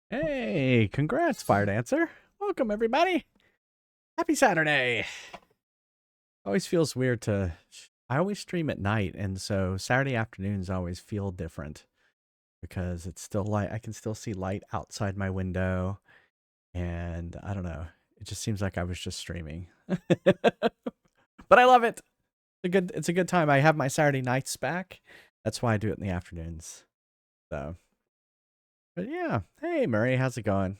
Hey, congrats, Fire Dancer. Welcome, everybody. Happy Saturday. Always feels weird to. I always stream at night, and so Saturday afternoons always feel different because it's still light. I can still see light outside my window, and I don't know. It just seems like I was just streaming. But I love it. It's a good time. I have my Saturday nights back. That's why I do it in the afternoons. So, but yeah. Hey, Murray, how's it going?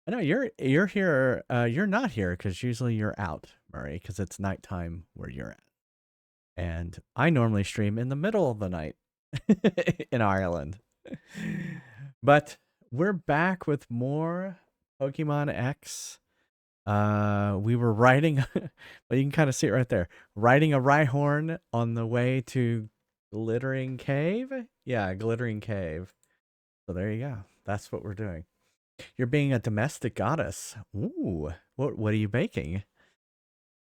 I know you're here. You're not here because usually you're out, Murray, because it's nighttime where you're at. And I normally stream in the middle of the night in Ireland. But we're back with more Pokemon X. We were riding, but you can kind of see it right there. Riding a Rhyhorn on the way to Glittering Cave. Yeah, Glittering Cave. So there you go. That's what we're doing. You're being a domestic goddess. Ooh, what are you baking?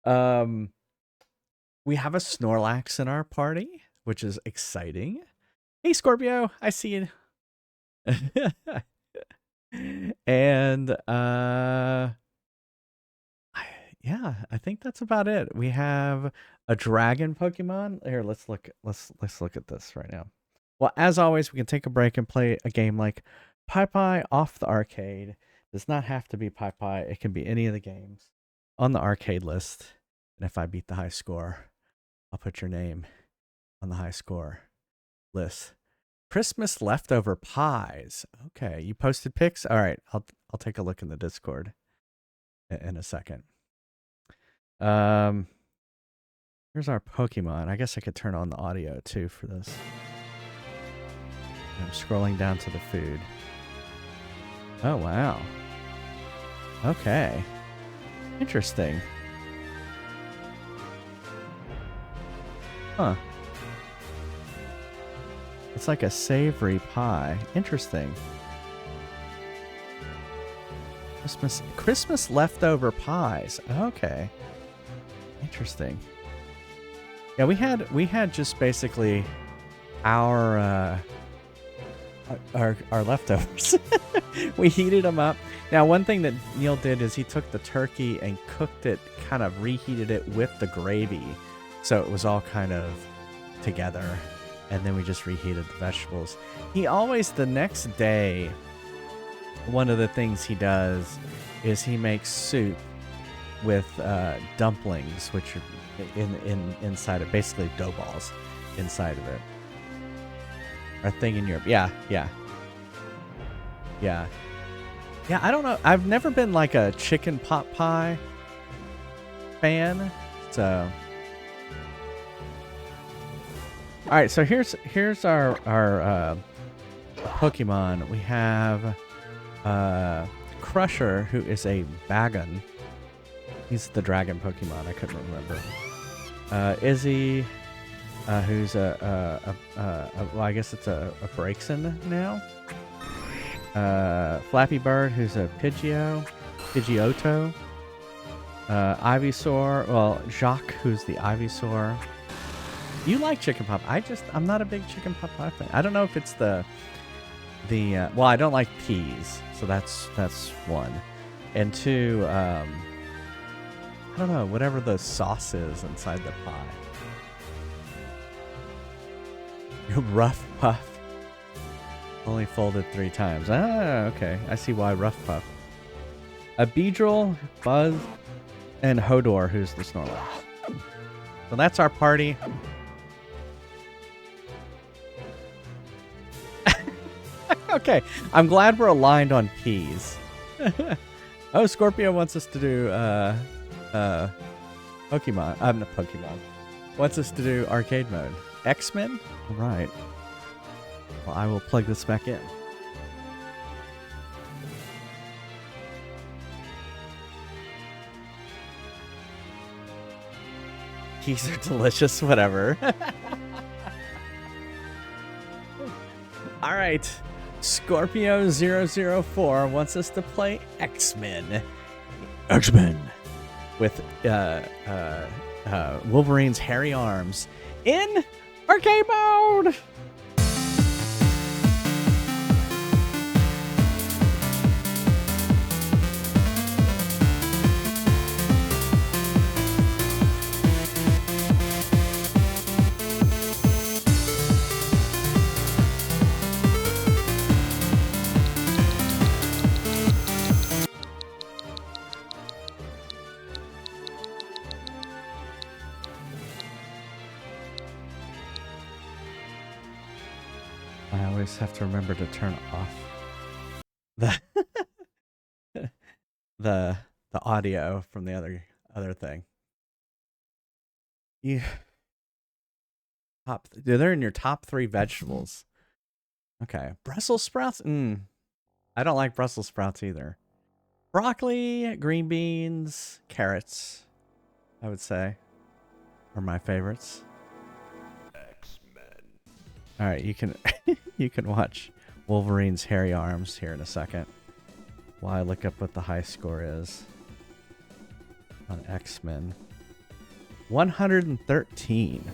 We have a Snorlax in our party, which is exciting. Hey, Scorpio, I see you. And yeah, I think that's about it. We have a dragon Pokemon. Here, let's look at this right now. Well, as always, we can take a break and play a game like Pie off the arcade. Does not have to be Pie. It can be any of the games on the arcade list. And if I beat the high score, I'll put your name on the high score list. Christmas leftover pies. Okay, you posted pics? All right, I'll take a look in the Discord in a second. Here's our Pokemon. I guess I could turn on the audio too for this. I'm scrolling down to the food. Oh, wow. Okay. Interesting. Huh. It's like a savory pie. Interesting. Christmas leftover pies. Okay. Interesting. Yeah, we had just basically our leftovers. We heated them up. Now, one thing that Neil did is he took the turkey and cooked it, kind of reheated it with the gravy, so it was all kind of together. And then we just reheated the vegetables. He always, the next day, one of the things he does is he makes soup with dumplings, which are inside of, basically dough balls inside of it. Our thing in Europe. Yeah. I don't know. I've never been like a chicken pot pie fan, so. All right, so here's our Pokemon. We have Crusher, who is a Bagon. He's the dragon Pokemon. I couldn't remember. Izzy, who's well, I guess it's a Braixen now. Flappy Bird, who's a Pidgeotto. Ivysaur, well, Jacques, who's the Ivysaur. You like chicken pot pie. I'm not a big chicken pot pie fan. I don't know if it's the well, I don't like peas, so that's one. And two, I don't know, whatever the sauce is inside the pie. Rough Puff. Only folded 3 times. Ah, okay. I see why. Rough Puff. A Beedrill, Buzz, and Hodor, who's the Snorlax. So that's our party. Okay, I'm glad we're aligned on peas. Oh, Scorpio wants us to do Pokemon. I'm not Pokemon. Wants us to do arcade mode. X-Men? All right. Well, I will plug this back in. Peas are delicious, whatever. All right. Scorpio004 wants us to play X-Men. X-Men. With Wolverine's hairy arms in arcade mode. have to remember to turn off the the audio from the other thing. You they're in your top 3 vegetables. Okay, Brussels sprouts. I don't like Brussels sprouts either. Broccoli, green beans, carrots, I would say, are my favorites. X-Men. All right, you can you can watch Wolverine's hairy arms here in a second while I look up what the high score is on X-Men. 113.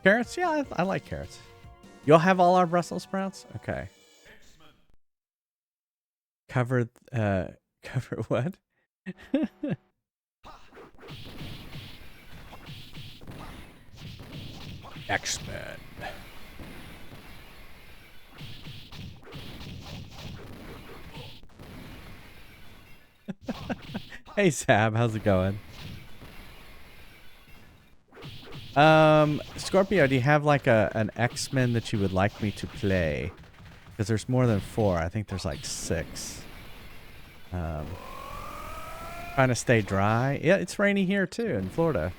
Carrots? Yeah, I like carrots. You'll have all our Brussels sprouts? Okay. Cover what? X-Men. Hey Sab, how's it going? Scorpio, do you have like an X-Men that you would like me to play? Because there's more than 4. I think there's like 6. Trying to stay dry. Yeah, it's rainy here too in Florida.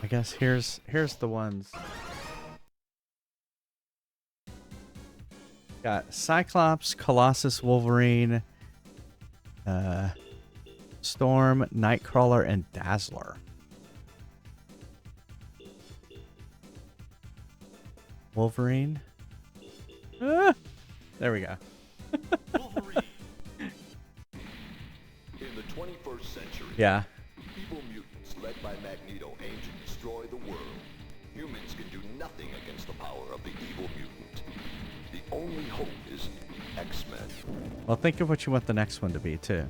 I guess here's the ones. Got Cyclops, Colossus, Wolverine, Storm, Nightcrawler, and Dazzler. Wolverine. Ah, there we go. Wolverine. In the 21st century, Yeah. evil mutants led by Magneto aim to destroy the world. Humans can do nothing against the power of the evil mutant. The only hope is X-Men. Well, think of what you want the next one to be, too.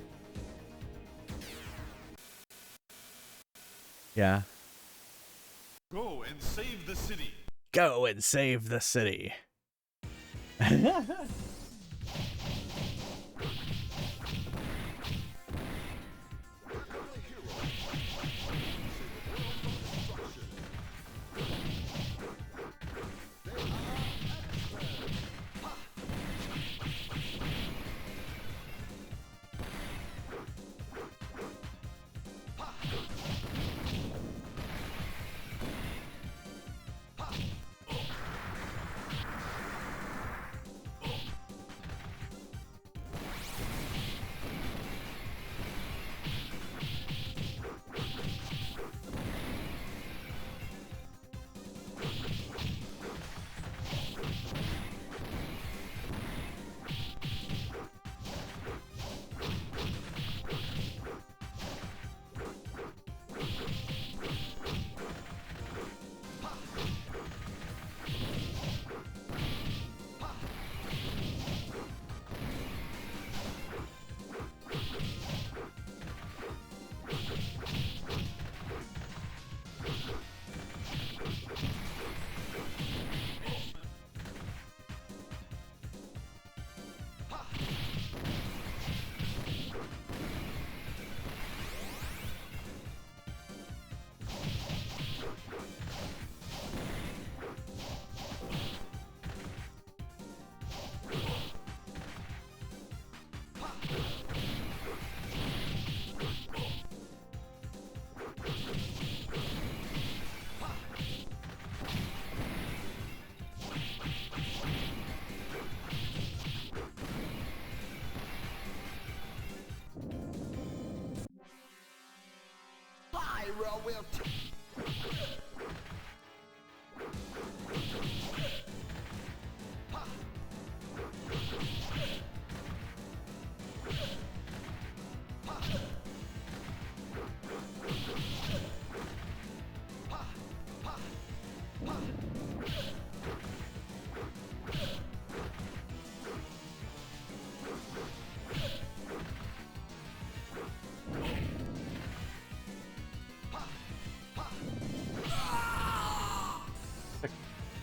Yeah. Go and save the city. Go and save the city.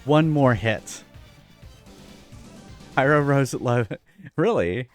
One more hit. Pyro Rose love. Really?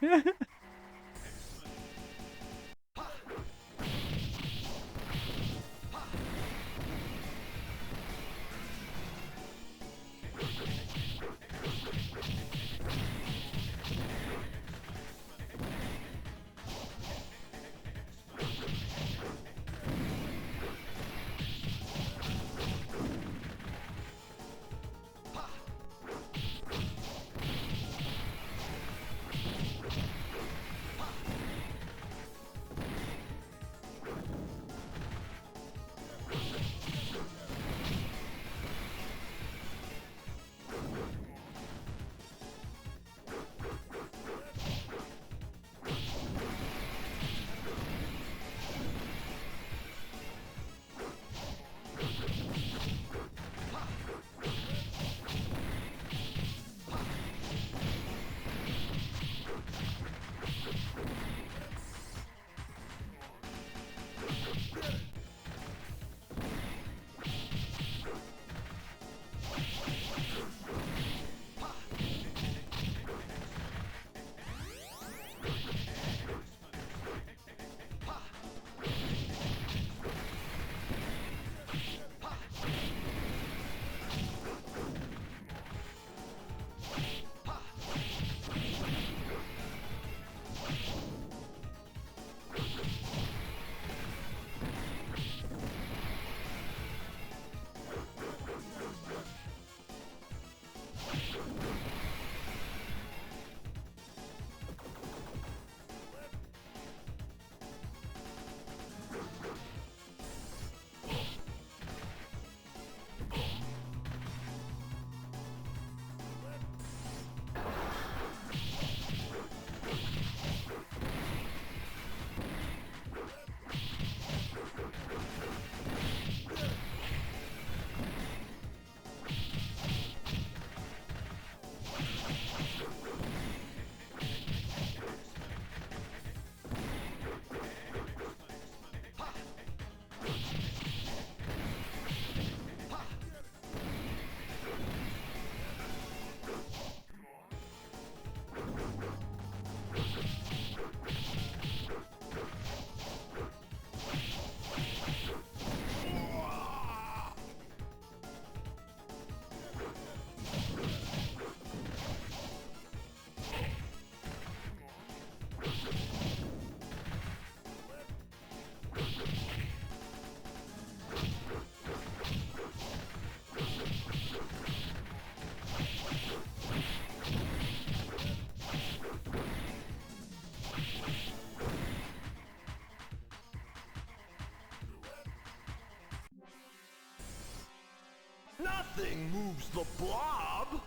Nothing moves the blob!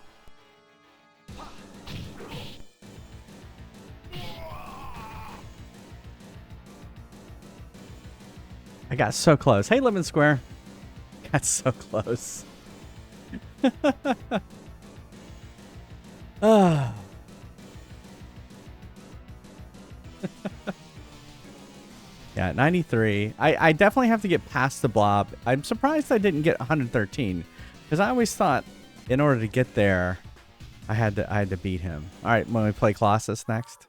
I got so close. Hey, Lemon Square. Got so close. Ah. Yeah, 93. I definitely have to get past the blob. I'm surprised I didn't get 113 because I always thought in order to get there, I had to beat him. All right, when we play Colossus next.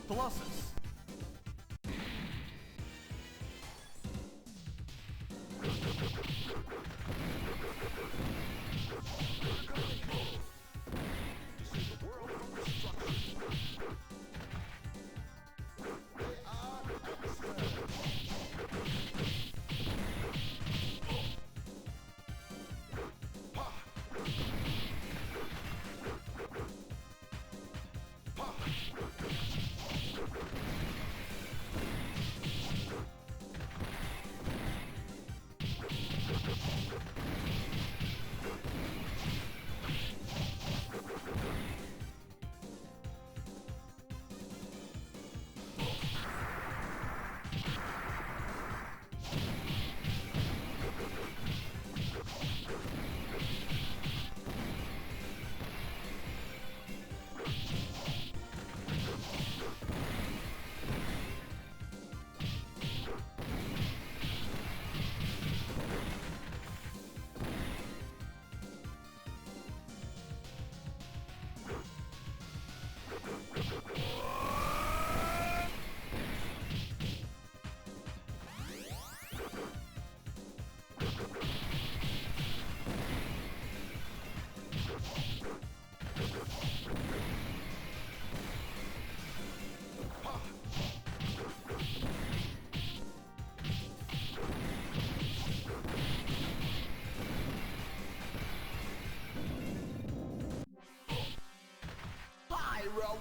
Colossus.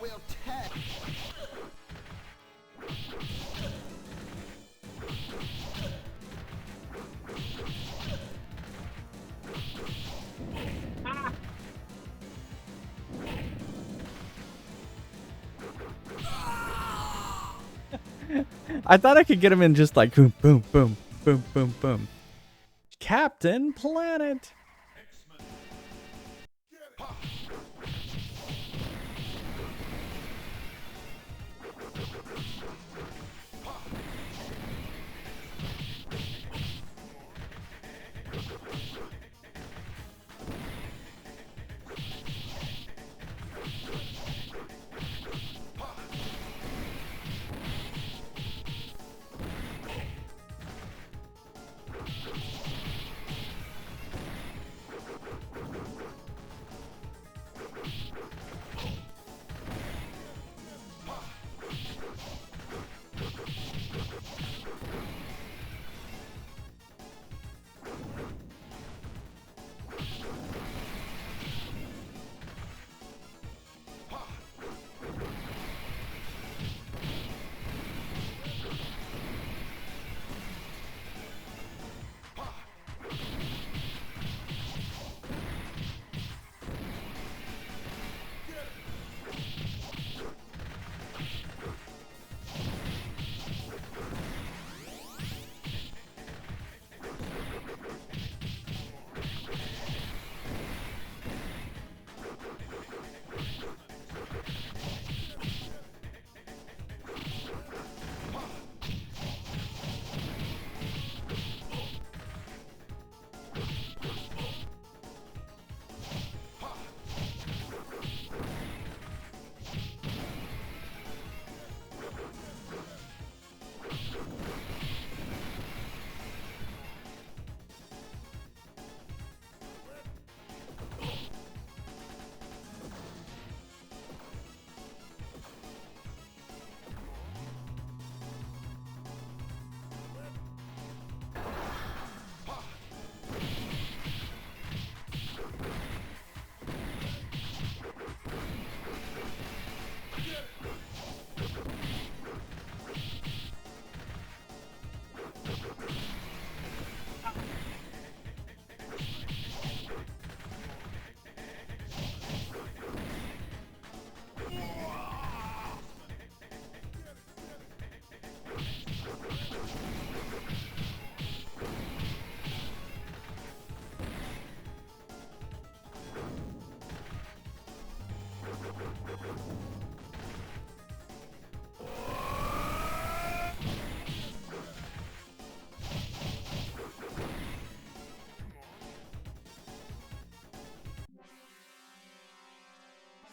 will test. I thought I could get him in just like boom, boom, boom, boom, boom, boom. Captain Planet.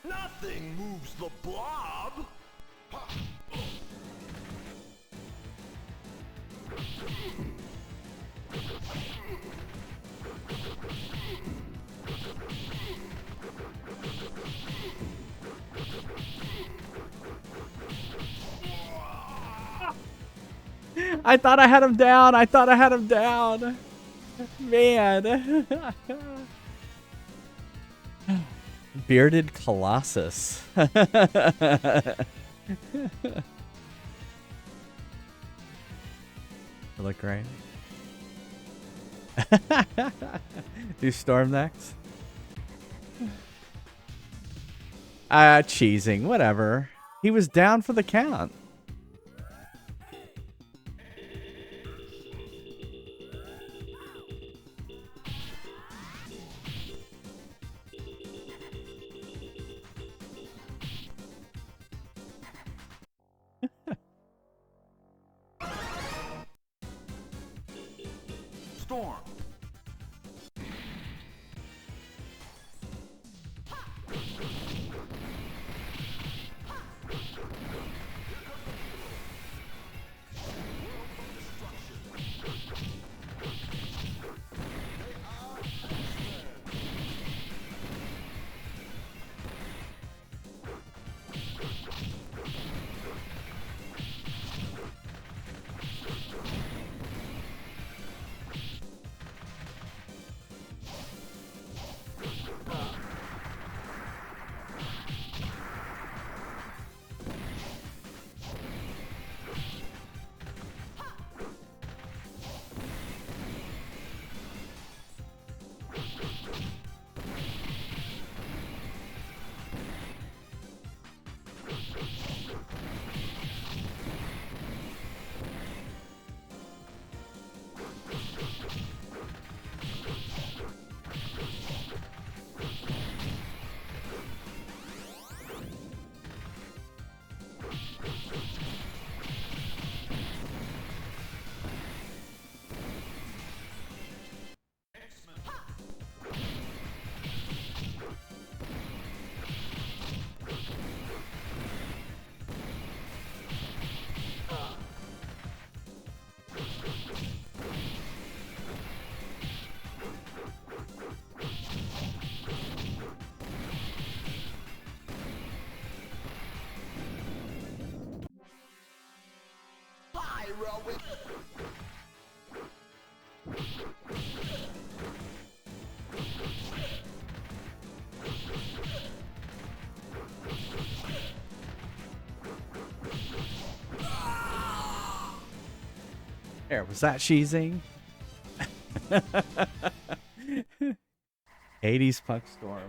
Nothing moves the blob. I thought I had him down. I thought I had him down. Man. Bearded Colossus. Look great. Do Storm next? Cheesing. Whatever. He was down for the count. Storm. There, was that cheesing? 80s Puck Storm.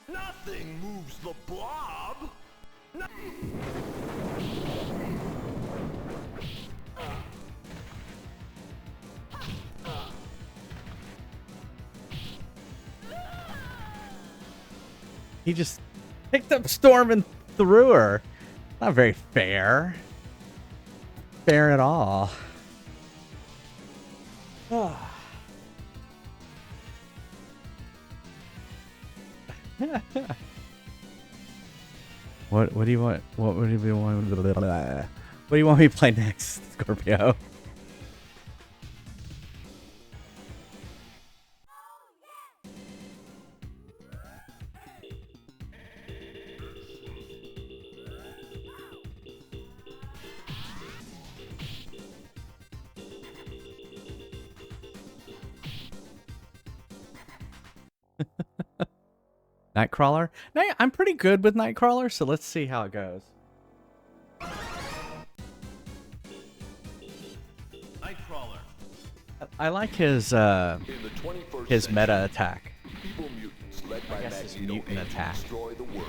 Nothing moves the blob! He just picked up Storm and threw her. Not very fair. Fair at all. What do you want? What do you want? What do you want me to play next, Scorpio? Nightcrawler? No, I'm pretty good with Nightcrawler, so let's see how it goes. Nightcrawler. I like his meta attack. Evil mutants led by guess his Magneto mutant aim to attack. destroy the world.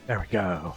There we go.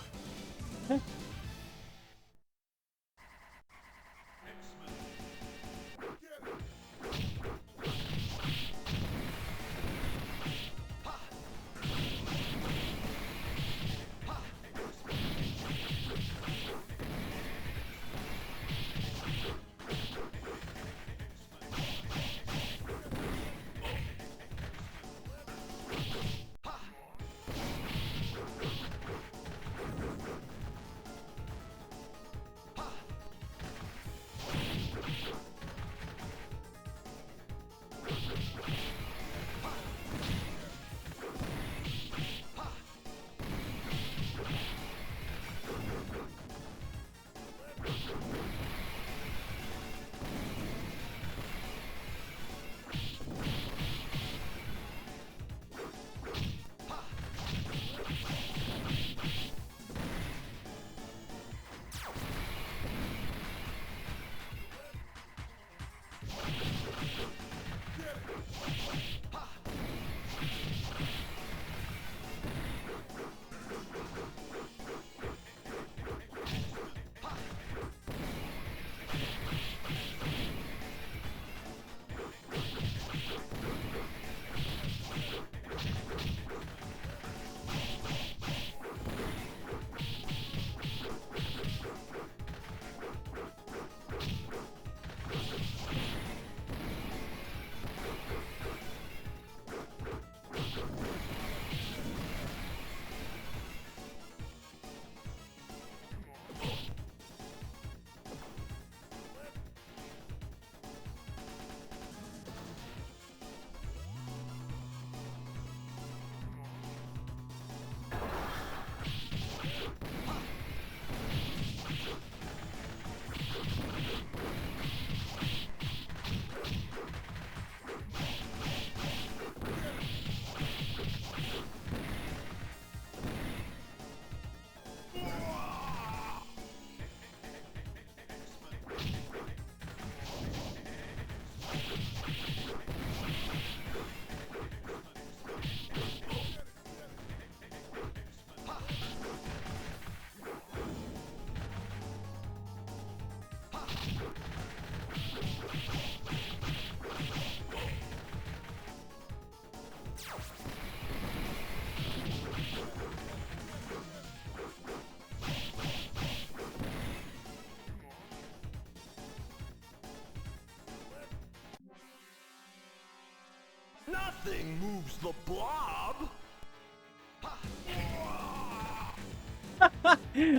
Nothing moves the blob!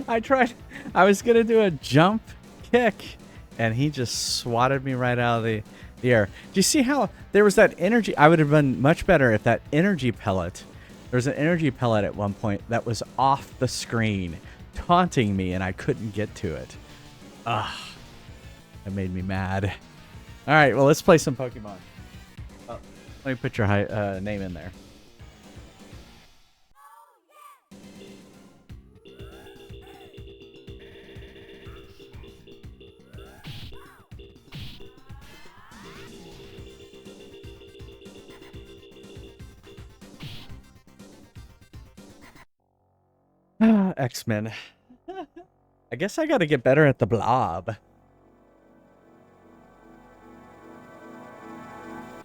I tried. I was gonna do a jump kick, and he just swatted me right out of the air. Do you see how there was that energy? I would have been much better if that energy pellet. There's an energy pellet at one point that was off the screen, taunting me, and I couldn't get to it. Ugh, that made me mad. All right, well, let's play some Pokemon. Oh, let me put your name in there. X-Men. I guess I gotta get better at the blob.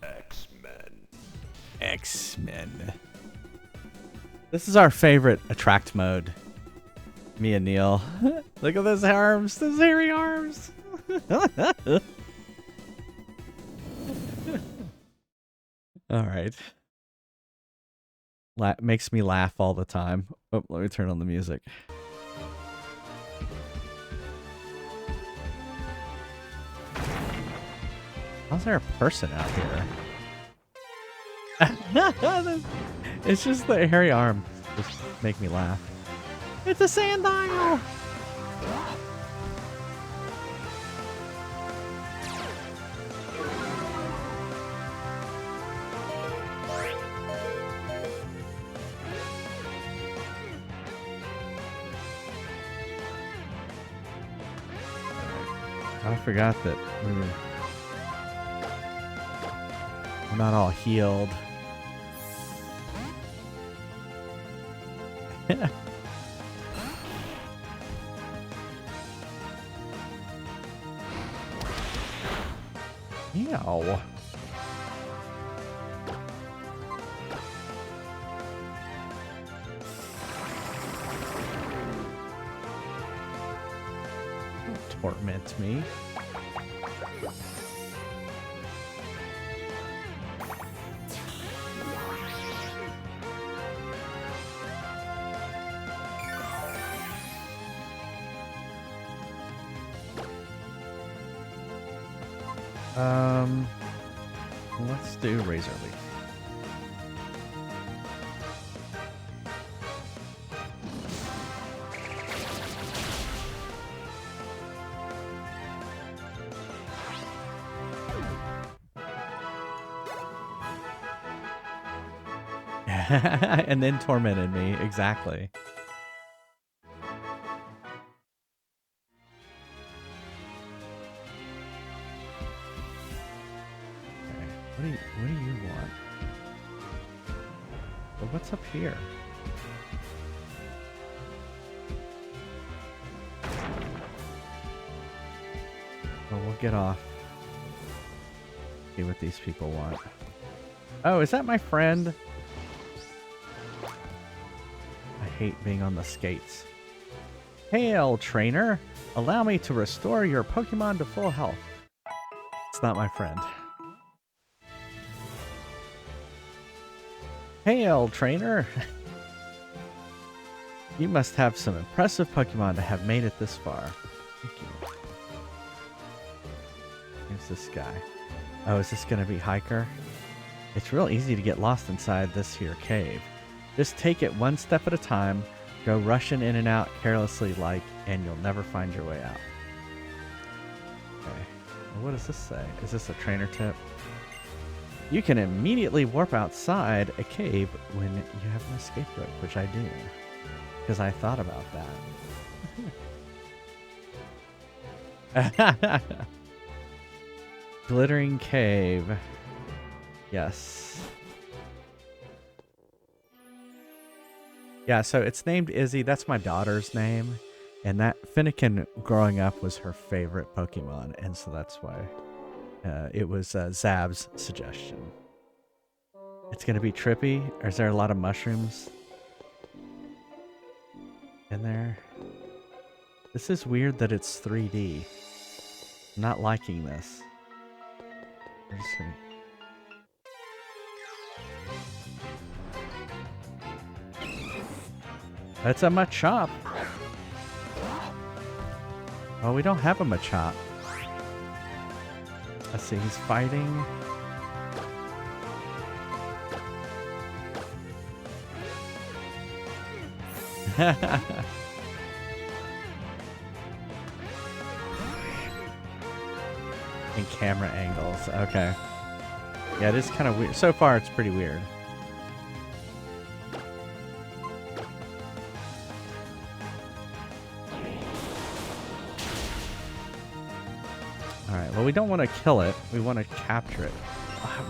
X-Men. X-Men. This is our favorite attract mode. Me and Neil. Look at those arms, those hairy arms. All right. Makes me laugh all the time. Oh, let me turn on the music. How's there a person out here? It's just the hairy arm. Just make me laugh. It's a Sandile! I forgot that we're not all healed. Meow. Don't torment me. Let's do Razor Leaf. And then tormented me, exactly. What do you want? But what's up here? Well, we'll get off. See what these people want. Oh, is that my friend? I hate being on the skates. Hail, trainer! Allow me to restore your Pokemon to full health. It's not my friend. Hail, trainer! You must have some impressive Pokemon to have made it this far. Thank you. Who's this guy? Oh, is this gonna be Hiker? It's real easy to get lost inside this here cave. Just take it one step at a time, go rushing in and out carelessly like, and you'll never find your way out. Okay. Well, what does this say? Is this a trainer tip? You can immediately warp outside a cave when you have an escape rope, which I do. Because I thought about that. Glittering cave. Yes. Yeah, so it's named Izzy. That's my daughter's name. And that Finnegan growing up was her favorite Pokemon. And so that's why it was Zab's suggestion. It's going to be trippy. Or is there a lot of mushrooms in there? This is weird that it's 3D. I'm not liking this. I'm just gonna... That's a Machop. Oh, we don't have a Machop. Let's see, he's fighting. In camera angles, okay. Yeah, it is kind of weird. So far, it's pretty weird. Alright, well, we don't want to kill it. We want to capture it.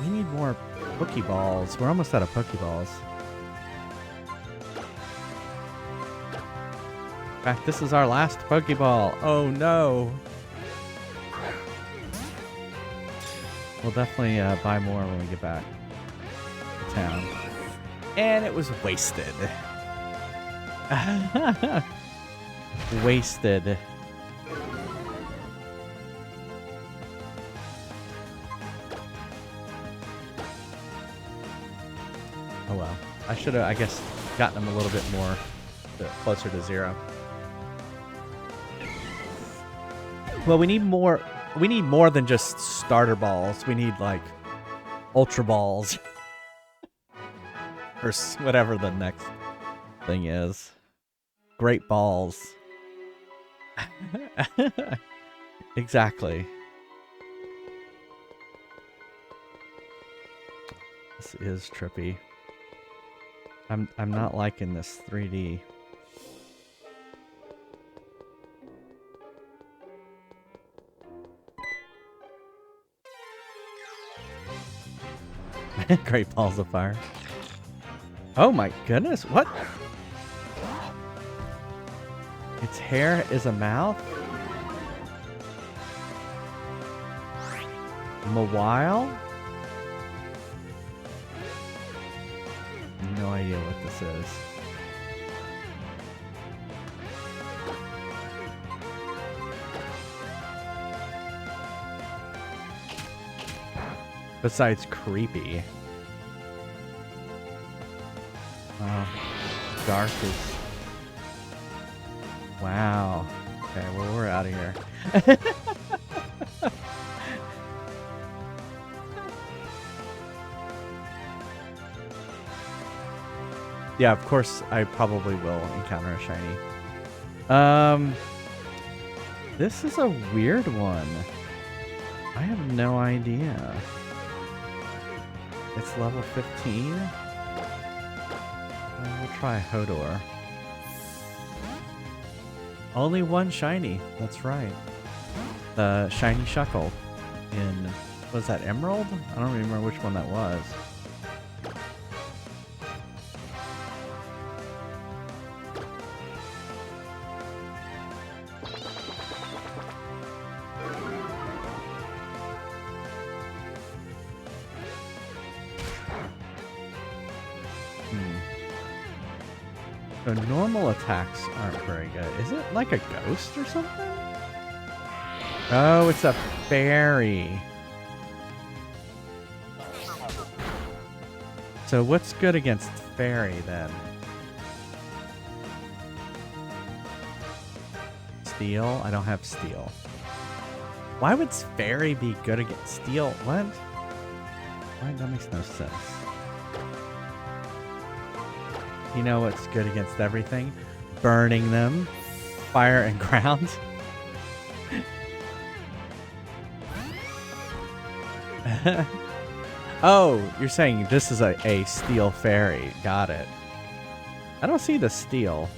We need more Pokeballs. We're almost out of Pokeballs. In fact, this is our last Pokeball. Oh, no. We'll definitely buy more when we get back to town. And it was wasted. Wasted. Oh well. I should have, I guess, gotten them a little bit more closer to 0. Well, we need more. We need more than just starter balls. We need, like, ultra balls. Or whatever the next thing is. Great balls. Exactly. This is trippy. I'm not liking this 3D. Great balls of fire. Oh my goodness, what? Its hair is a mouth? Mawile? No idea what this is. Besides creepy. Dark is... Wow. Okay, well, we're out of here. Yeah, of course, I probably will encounter a shiny. This is a weird one. I have no idea. It's level 15. We'll try Hodor. Only one shiny. That's right. The shiny Shuckle in, was that Emerald? I don't remember which one that was. So normal attacks aren't very good. Is it like a ghost or something? Oh, it's a fairy. So what's good against fairy then? Steel? I don't have steel. Why would fairy be good against steel? What? Why? That makes no sense. You know what's good against everything? Burning them. Fire and ground. Oh, you're saying this is a steel fairy. Got it. I don't see the steel.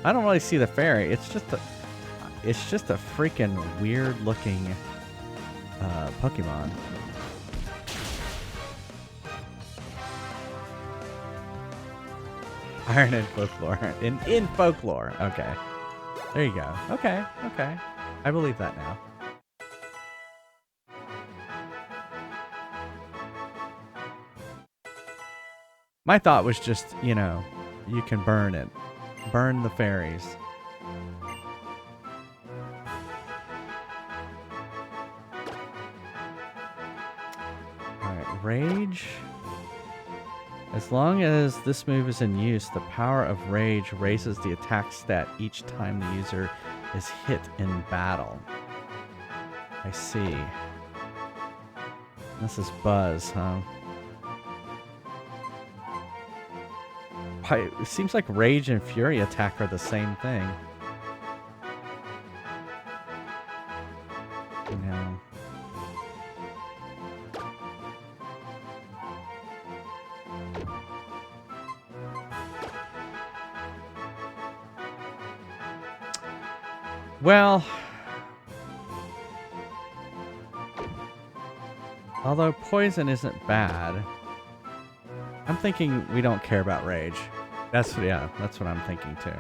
I don't really see the fairy. It's just a freaking weird looking Pokemon. Iron in folklore. In folklore. Okay. There you go. Okay. Okay. I believe that now. My thought was just, you know, you can burn it. Burn the fairies. Alright, Rage. As long as this move is in use, the power of Rage raises the attack stat each time the user is hit in battle. I see. This is Buzz, huh? It seems like Rage and Fury attack are the same thing. No. Well, although poison isn't bad, I'm thinking we don't care about Rage. That's what I'm thinking too.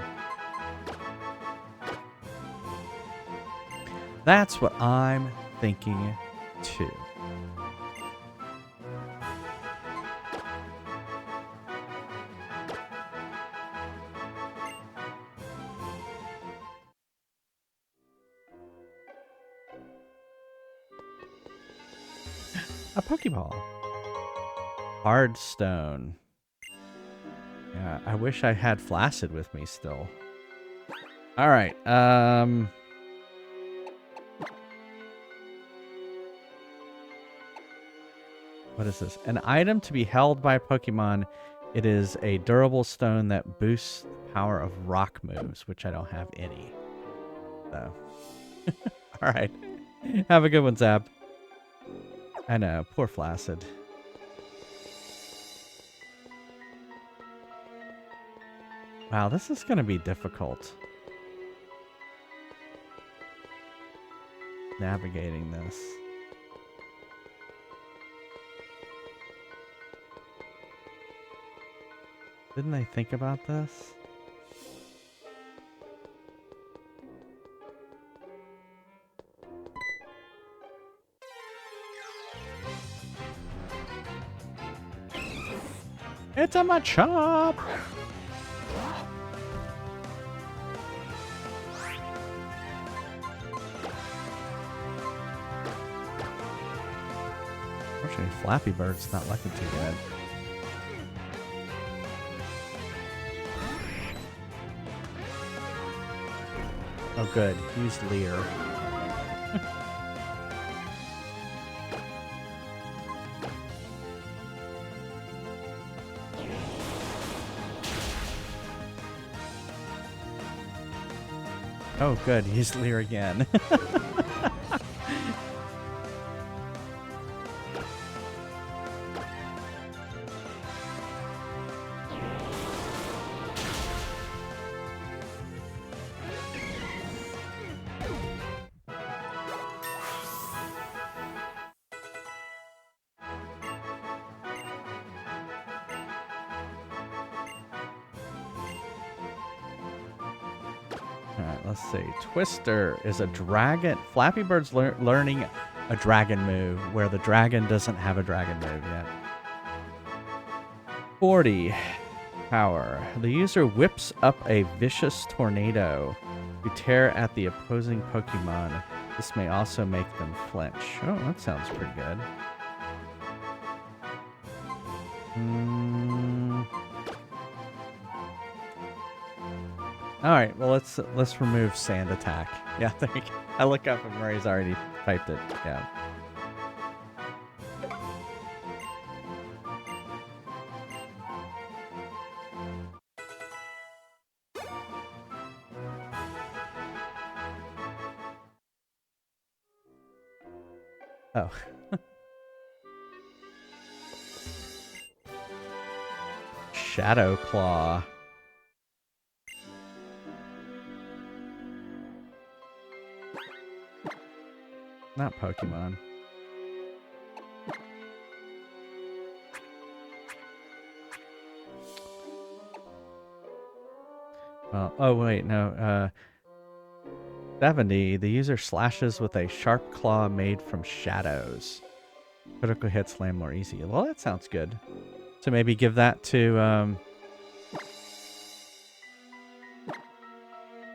That's what I'm thinking too. A Pokeball. Hardstone. Yeah, I wish I had Flaccid with me still. All right. What is this? An item to be held by a Pokemon. It is a durable stone that boosts the power of rock moves, which I don't have any. So. All right. Have a good one, Zab. I know. Poor Flaccid. Wow, this is going to be difficult. Navigating this. Didn't I think about this? It's a Machop! Unfortunately, Flappy Bird's not looking too good. Oh good, use Leer. Oh good, use Leer again. Alright, let's see. Twister is a dragon. Flappy Bird's learning a dragon move where the dragon doesn't have a dragon move yet. 40 power. The user whips up a vicious tornado to tear at the opposing Pokemon. This may also make them flinch. Oh, that sounds pretty good. All right, well let's remove Sand Attack. Yeah, there you go. I look up and Murray's already typed it. Yeah. Oh. Shadow Claw. Not Pokemon. Well, oh wait, no. 70. The user slashes with a sharp claw made from shadows. Critical hits land more easy. Well, that sounds good. So maybe give that to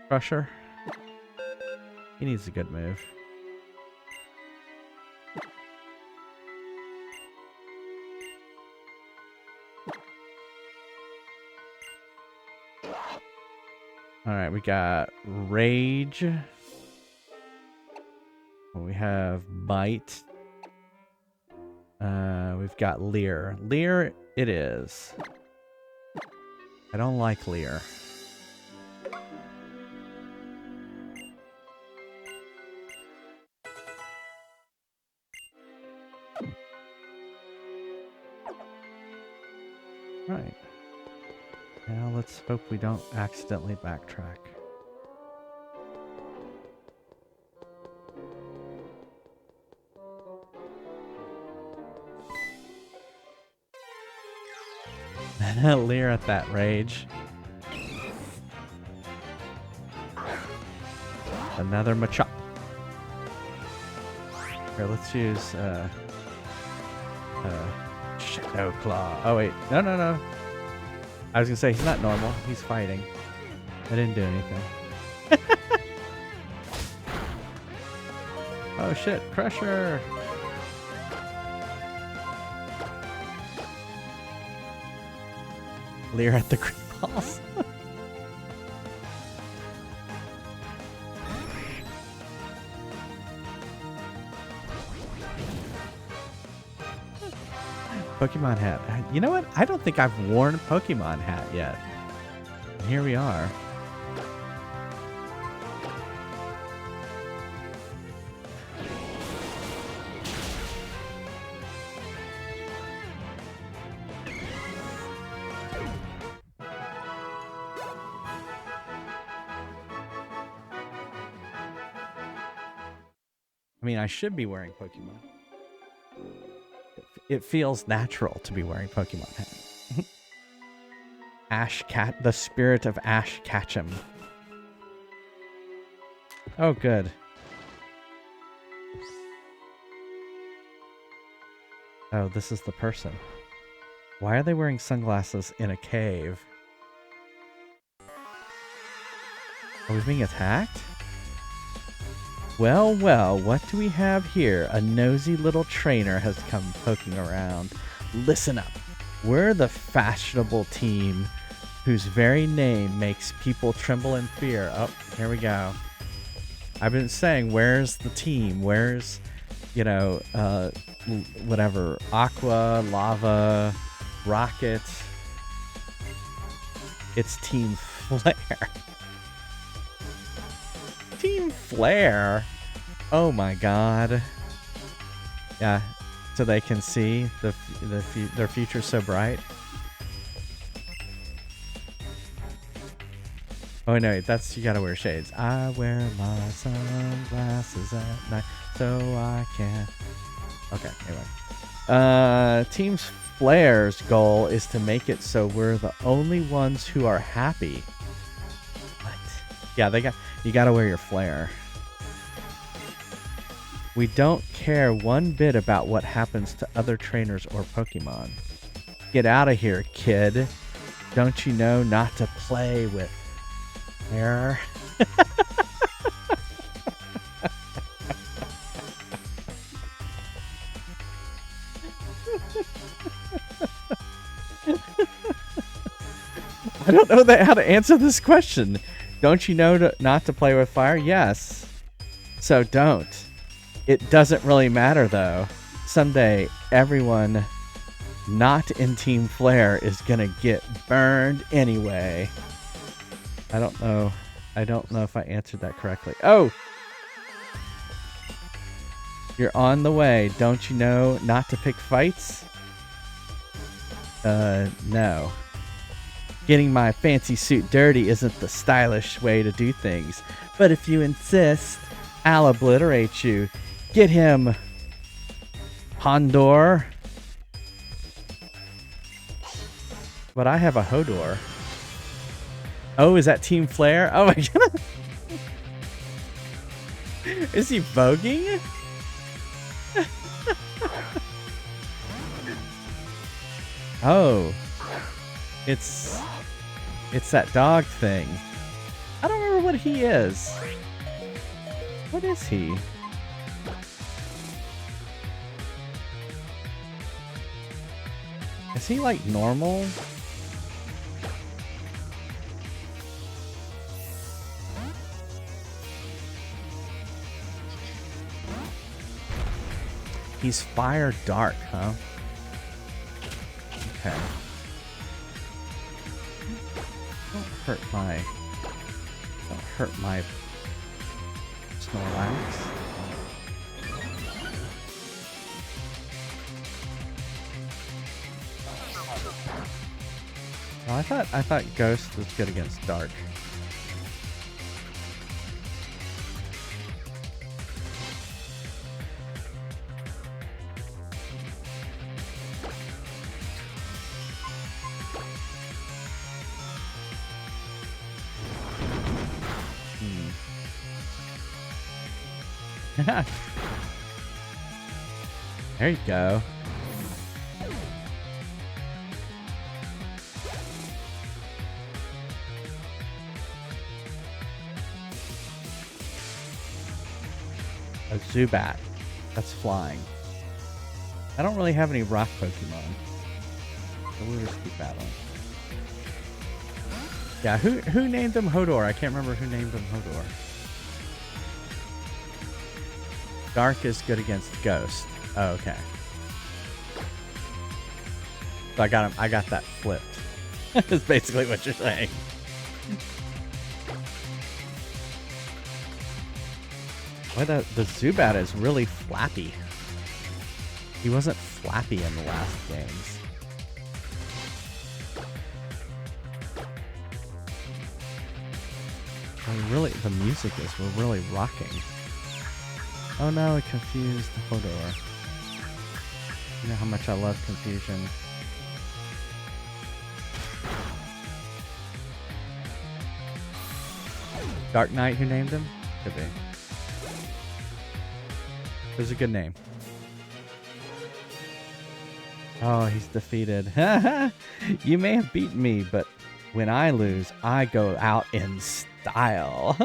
Crusher. He needs a good move. All right, we got Rage. We have Bite. We've got Leer. Leer it is. I don't like Leer. Right. Now let's hope we don't accidentally backtrack. Leer at that Rage. Another Machop. Here, let's use Shadow Claw. Oh wait, no. I was gonna say he's not normal. He's fighting. I didn't do anything. Oh shit, Crusher. Leer at the green balls. Pokemon hat. You know what? I don't think I've worn Pokemon hat yet. And here we are. I mean, I should be wearing Pokemon. It feels natural to be wearing Pokemon hat. Ash Cat, the spirit of Ash Ketchum. Oh, good. Oh, this is the person. Why are they wearing sunglasses in a cave? Are we being attacked? Well, well, what do we have here? A nosy little trainer has come poking around. Listen up. We're the fashionable team whose very name makes people tremble in fear. Oh, here we go. I've been saying, where's the team? Where's, you know, whatever, Aqua, Lava, Rocket. It's Team Flare. Team Flare? Oh my god. Yeah, so they can see their future so bright. Oh no, that's, you gotta wear shades. I wear my sunglasses at night so I can. Okay, anyway. Team Flare's goal is to make it so we're the only ones who are happy. What? Yeah, you gotta wear your flare. We don't care one bit about what happens to other trainers or Pokemon. Get out of here, kid. Don't you know not to play with air? I don't know how to answer this question. Don't you know not to play with fire? Yes. So don't. It doesn't really matter, though. Someday, everyone not in Team Flare is gonna get burned anyway. I don't know. I don't know if I answered that correctly. Oh! You're on the way. Don't you know not to pick fights? No. Getting my fancy suit dirty isn't the stylish way to do things. But if you insist, I'll obliterate you. Get him, Hondor. But I have a Hodor. Oh, is that Team Flare? Oh my god. Is he voguing? Oh. It's that dog thing. I don't remember what he is. What is he? Is he like normal? He's fire dark, huh? Okay. Don't hurt my Snorlax. Oh, I thought Ghost was good against Dark. There you go. A Zubat. That's flying. I don't really have any rock Pokemon. So we'll just keep battling. Yeah, who named him Hodor? I can't remember who named him Hodor. Dark is good against Ghost. Oh, okay. So I got that flipped. That's basically what you're saying. Boy, the Zubat is really flappy. He wasn't flappy in the last games. The music is, we're really rocking. Oh no, I confused Hodor. You know how much I love confusion. Dark Knight, who named him? Could be. It was a good name. Oh, he's defeated. You may have beaten me, but when I lose, I go out in style.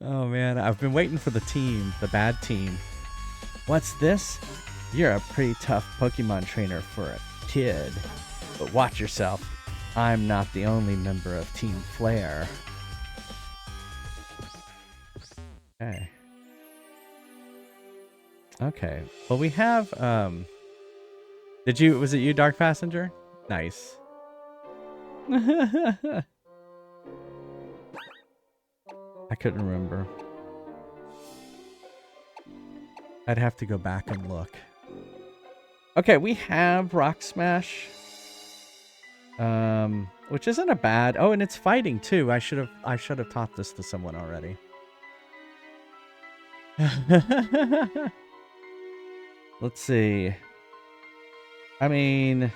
Oh man, I've been waiting for the team, the bad team. What's this? You're a pretty tough Pokemon trainer for a kid. But watch yourself. I'm not the only member of Team Flare. Okay. Okay. Well, we have, was it you, Dark Passenger? Nice. I couldn't remember. I'd have to go back and look. Okay, we have Rock Smash. Which isn't a bad. Oh, and it's fighting too. I should have taught this to someone already. Let's see. I mean,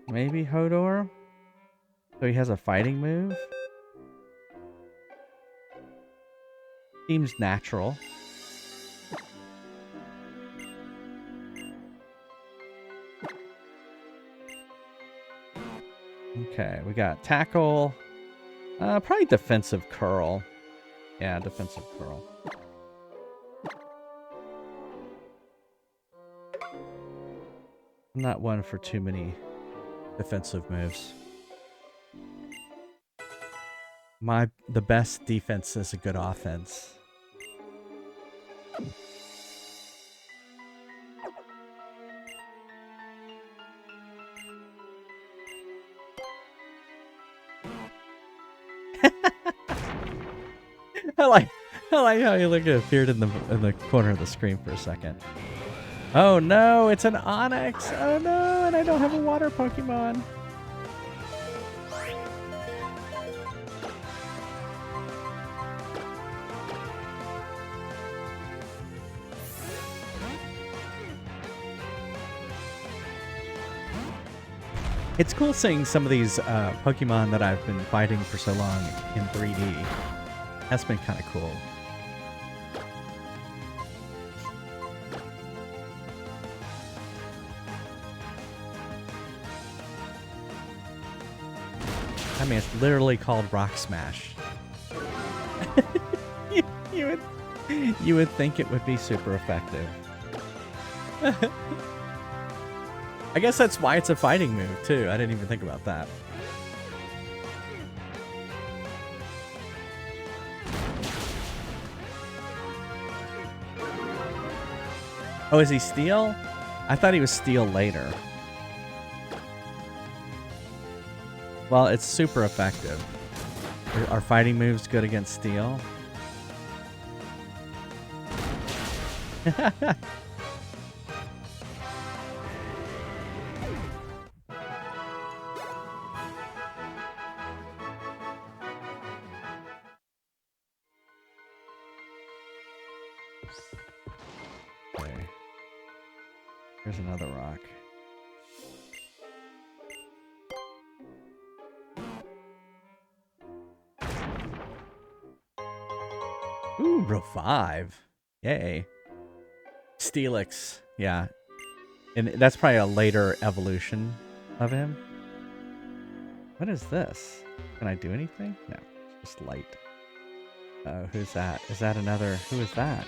maybe Hodor. So he has a fighting move. Seems natural. Okay, we got tackle. Probably defensive curl. Yeah, defensive curl. I'm not one for too many defensive moves. The best defense is a good offense. I like how you look appeared in the corner of the screen for a second. Oh no, it's an Onyx. Oh no, and I don't have a water Pokemon. It's cool seeing some of these Pokemon that I've been fighting for so long in 3D. That's been kind of cool. I mean, it's literally called Rock Smash. you would think it would be super effective. I guess that's why it's a fighting move, too. I didn't even think about that. Oh, is he Steel? I thought he was Steel later. Well, it's super effective. Are fighting moves good against Steel? Okay. Here's another rock. Ooh, revive. Yay. Steelix. Yeah. And that's probably a later evolution of him. What is this? Can I do anything? No. Just light. Oh, who's that? Is that another? Who is that?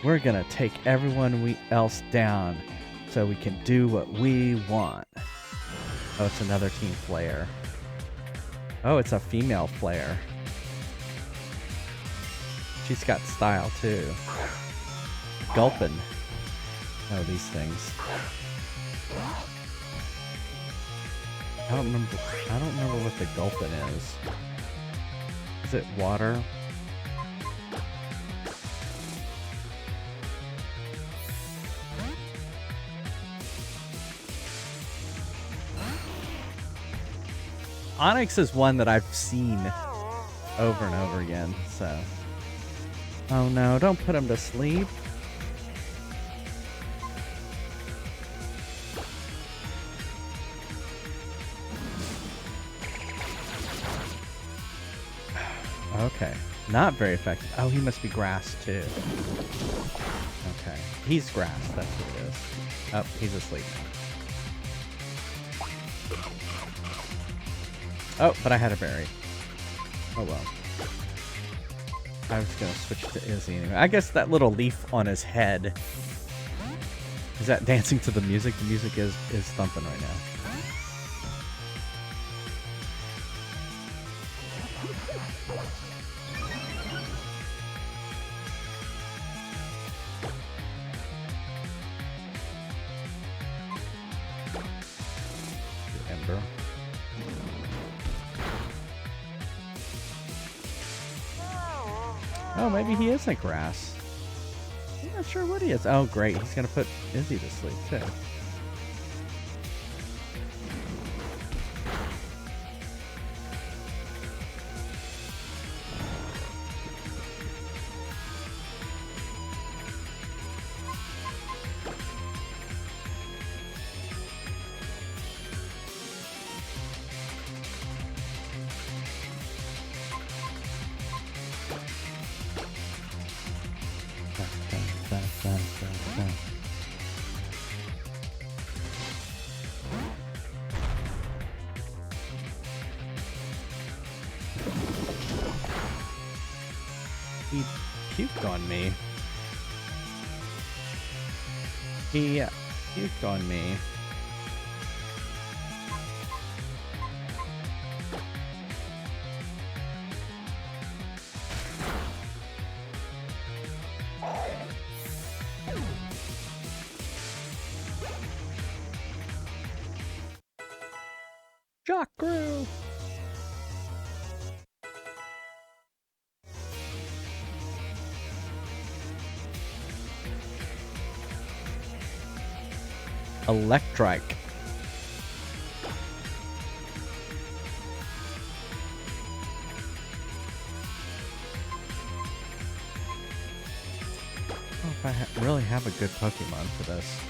We're gonna take everyone else down so we can do what we want. Oh, it's another Team Flare. Oh, it's a female Flare. She's got style too. Gulpin. Oh, these things. I don't remember what the Gulpin is. Is it water? Onyx is one that I've seen over and over again, so. Oh no, don't put him to sleep. Okay. Not very effective. Oh, he must be grass too. Okay. He's grass. That's what it is. Oh, he's asleep now. Oh, but I had a berry. Oh well. I was gonna switch to Izzy anyway. I guess that little leaf on his head. Is that dancing to the music? The music is thumping right now. Ember. Oh, maybe he isn't grass. I'm not sure what he is. Oh, great. He's going to put Izzy to sleep, too. He puked on me. He puked on me. Jock grew. Electric. I don't know if I really have a good Pokemon for this.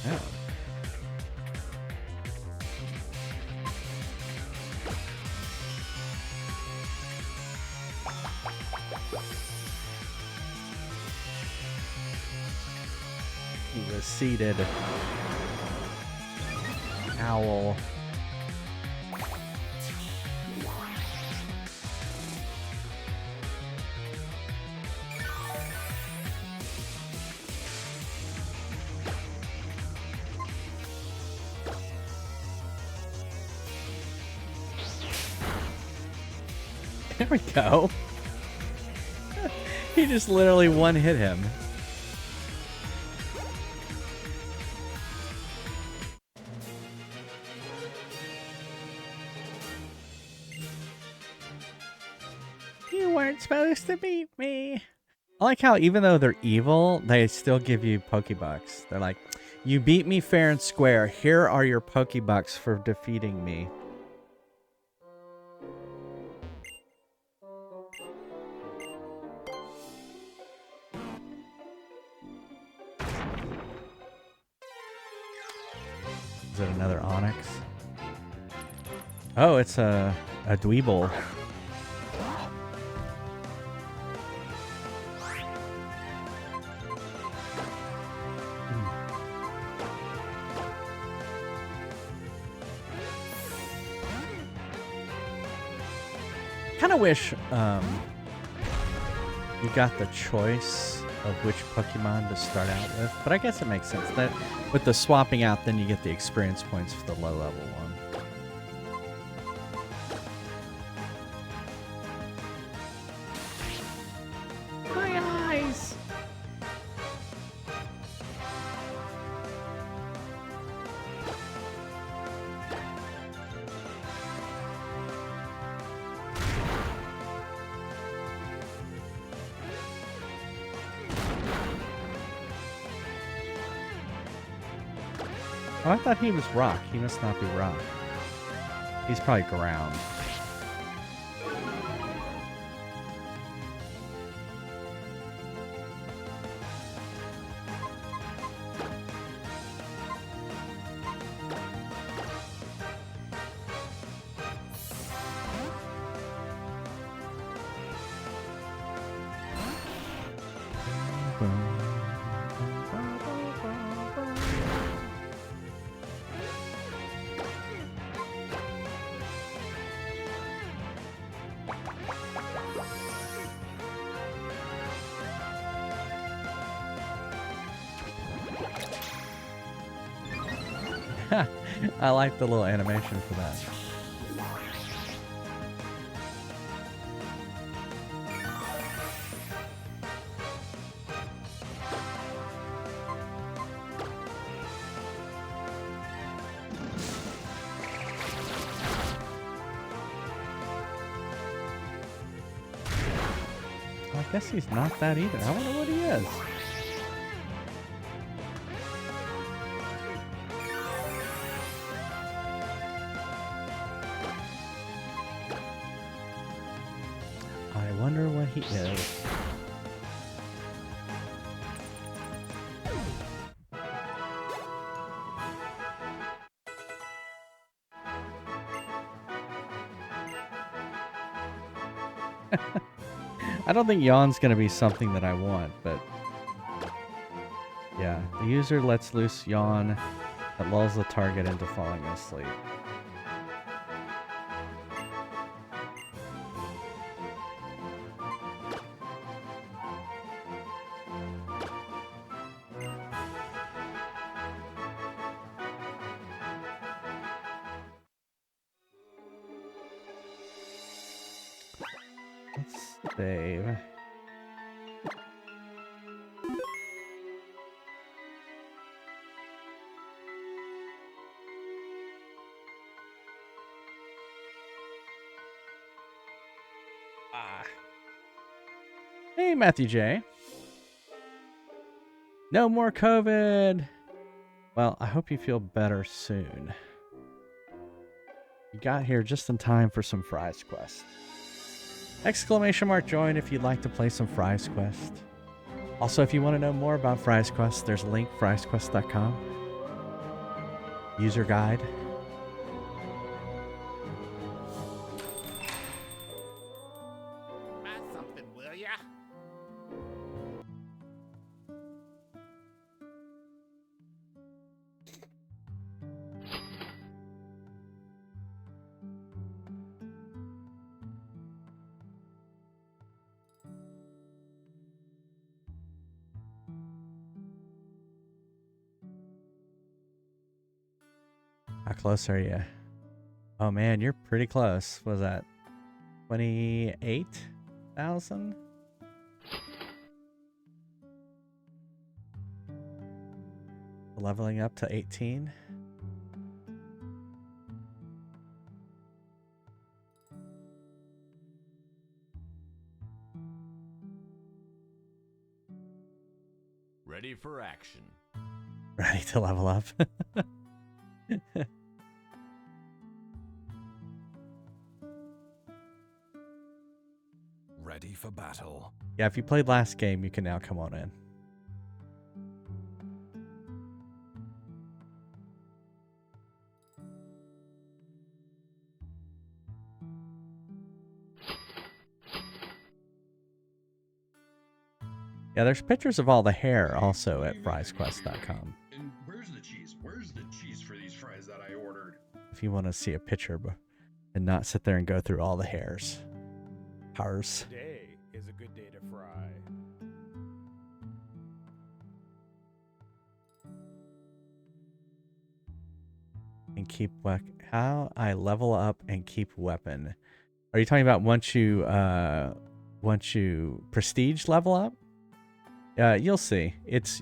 Oh. He was seated. Owl. There we go. He just literally one hit him. You weren't supposed to beat me. I like how even though they're evil, they still give you Pokebucks. They're like, you beat me fair and square. Here are your Pokebucks for defeating me. Is it another Onyx? Oh, it's a Dweeble. Kind of wish you got the choice of which Pokemon to start out with, but I guess it makes sense that with the swapping out, then you get the experience points for the low level one. My eyes! Oh, I thought he was rock. He must not be rock. He's probably ground. I like the little animation for that. I guess he's not that either. I wonder what he is. I wonder what he is. I don't think yawn's going to be something that I want, but yeah, the user lets loose yawn that lulls the target into falling asleep. Let's save. Hey, Matthew J. No more COVID. Well, I hope you feel better soon. You got here just in time for some Fries Quest. Exclamation mark join if you'd like to play some Fries Quest. Also, if you want to know more about Fries Quest, there's a link, friesquest.com. User guide. Something, will ya? How close are you? Oh man, you're pretty close. Was that 28,000? Leveling up to 18. Ready for action. Ready to level up. Ready for battle. Yeah, if you played last game, you can now come on in. Yeah, there's pictures of all the hair also at friesquest.com. And where's the cheese? Where's the cheese for these fries that I ordered? If you want to see a picture and not sit there and go through all the hairs. Hairs. Today is a good day to fry. And keep how I level up and keep weapon. Are you talking about once you prestige level up? You'll see.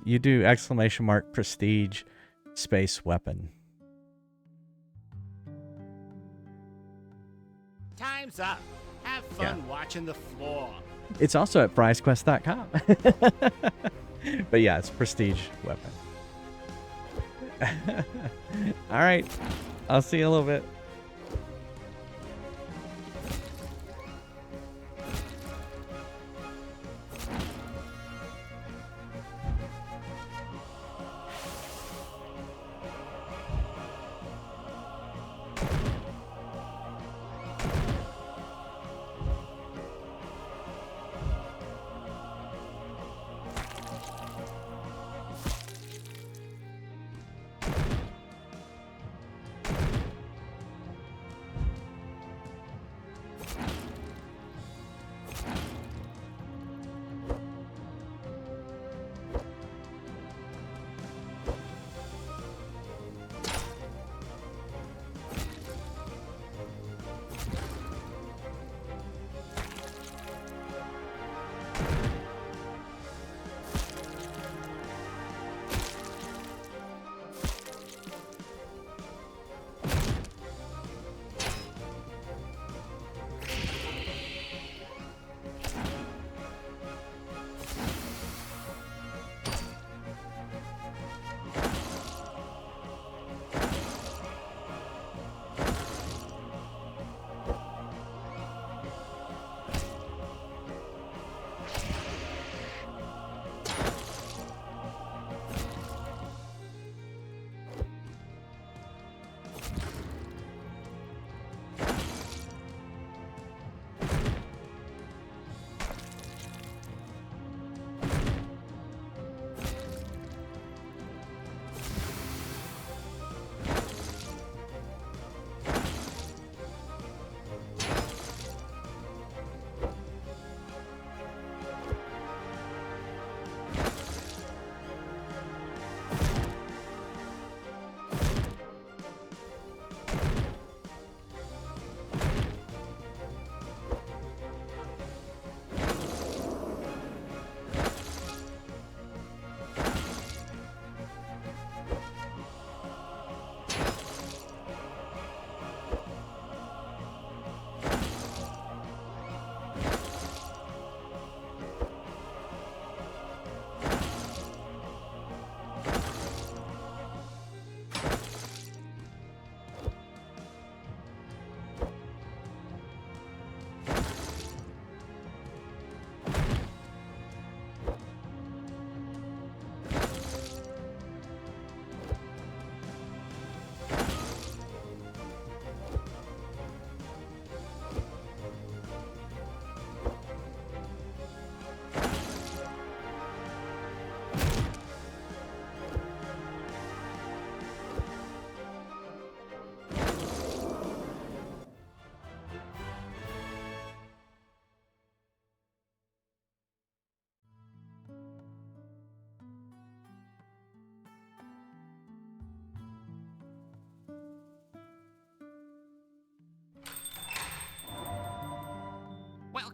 You do exclamation mark prestige space weapon. Time's up. Have fun watching the floor. It's also at friesquest.com. But yeah, it's prestige weapon. All right. I'll see you in a little bit.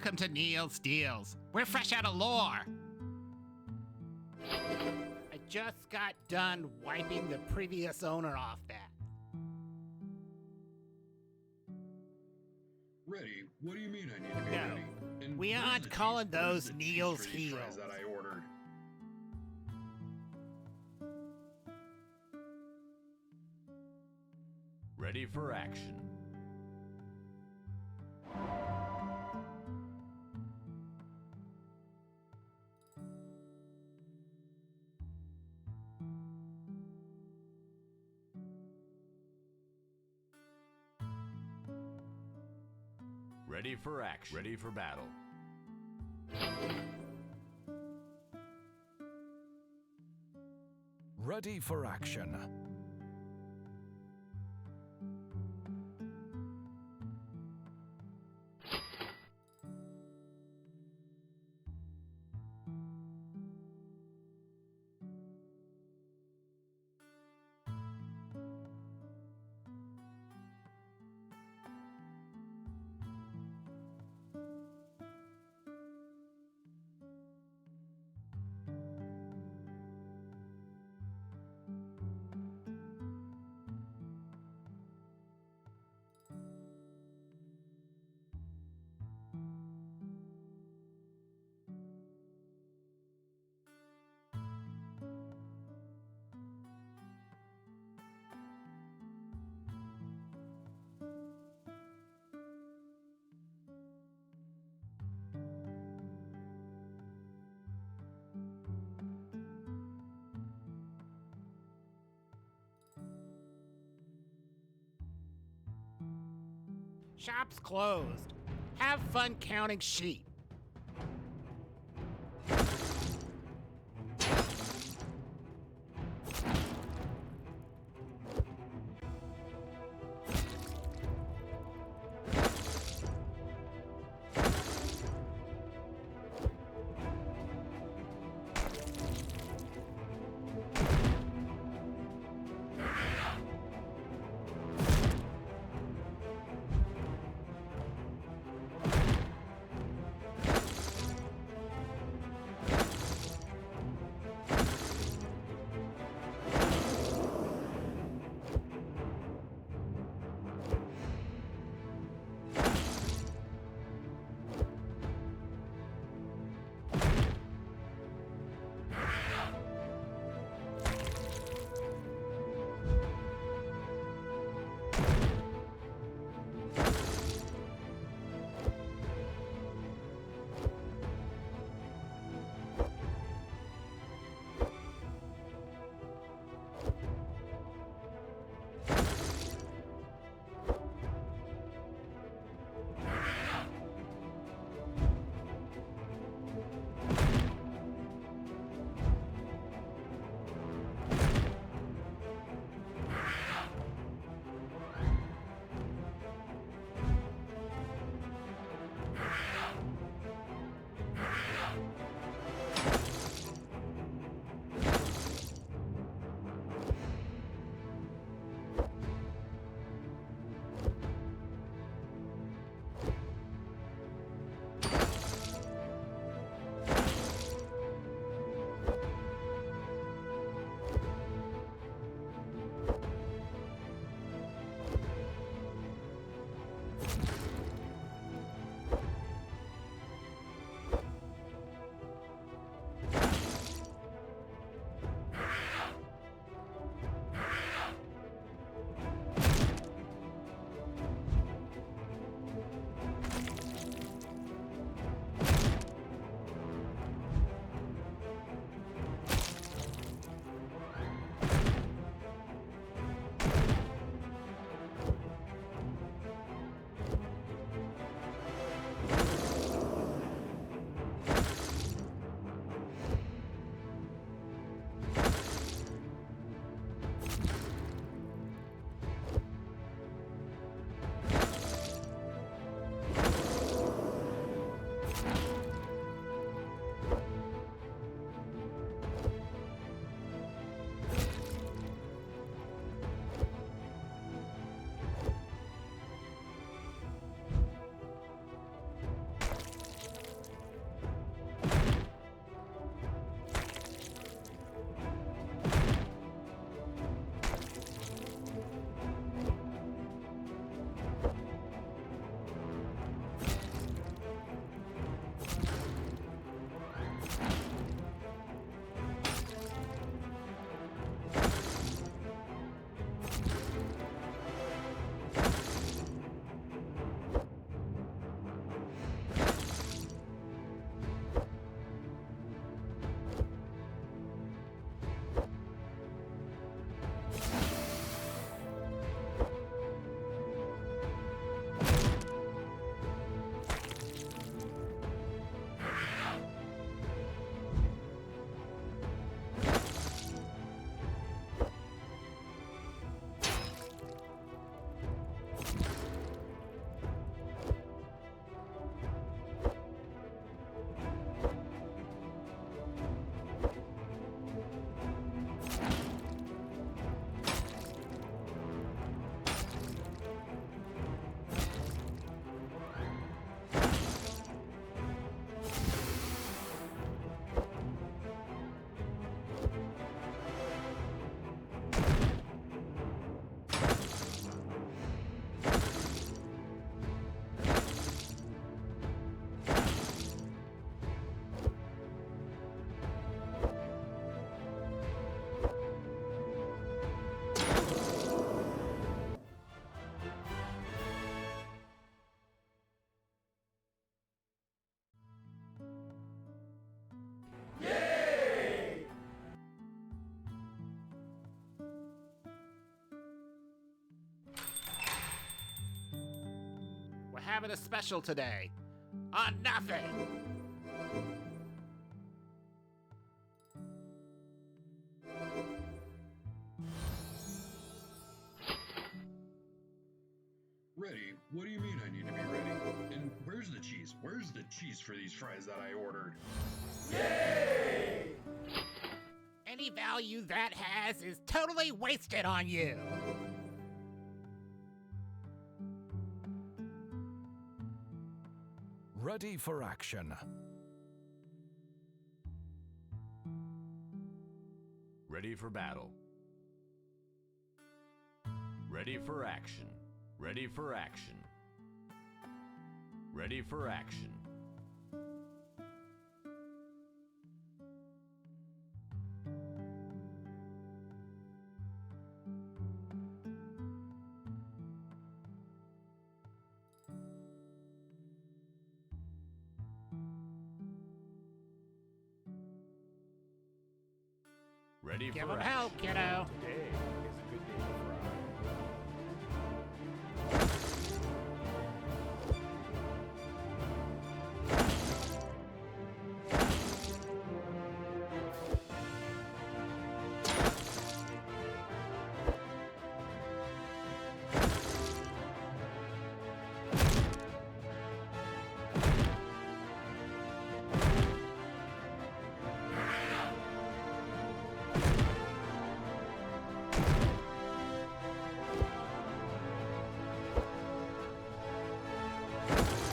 Welcome to Neil's Deals. We're fresh out of lore. I just got done wiping the previous owner off that. Ready? What do you mean I need to be No, ready? And we where's aren't the calling cheese? Where's those the cheese Neil's for these fries heels. that I ordered? Ready for action. Ready for action. Ready for battle. Ready for action. Shop's closed. Have fun counting sheep. having a special today. On nothing. Ready? What do you mean I need to be ready? And where's the cheese? Where's the cheese for these fries that I ordered? Any value that has is totally wasted on you. Ready for action. Ready for battle. Ready for action. Ready for action. Ready for action. Ready Give for him action. hell, kiddo.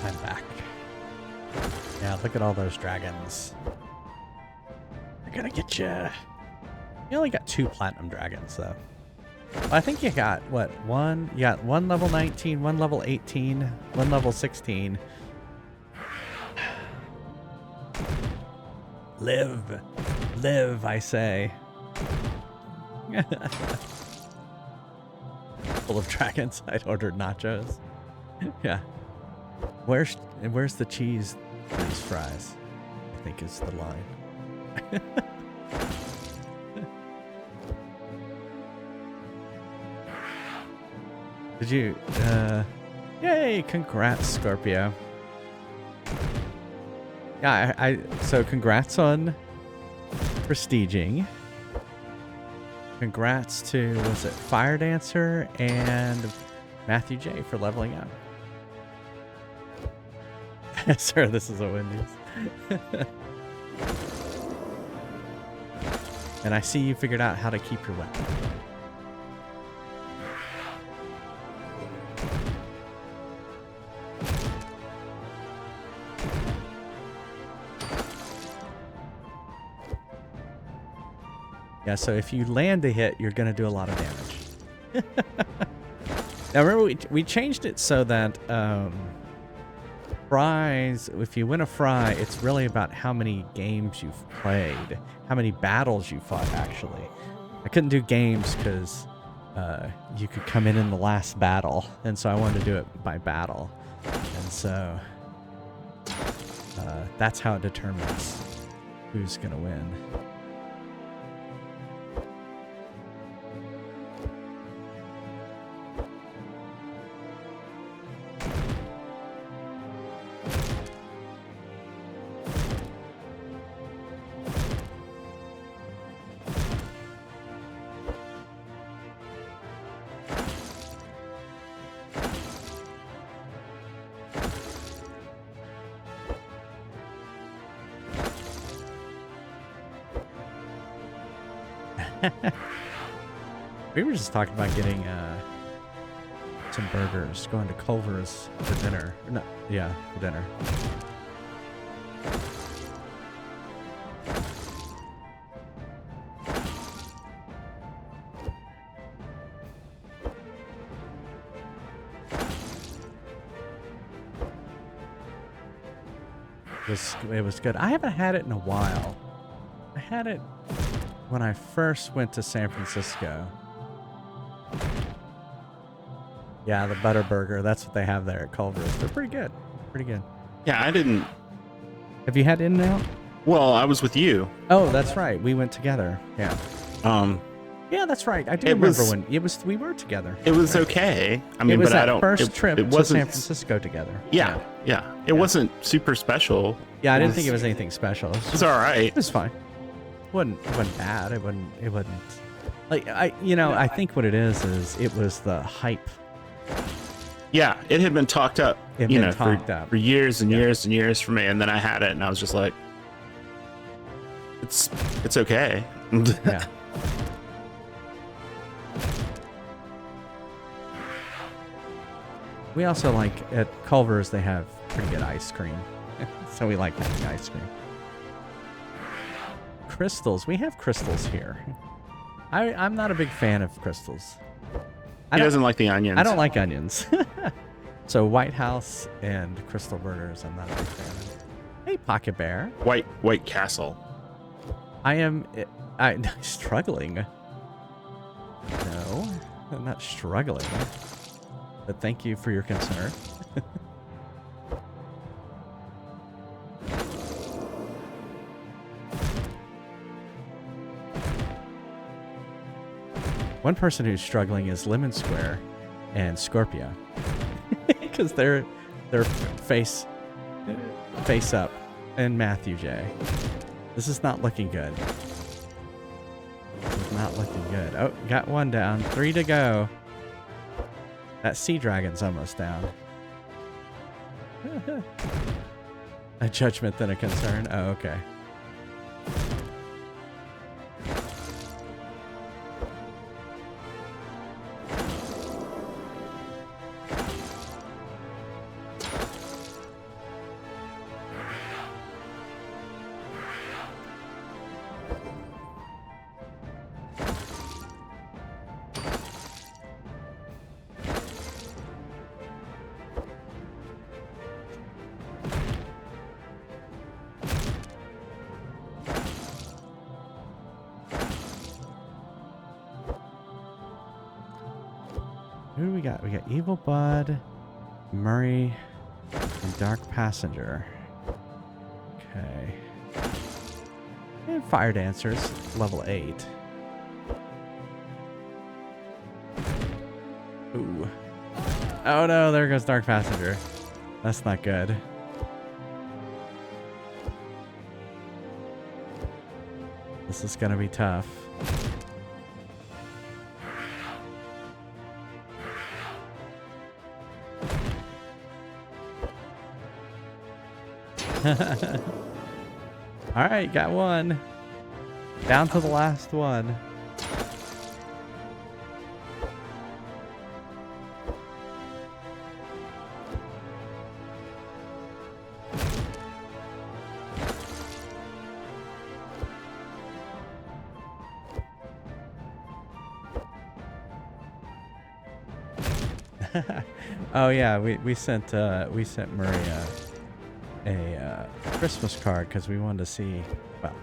I'm back. Yeah, look at all those dragons. They're gonna get you. You only got 2 platinum dragons, though. Well, I think you got, what, one? You got 1 level 19, 1 level 18, 1 level 16. Live. Live, I say. Full of dragons. I'd ordered nachos. Yeah. Where's the cheese for these fries? I think is the line. Did you yay, congrats, Scorpio. Yeah, I so congrats on prestiging. Congrats to, was it Fire Dancer and Matthew J for leveling up. Sir, this is a Wendy's. And I see you figured out how to keep your weapon. Yeah, so if you land a hit, you're going to do a lot of damage. Now remember, we changed it so that fries, if you win a fry, it's really about how many games you've played, how many battles you fought, actually. I couldn't do games because you could come in the last battle, and so I wanted to do it by battle. And so that's how it determines who's going to win. We were just talking about getting some burgers, going to Culver's for dinner. No, yeah, for dinner. It was good. I haven't had it in a while. I had it when I first went to San Francisco. Yeah, the butter burger. That's what they have there at Culver's. They're pretty good. Pretty good. Yeah, I didn't. Have you had In-N-Out? Well, I was with you. Oh, that's right. We went together. Yeah. Yeah, that's right. I do It remember was- when we were together. It was Right. okay. I It mean, was but I that don't. first trip it to wasn't. San Francisco together. Yeah, yeah. It wasn't super special. Yeah, I didn't think it was anything special. It was all right. It was fine. It wasn't bad. It wasn't like I think what it is it was the hype. Yeah, it had been talked up, It had been talked up. for years and years and years for me, and then I had it, and I was just like, it's okay. Yeah. We also like at Culver's they have pretty good ice cream. So we like having ice cream. Crystals. We have crystals here. I'm not a big fan of crystals. He doesn't like the onions. I don't like onions. So White House and Crystal Burgers I'm not a big fan of. Hey, Pocket Bear. White Castle. I'm struggling. No, I'm not struggling. But thank you for your concern. One person who's struggling is Lemon Square and Scorpio. Because they're face up. And Matthew J. This is not looking good. This is not looking good. Oh, got one down. 3 to go. That sea dragon's almost down. A judgment than a concern? Oh, okay. Who do we got? We got Evil Bud, Murray, and Dark Passenger. Okay. And Fire Dancers, level 8. Ooh. Oh no, there goes Dark Passenger. That's not good. This is gonna be tough. All right, got one. Down to the last one. Oh yeah, we sent Murray a Christmas card because we wanted to see, well,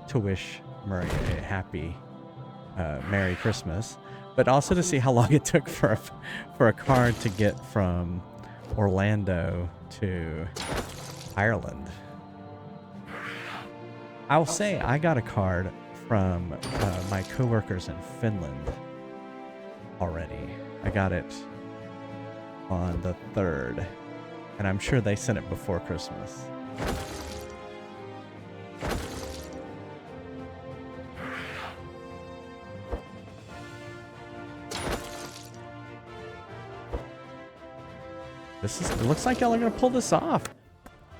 to wish Murray a happy Merry Christmas, but also to see how long it took for a card to get from Orlando to Ireland. I'll say I got a card from my coworkers in Finland already. I got it on the 3rd. And I'm sure they sent it before Christmas. It looks like y'all are gonna pull this off.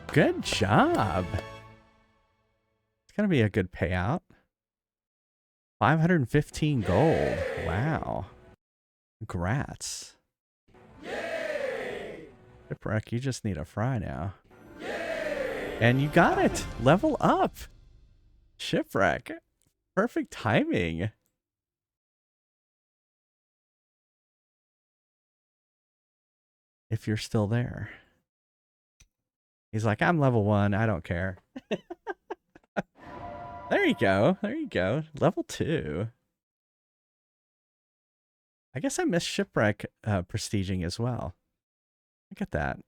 Good job. It's gonna be a good payout. 515 gold. Wow. Congrats. Shipwreck, you just need a fry now. And you got it. Level up. Shipwreck. Perfect timing. If you're still there. He's like, I'm level 1. I don't care. There you go. There you go. Level 2. I guess I missed Shipwreck prestiging as well. Look at that.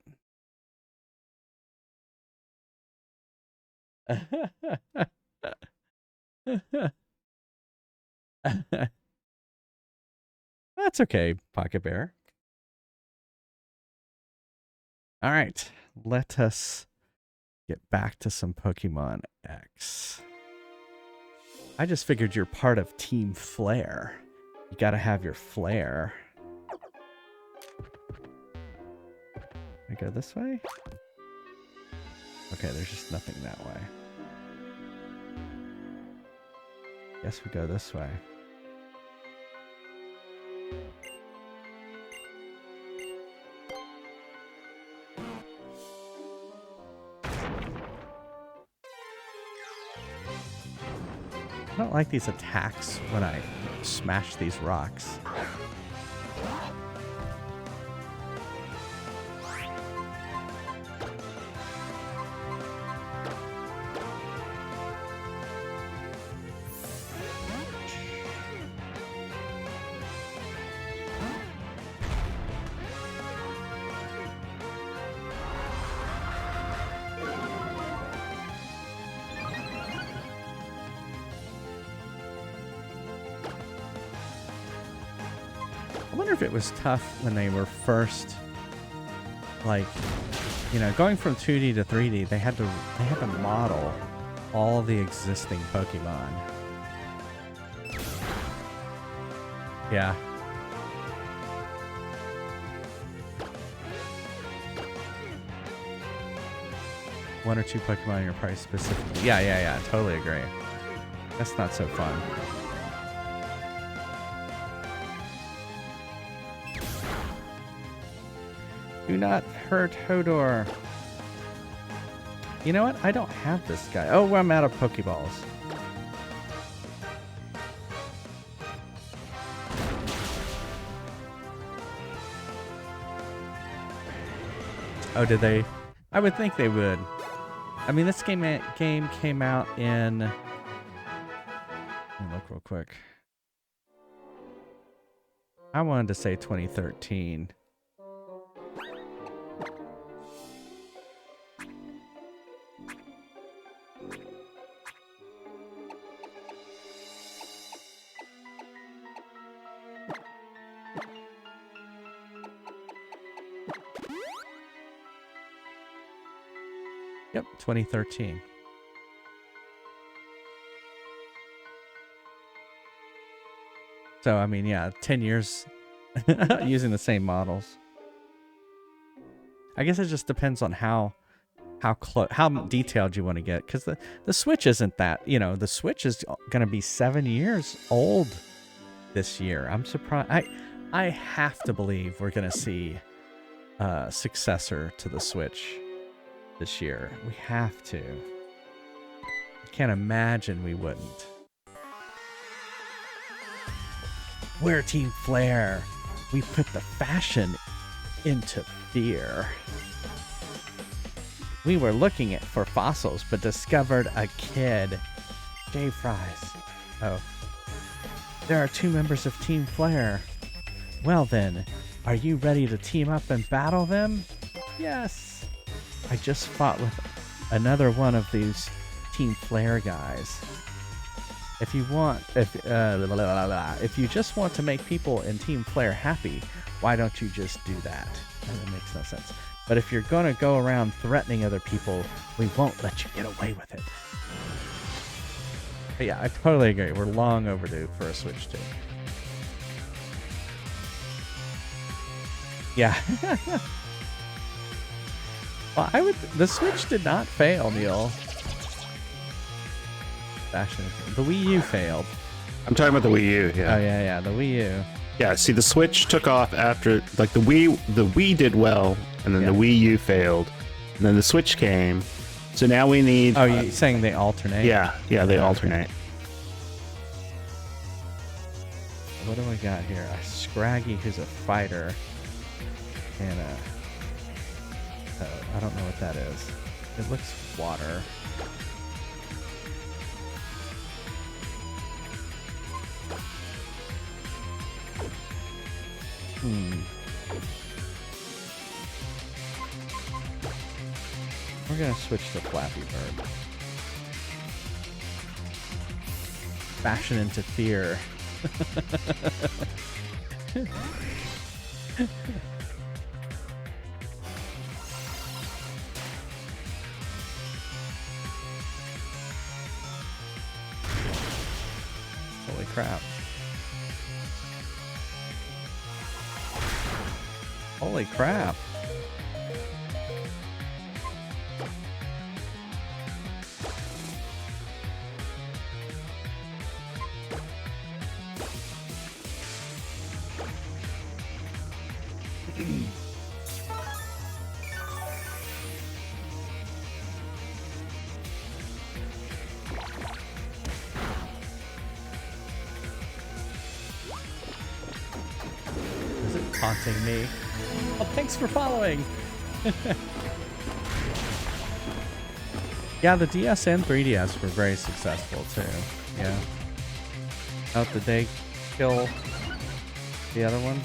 That's okay, Pocket Bear. All right, let us get back to some Pokemon X. I just figured you're part of Team Flare. You gotta have your flair. I go this way? Okay, there's just nothing that way. Guess we go this way. I don't like these attacks when I smash these rocks. I wonder if it was tough when they were first, like, you know, going from 2D to 3D. They had to model all the existing Pokemon. Yeah. One or two Pokemon in your party specifically. Yeah. Totally agree. That's not so fun. Do not hurt Hodor. You know what? I don't have this guy. Oh, I'm out of Pokeballs. Oh, did they? I would think they would. I mean, this game came out in... Let me look real quick. I wanted to say 2013. Yep, 2013. So, I mean, yeah, 10 years using the same models. I guess it just depends on how detailed you want to get, because the Switch isn't that, you know, the Switch is going to be 7 years old this year. I'm surprised. I have to believe we're going to see a successor to the Switch this year. We have to. I can't imagine we wouldn't. We're Team Flare. We put the fashion into fear. We were looking for fossils, but discovered a kid. J Fries. Oh. There are 2 members of Team Flare. Well then, are you ready to team up and battle them? Yes. I just fought with another one of these Team Flare guys. If you just want to make people in Team Flare happy, why don't you just do that? That makes no sense. But if you're gonna go around threatening other people, we won't let you get away with it. But yeah, I totally agree. We're long overdue for a Switch 2. Yeah. Well, the Switch did not fail, Neil. The Wii U failed. I'm talking about the Wii U, yeah. Oh yeah, the Wii U. Yeah, see, the Switch took off after, like, the Wii did well, and then the Wii U failed, and then the Switch came. So now we need... Oh, you're saying they alternate? Yeah, they alternate. What do we got here? A Scraggy who's a fighter, and a... I don't know what that is. It looks water. We're gonna switch to Flappy Bird. Fashion into fear. Holy crap. Holy crap. Is it taunting me? Oh, thanks for following. Yeah, the DS and 3DS were very successful too. Yeah. Oh, did they kill the other one?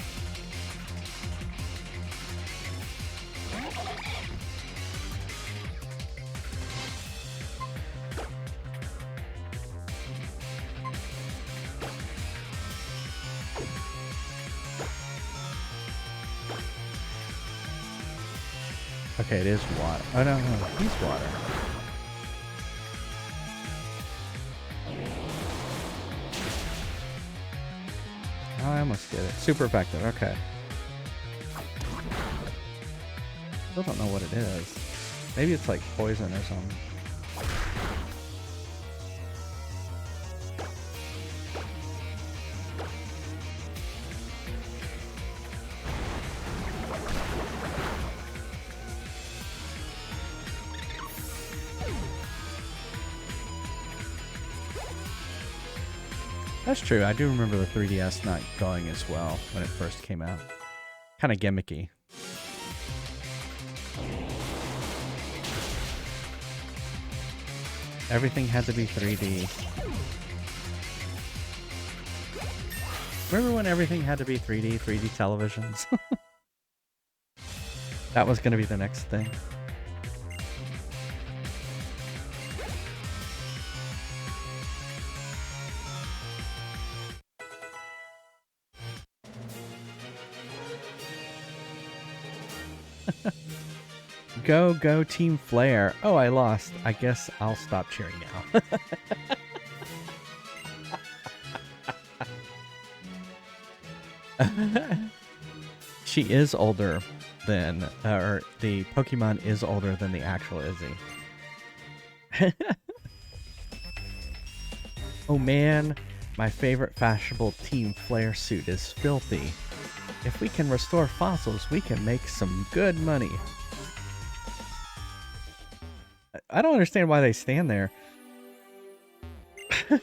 Okay, it is water. Oh, no, no, he's water. Oh, I almost get it. Super effective, okay. Still don't know what it is. Maybe it's like poison or something. That's true. I do remember the 3DS not going as well when it first came out. Kind of gimmicky. Everything had to be 3D. Remember when everything had to be 3D, 3D televisions? That was going to be the next thing. Go, go, Team Flare. Oh, I lost. I guess I'll stop cheering now. She is older than, or the Pokemon is older than the actual Izzy. Oh man, my favorite fashionable Team Flare suit is filthy. If we can restore fossils, we can make some good money. I don't understand why they stand there. Did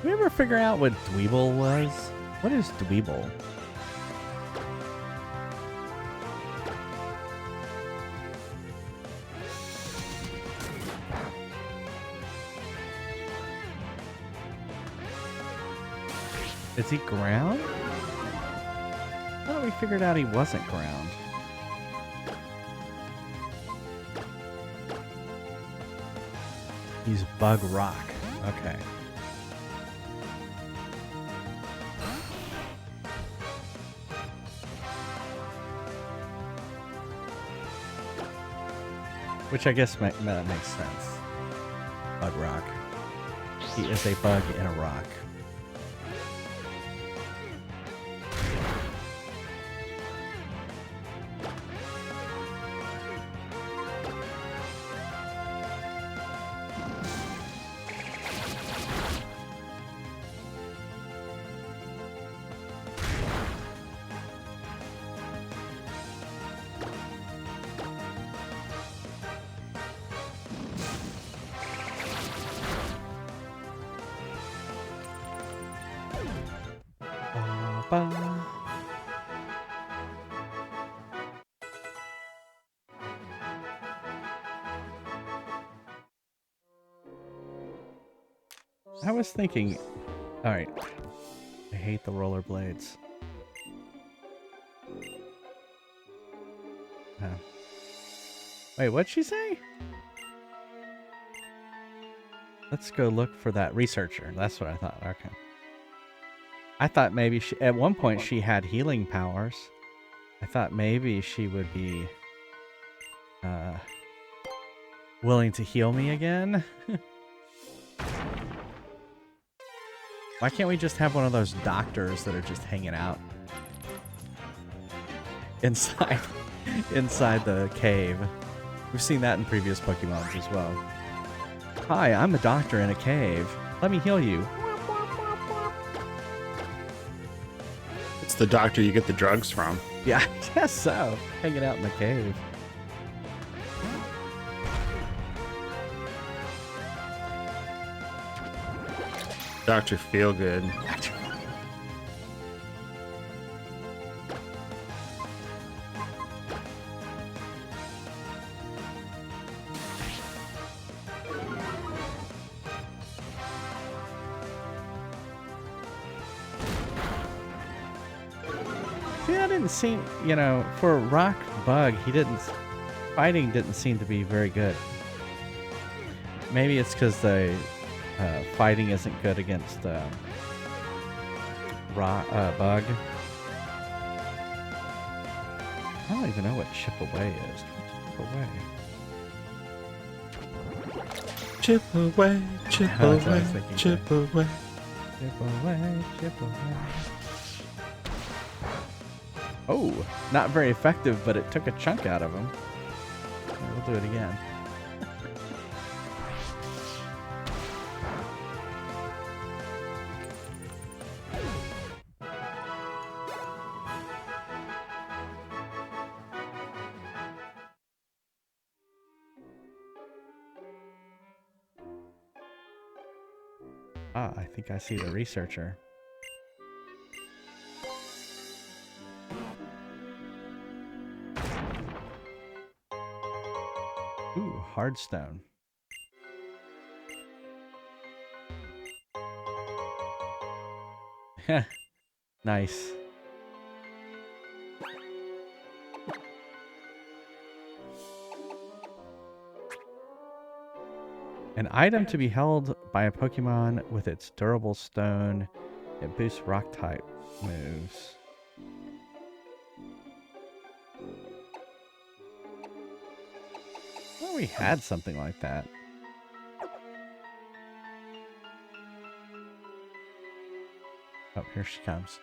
we ever figure out what Dweeble was? What is Dweeble? Is he ground? I thought we figured out he wasn't ground. He's bug rock. Okay. Which I guess makes sense. Bug rock. He is a bug in a rock. I was thinking, Alright. I hate the rollerblades. Huh. Wait, what'd she say? Let's go look for that researcher. That's what I thought. Okay. I thought maybe she, at one point she had healing powers. I thought maybe she would be willing to heal me again. Why can't we just have one of those doctors that are just hanging out inside the cave? We've seen that in previous Pokemons as well. Hi, I'm a doctor in a cave. Let me heal you. It's the doctor you get the drugs from. Yeah, I guess so. Hanging out in the cave. Dr. Feelgood. See, that didn't seem, you know, for Rock Bug, fighting didn't seem to be very good. Maybe it's because the fighting isn't good against Bug. I don't even know what Chip Away is. What's Chip Away? Chip away, chip That's what I away, was thinking, chip away. Chip away, chip away. Oh, not very effective, but it took a chunk out of him. We'll do it again. Ah, I think I see the researcher. Ooh, hardstone. Nice. An item to be held by a Pokemon with its durable stone. It boosts rock type moves. Well, we had something like that. Oh, here she comes.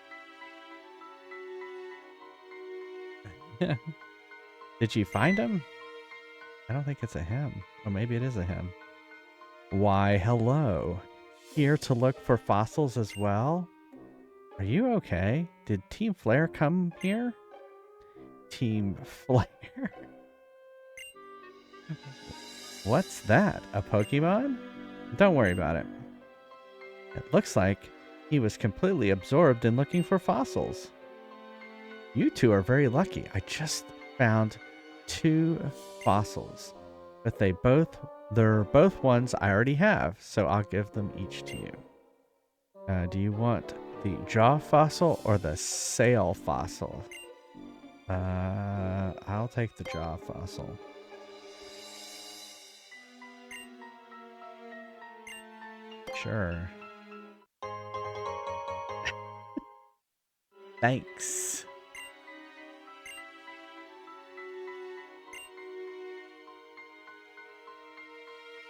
Did you find him? I don't think it's a him. Or maybe it is a him. Why, hello. Here to look for fossils as well? Are you okay? Did Team Flare come here? Team Flare? What's that? A Pokemon? Don't worry about it. It looks like he was completely absorbed in looking for fossils. You two are very lucky. I just found 2 fossils, but they're both ones I already have, so I'll give them each to you. Do you want the jaw fossil or the sail fossil? I'll take the jaw fossil. Sure. Thanks.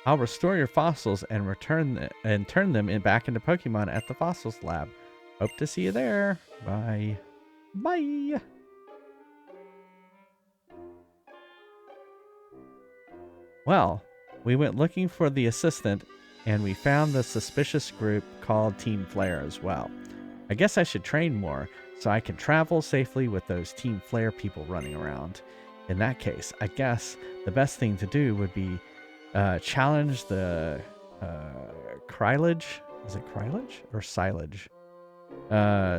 I'll restore your fossils and turn them back into Pokemon at the Fossils Lab. Hope to see you there. Bye. Bye. Well, we went looking for the assistant, and we found the suspicious group called Team Flare as well. I guess I should train more so I can travel safely with those Team Flare people running around. In that case, I guess the best thing to do would be challenge the Krylage. Is it Krylage or Silage?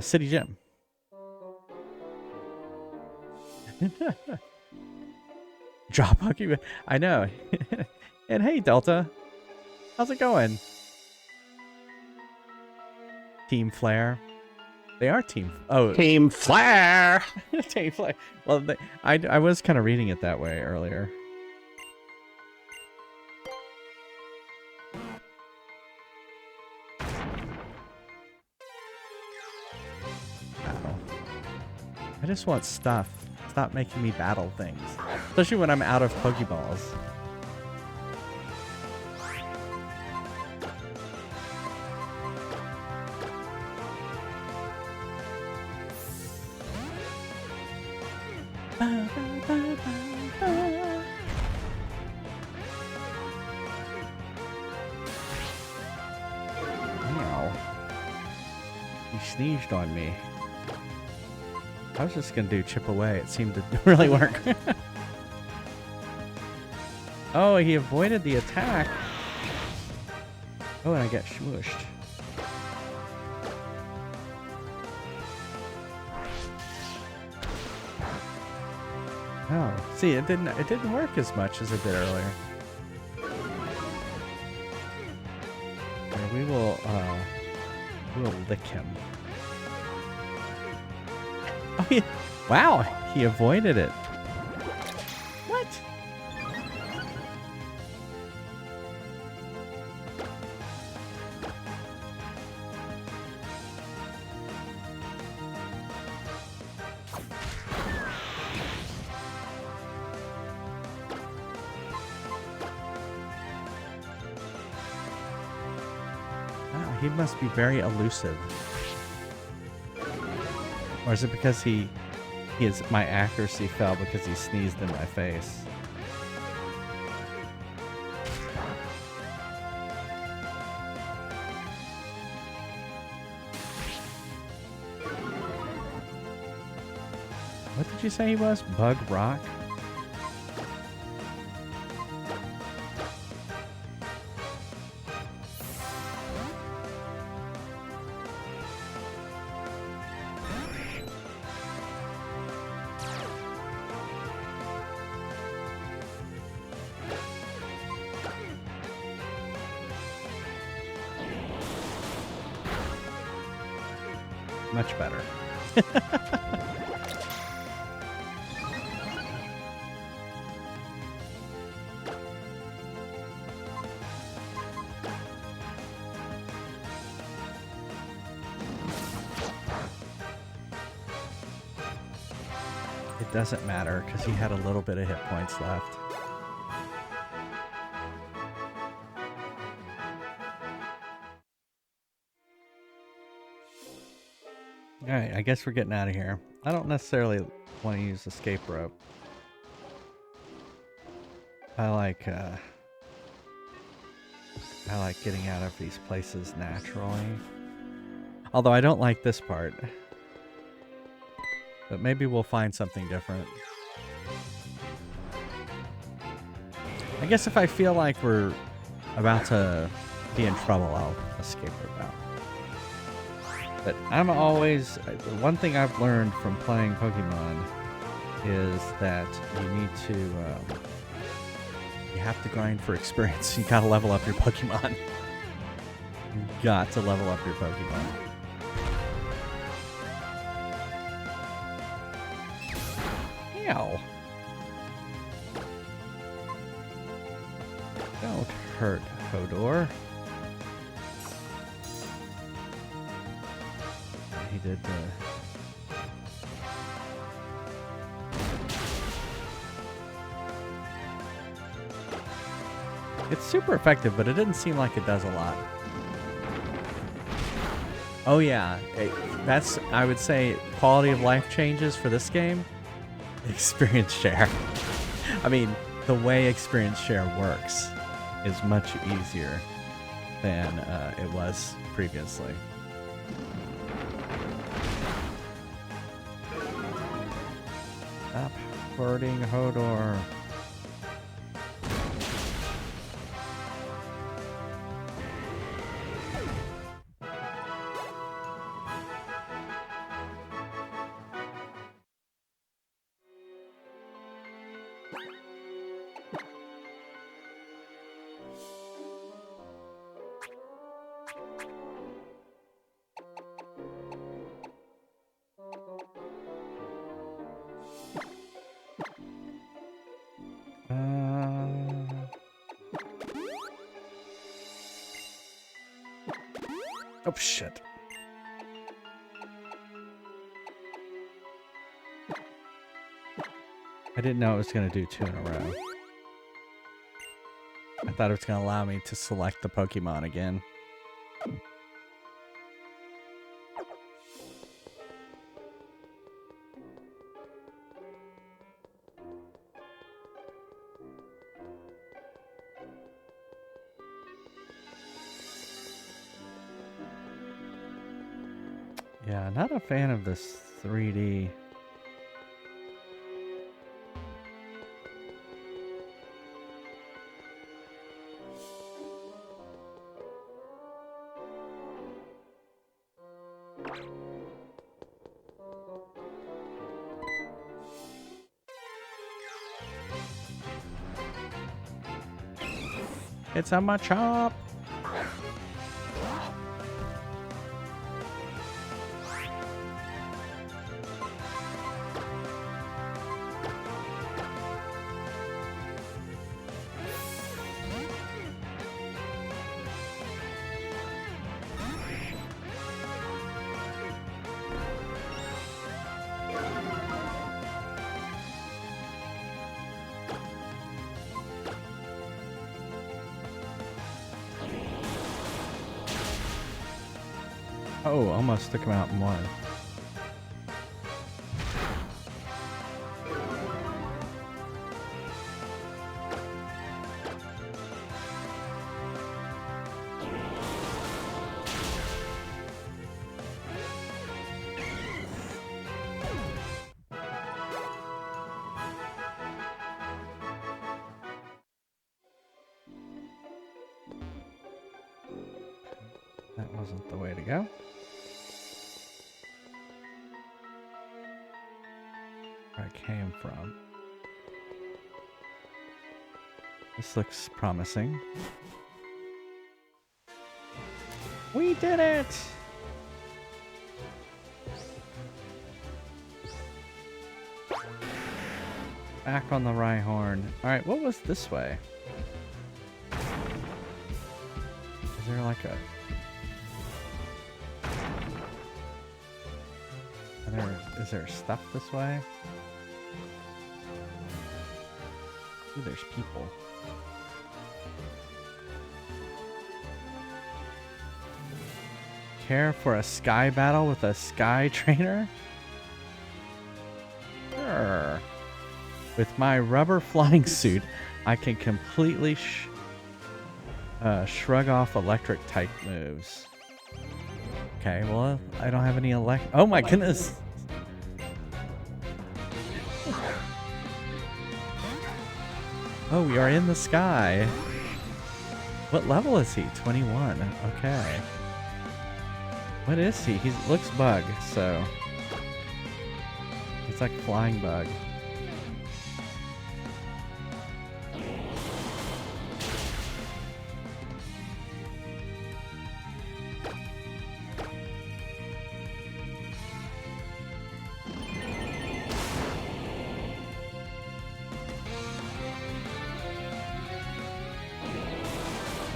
City Gym. Drop Pokemon. I know. And hey, Delta. How's it going? Team Flare. They are Team. Oh, Team Flare. Team Flare. Well, I was kind of reading it that way earlier. Ow. I just want stuff. Stop making me battle things, especially when I'm out of Pokeballs. Ow. He sneezed on me. I was just gonna do chip away. It seemed to really work. Oh, he avoided the attack. Oh, and I get smooshed. Oh, see, it didn't work as much as it did earlier. Okay, we'll lick him. Oh, yeah. Wow, he avoided it. What? Wow, he must be very elusive. Or is it because my accuracy fell because he sneezed in my face? What did you say he was? Bug Rock? Much better. It doesn't matter because he had a little bit of hit points left. Alright, I guess we're getting out of here. I don't necessarily want to use escape rope. I like getting out of these places naturally. Although I don't like this part. But maybe we'll find something different. I guess if I feel like we're about to be in trouble, I'll escape rope out. But I'm always... One thing I've learned from playing Pokemon is that you need to... you have to grind for experience. You gotta level up your Pokemon. You've got to level up your Pokemon. Ow. Don't hurt Hodor. He did It's super effective, but it didn't seem like it does a lot. Oh yeah, that's, I would say, quality of life changes for this game. Experience share. I mean, the way experience share works is much easier than it was previously. Stop hurting Hodor. Oh, shit. I didn't know it was going to do 2 in a row. I thought it was going to allow me to select the Pokemon again. Yeah, not a fan of this 3D. It's on my chop. Oh, almost took him out in one. That wasn't the way to go. Where I came from. This looks promising. We did it! Back on the Rhyhorn. Alright, what was this way? Is there like a... Is there stuff this way? Ooh, there's people. Care for a sky battle with a sky trainer? Sure. With my rubber flying suit, I can completely shrug off electric type moves. Okay, well, I don't have any oh my goodness! Oh, we are in the sky. What level is he? 21. Okay. What is he? He looks bug, so... It's like flying bug.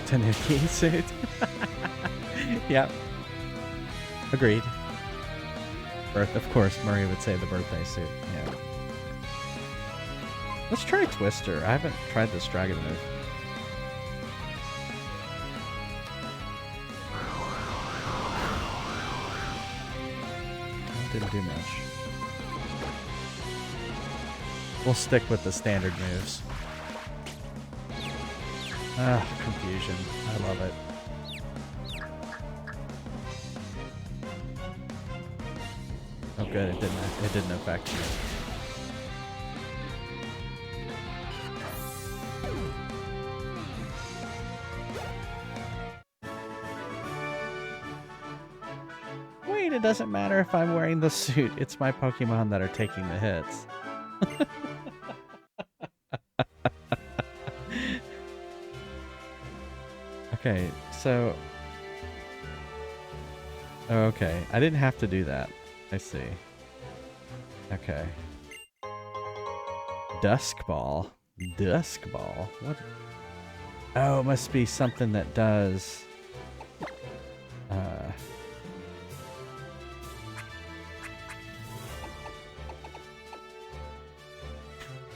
Tanuki suit. Yep. Agreed. Of course, Murray would say the birthday suit. Yeah. Let's try Twister. I haven't tried this dragon move. Didn't do much. We'll stick with the standard moves. Ah, confusion. I love it. Oh good, it didn't affect me. Wait, it doesn't matter if I'm wearing the suit. It's my Pokemon that are taking the hits. Okay, so... Okay, I didn't have to do that. I see. Okay. Dusk Ball. Dusk Ball? What? Oh, it must be something that does...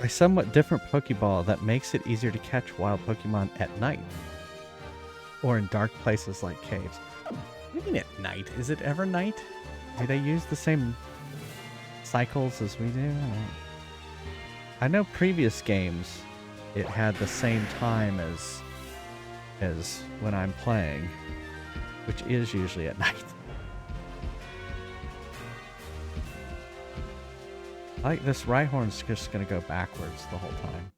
a somewhat different Pokeball that makes it easier to catch wild Pokemon at night or in dark places like caves. What do you mean at night? Is it ever night? Do they use the same cycles as we do? I know previous games it had the same time as when I'm playing, which is usually at night. I like this Rhyhorn's just gonna go backwards the whole time.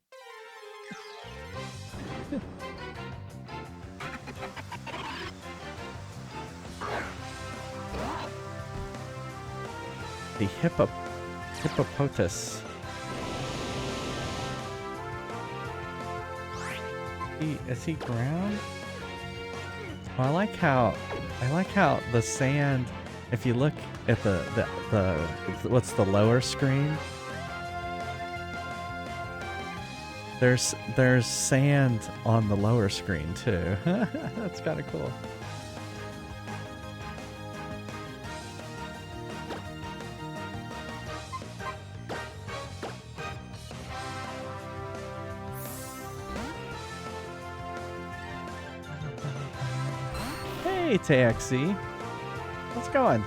The hippopotas. Is he ground? Well, I like how the sand. If you look at the what's the lower screen, there's sand on the lower screen too. That's kind of cool. Hey, TXC. What's going?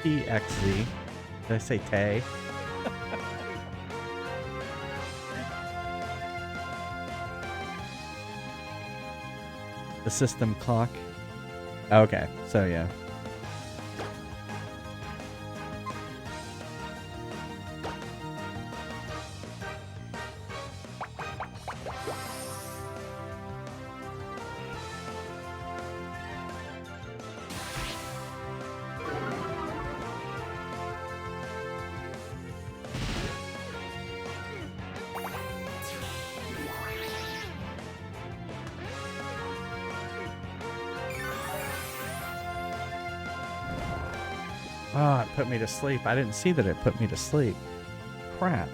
TXZ. Did I say Tay? The system clock. Okay, so yeah. Oh, it put me to sleep. I didn't see that it put me to sleep. Crap.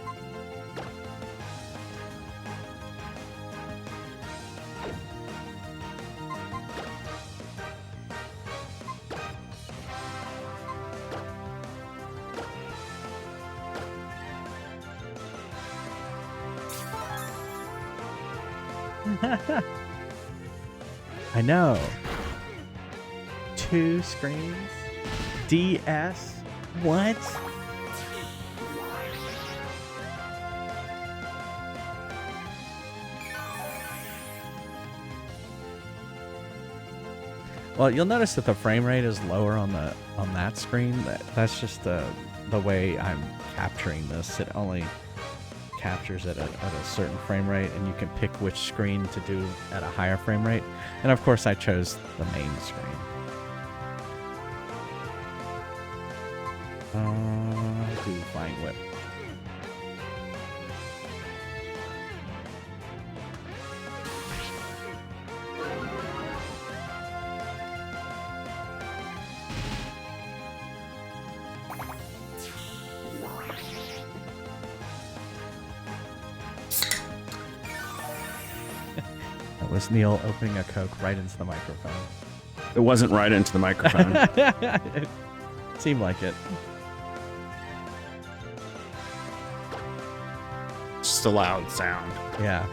I know. 2 screens? DS? What? Well, you'll notice that the frame rate is lower on that screen. That's just the way I'm capturing this. It only captures at a certain frame rate, and you can pick which screen to do at a higher frame rate. And of course, I chose the main screen. Do Flying Whip. That was Neil opening a Coke right into the microphone. It wasn't right into the microphone. It seemed like it. Just a loud sound. Yeah.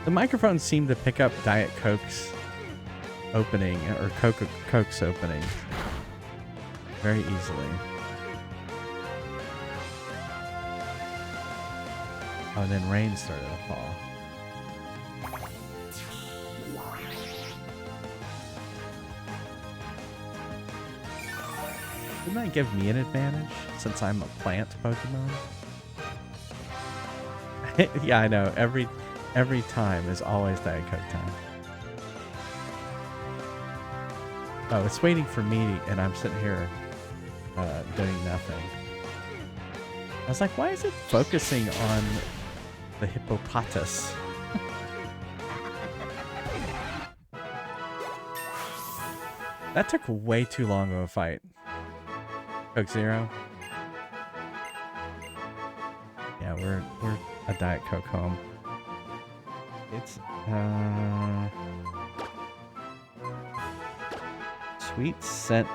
The microphone seemed to pick up Diet Coke's opening, or Coke's opening, very easily. Oh, and then rain started to fall. Didn't that give me an advantage, since I'm a plant Pokemon? Yeah, I know. Every time is always Diet Coke time. Oh, it's waiting for me, and I'm sitting here doing nothing. I was like, why is it focusing on the hippopotas? That took way too long of a fight. Coke Zero. Yeah, we're a Diet Coke home. It's Sweet Scent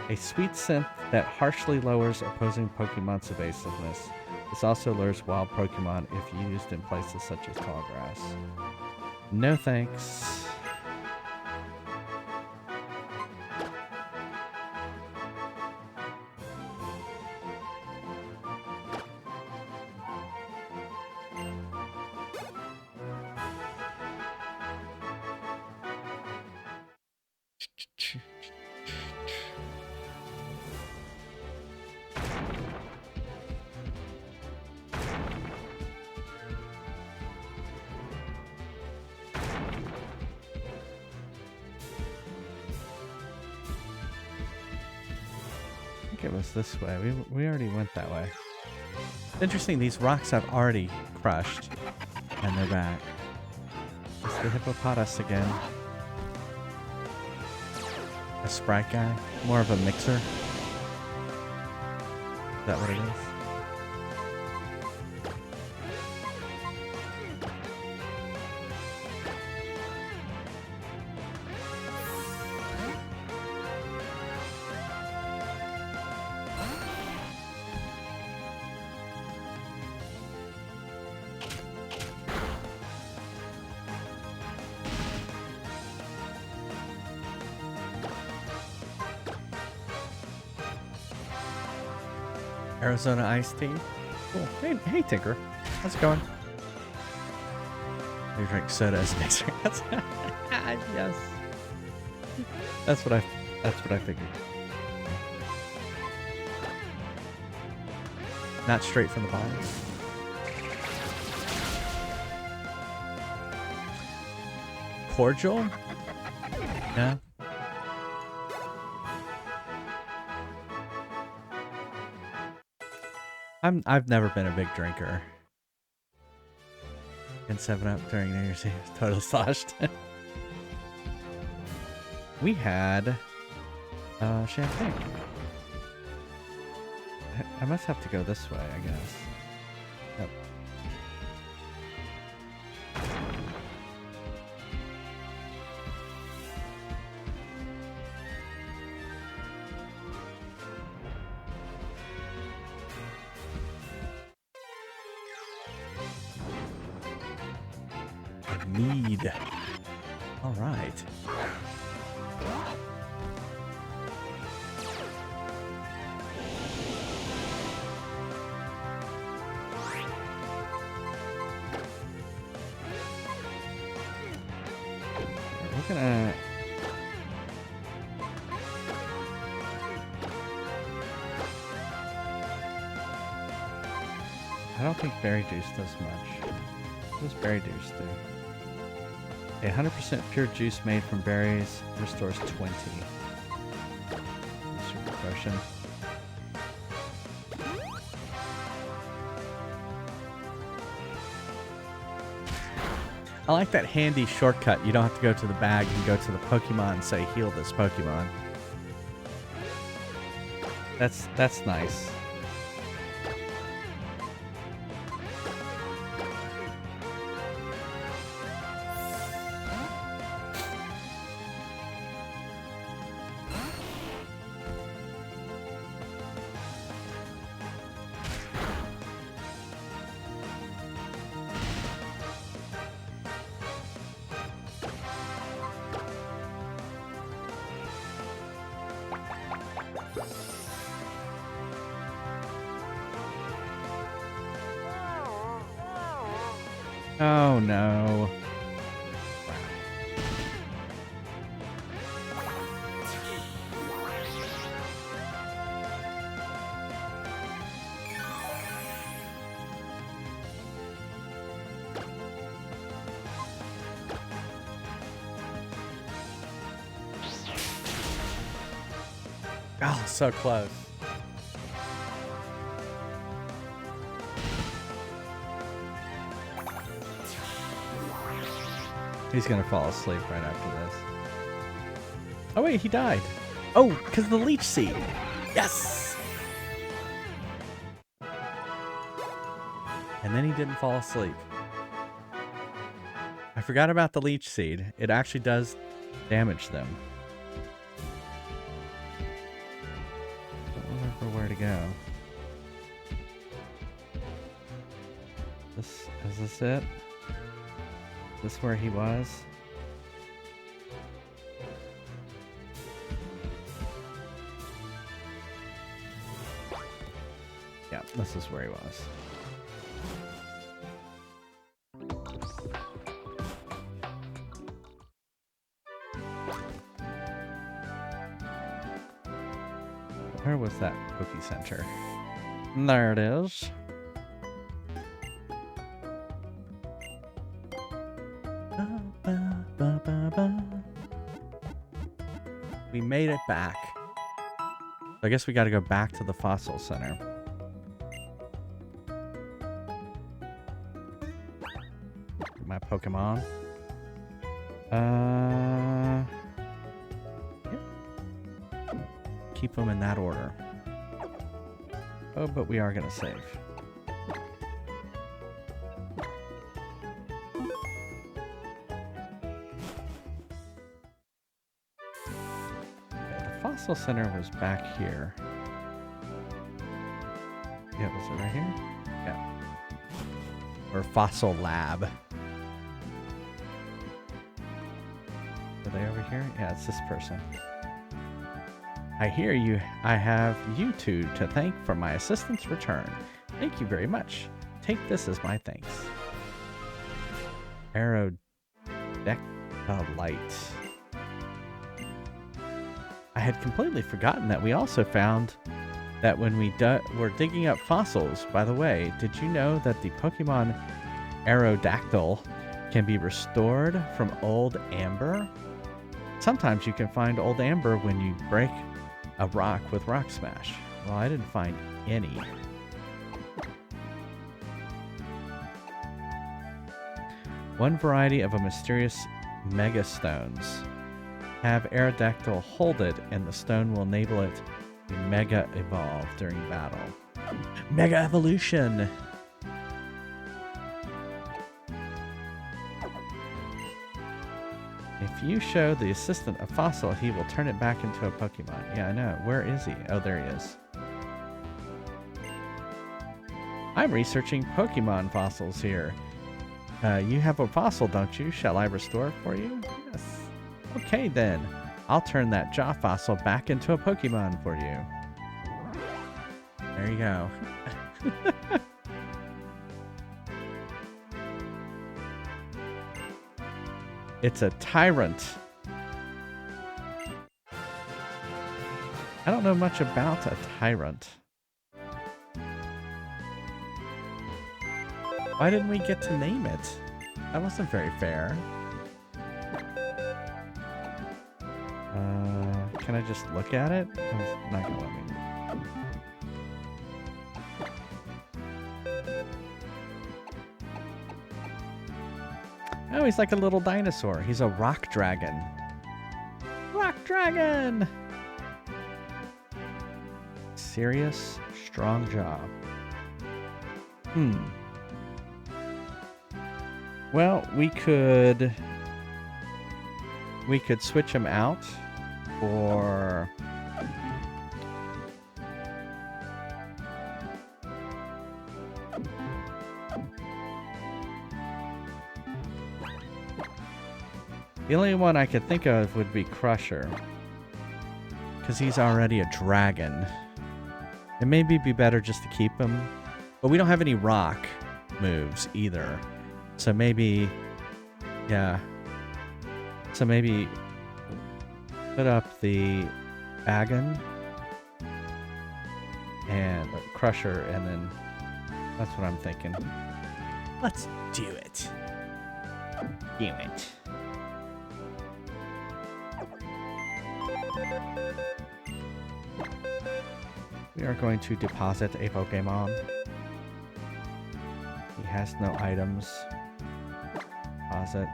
A sweet scent that harshly lowers opposing Pokemon's evasiveness. This also lures wild Pokemon if used in places such as tall grass. No thanks. I think it was this way. We already went that way. Interesting, these rocks I've already crushed, and they're back. It's the hippopotamus again. A Sprite guy? More of a mixer? Is that what it is? Arizona iced tea. Cool. Hey, Tinker. How's it going? You drink soda as a mixer. Yes. That's what I figured. Not straight from the bottle. Cordial? No. I've never been a big drinker. And 7-Up during New Year's Eve was totally sloshed. We had champagne. I must have to go this way, I guess. Yep. Mead. All right. We're gonna... I don't think berry juice does much. What does berry juice do? A 100% pure juice made from berries restores 20. Super potion. I like that handy shortcut. You don't have to go to the bag. You can go to the Pokemon and say, heal this Pokemon. That's nice. Oh no. Oh, so close. He's gonna fall asleep right after this. Oh wait, he died. Oh, because of the leech seed. Yes! And then he didn't fall asleep. I forgot about the leech seed. It actually does damage them. go? Is this it? Is this where he was? Yeah, this is where he was. Where was that Poke Center? There it is. We made it back. I guess we got to go back to the Fossil Center. My Pokemon. Yeah. Keep them in that order. Oh, but we are going to save. Fossil Center was back here. Yeah, was it right here? Yeah. Or Fossil Lab. Are they over here? Yeah, it's this person. I hear you. I have you two to thank for my assistant's return. Thank you very much. Take this as my thanks. Aerodactylite. I had completely forgotten that we also found that when we were digging up fossils. By the way, did you know that the Pokemon Aerodactyl can be restored from old amber? Sometimes you can find old amber when you break a rock with Rock Smash. Well, I didn't find any. One variety of a mysterious Mega Stones. Have Aerodactyl hold it, and the stone will enable it to Mega Evolve during battle. Mega Evolution! If you show the assistant a fossil, he will turn it back into a Pokemon. Yeah, I know. Where is he? Oh, there he is. I'm researching Pokemon fossils here. You have a fossil, don't you? Shall I restore it for you? Yes. Okay, then. I'll turn that Jaw fossil back into a Pokemon for you. There you go. It's a tyrant. I don't know much about a tyrant. Why didn't we get to name it? That wasn't very fair. Can I just look at it? It's not gonna let me. Oh, he's like a little dinosaur. He's a rock dragon. Rock dragon! Serious, strong jaw. Well, we could switch him out for the only one I could think of would be Crusher, because he's already a dragon. It may be better just to keep him, but we don't have any rock moves either. So maybe, yeah. So maybe put up the Agon and Crusher, and then that's what I'm thinking. Let's do it. Do it. We are going to deposit a Pokemon. He has no items. Deposit.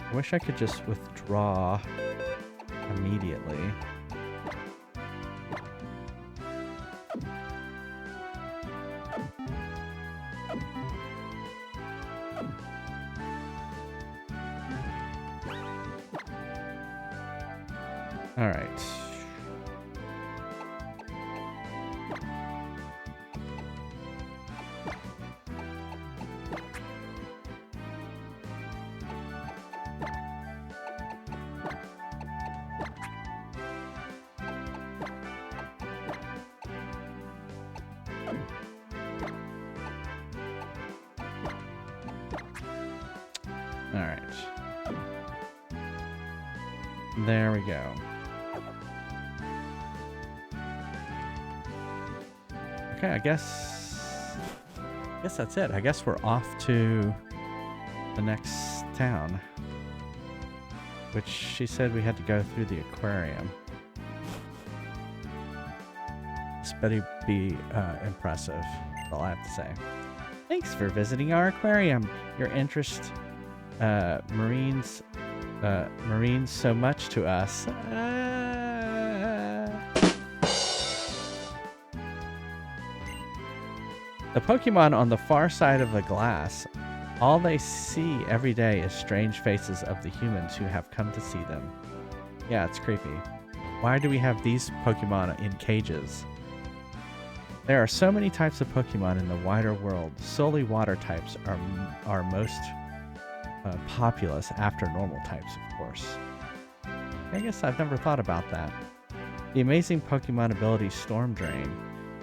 I wish I could just withdraw immediately. All right. Alright. There we go. Okay, I guess that's it. I guess we're off to the next town. Which she said we had to go through the aquarium. This better be impressive, that's all I have to say. Thanks for visiting our aquarium. Your interest marines so much to us. The Pokemon on the far side of the glass, all they see every day is strange faces of the humans who have come to see them. Yeah, it's creepy. Why do we have these Pokemon in cages? There are so many types of Pokemon in the wider world. Solely water types are most populous after normal types, of course. I guess I've never thought about that. The amazing Pokemon ability Storm Drain.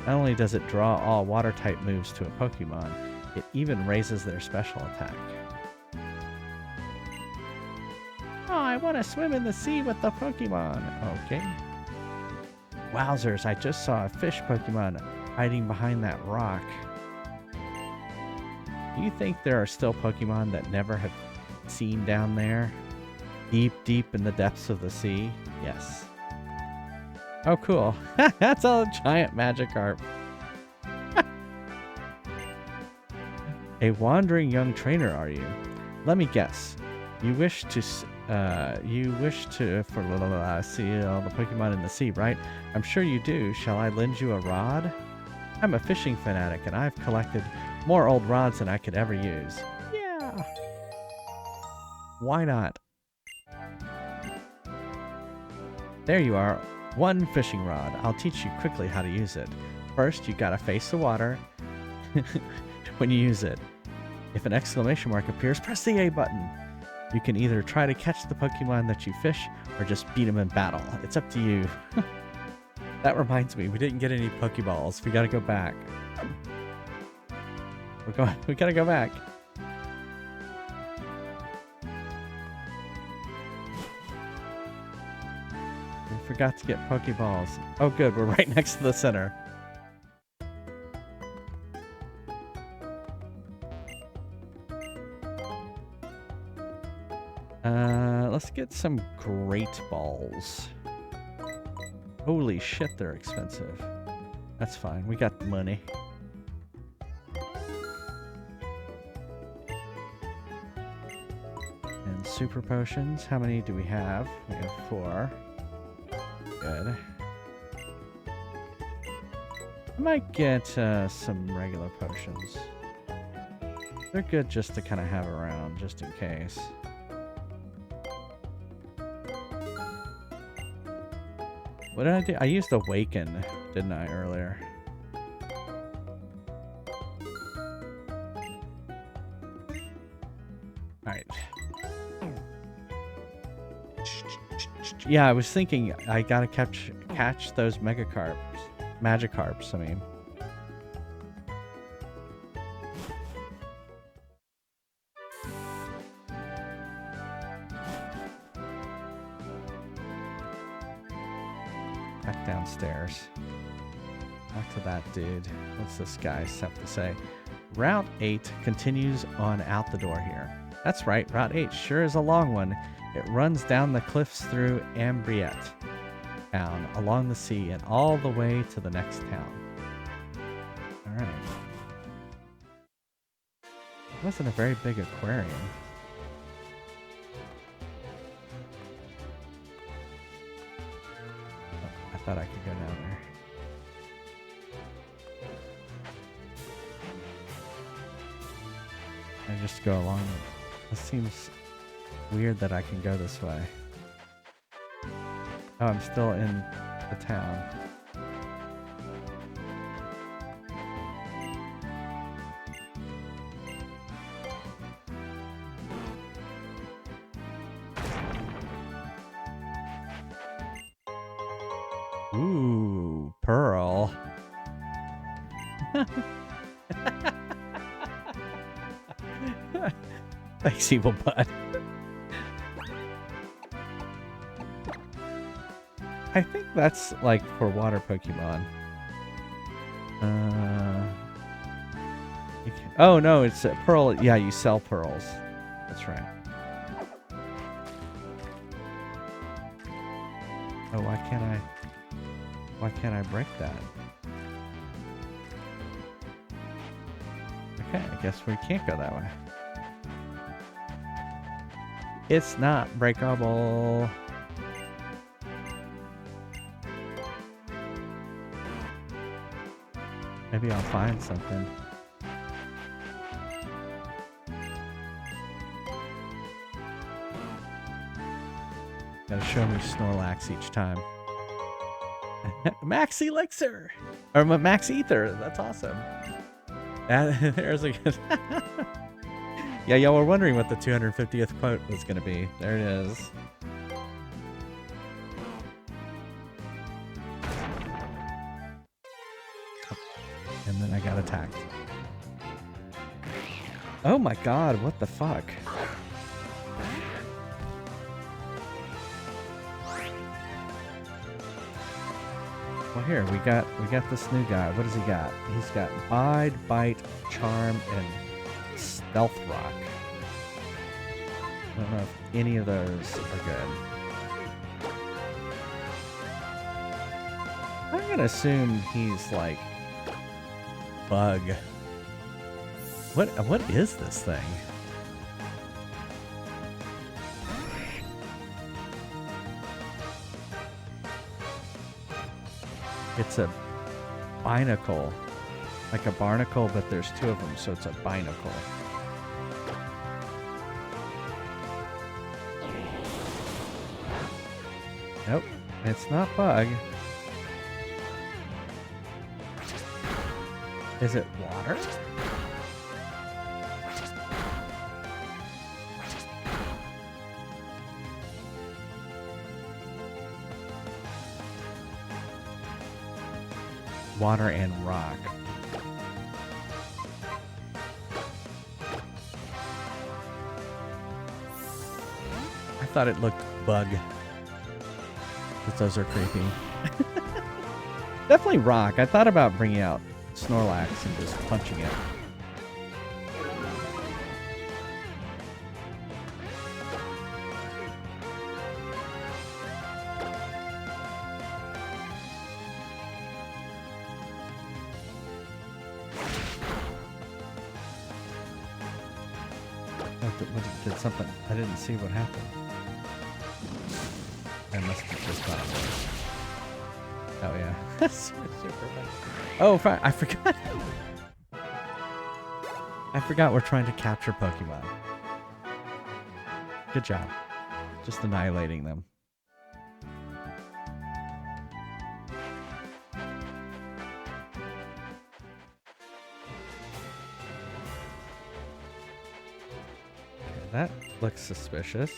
Not only does it draw all water type moves to a Pokemon, it even raises their special attack. Oh, I want to swim in the sea with the Pokemon. Okay. Wowzers, I just saw a fish Pokemon hiding behind that rock. Do you think there are still Pokemon that never have seen down there? Deep, deep in the depths of the sea? Yes. Oh, cool. That's a giant Magikarp. A wandering young trainer, are you? Let me guess. You wish to see all the Pokemon in the sea, right? I'm sure you do. Shall I lend you a rod? I'm a fishing fanatic, and I've collected more old rods than I could ever use. Yeah. Why not? There you are. One fishing rod. I'll teach you quickly how to use it. First, you gotta face the water when you use it. If an exclamation mark appears, press the A button. You can either try to catch the Pokemon that you fish or just beat them in battle. It's up to you. That reminds me, we didn't get any Pokeballs. We gotta go back. We gotta go back. We forgot to get Pokeballs. Oh good, we're right next to the center. Let's get some Great Balls. Holy shit, they're expensive. That's fine, we got the money. And super potions, how many do we have? We have 4. Good. I might get some regular potions. They're good just to kind of have around, just in case. What did I do? I used Awaken, didn't I, earlier? Alright. Yeah, I was thinking I gotta catch those Magikarps, I mean. Back downstairs. Back to that dude. What's this guy have to say? Route 8 continues on out the door here. That's right, Route 8 sure is a long one. It runs down the cliffs through Ambriette town, along the sea, and all the way to the next town. Alright. It wasn't a very big aquarium. Oh, I thought I could go down there. I just go along it. This seems weird that I can go this way. Oh, I'm still in the town. Ooh, Pearl. Thanks, evil bud. I think that's like for water Pokemon. Oh no, it's a pearl. Yeah, you sell pearls. That's right. Oh, why can't I break that? Okay, I guess we can't go that way. It's not breakable. Maybe I'll find something. Gotta show me Snorlax each time. Max Elixir! Or Max Ether, that's awesome. There's a good... Yeah, y'all were wondering what the 250th quote was gonna be. There it is. And then I got attacked. Oh my god, what the fuck? Well, here we got this new guy. What does he got? He's got Bide, Bite, Charm, and Stealth Rock. I don't know if any of those are good. I'm gonna assume he's like Bug. What is this thing? It's a binacle. Like a barnacle, but there's two of them, so it's a binacle. Nope, it's not Bug. Is it water? Water and rock. I thought it looked Bug. But those are creepy. Definitely rock. I thought about bringing out Snorlax and just punching it. Did something? I didn't see what happened. I must have just gone away. Oh yeah. Super fun. Oh, fine. I forgot. I forgot we're trying to capture Pokemon. Good job. Just annihilating them. Okay, that looks suspicious.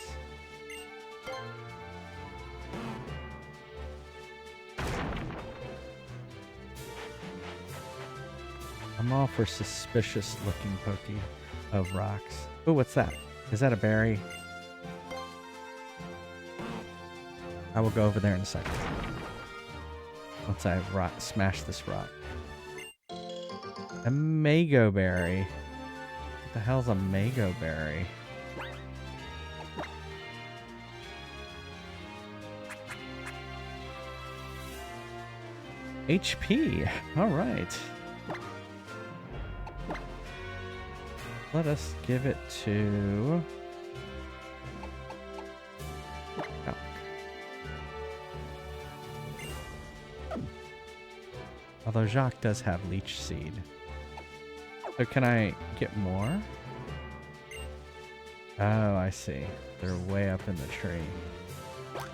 I'm all for suspicious looking Pokey of rocks. Oh, what's that? Is that a berry? I will go over there in a second. Once I smash this rock. A Mago Berry. What the hell's a Mago Berry? HP. All right. Let us give it to... Oh. Although Jacques does have Leech Seed. So can I get more? Oh, I see. They're way up in the tree.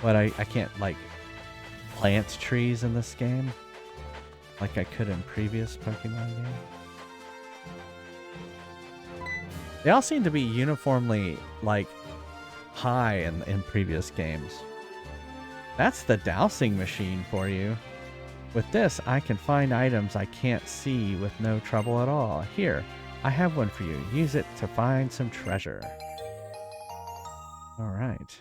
What, I can't, like, plant trees in this game? Like I could in previous Pokemon games? They all seem to be uniformly, like, high in previous games. That's the dowsing machine for you. With this, I can find items I can't see with no trouble at all. Here, I have one for you. Use it to find some treasure. All right.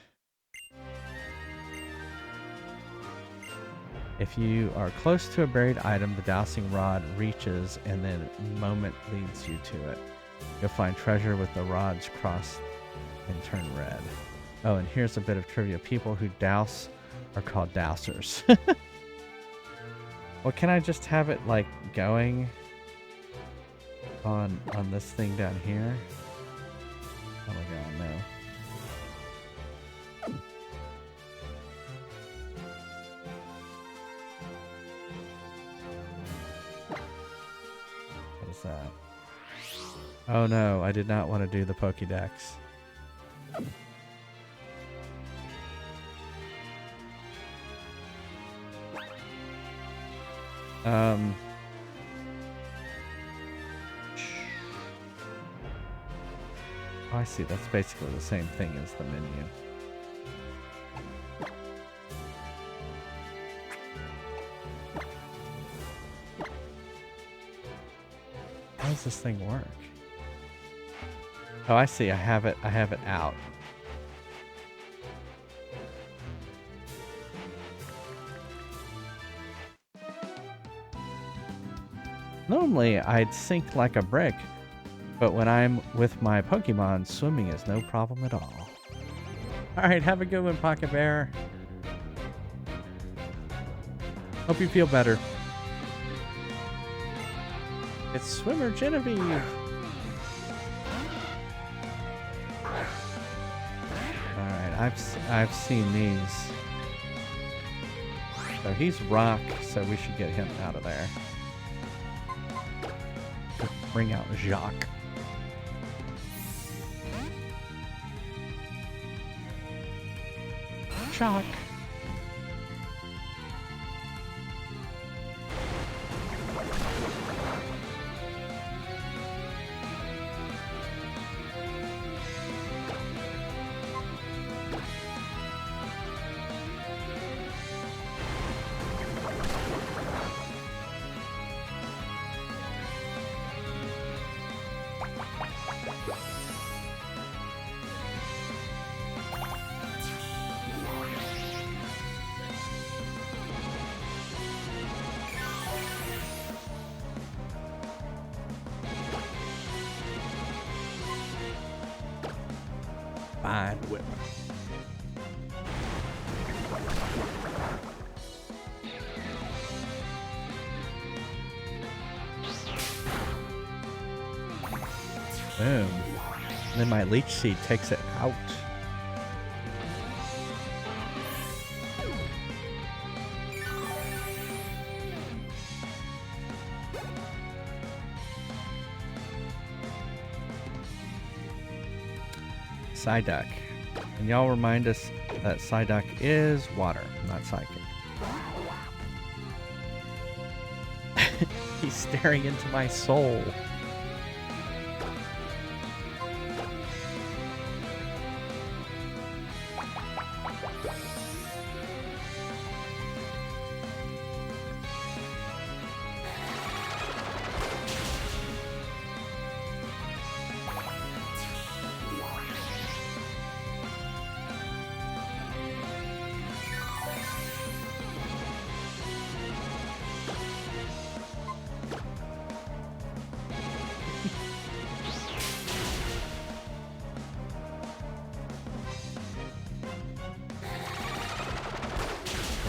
If you are close to a buried item, the dowsing rod reaches and then moment leads you to it. You'll find treasure with the rods crossed and turn red. Oh, and here's a bit of trivia. People who douse are called dousers. Well, can I just have it like going on this thing down here? Oh my god, no. What is that? Oh no, I did not want to do the Pokédex. Oh, I see. That's basically the same thing as the menu. How does this thing work? Oh, I see. I have it out. Normally, I'd sink like a brick, but when I'm with my Pokemon, swimming is no problem at all. Alright, have a good one, Pocket Bear. Hope you feel better. It's Swimmer Genevieve. Alright, I've seen these. So he's rock, so we should get him out of there. Bring out Jacques. Jacques. Fine whip. Boom. And then my leech seed takes it out. Psyduck. And y'all remind us that Psyduck is water, not psychic. He's staring into my soul.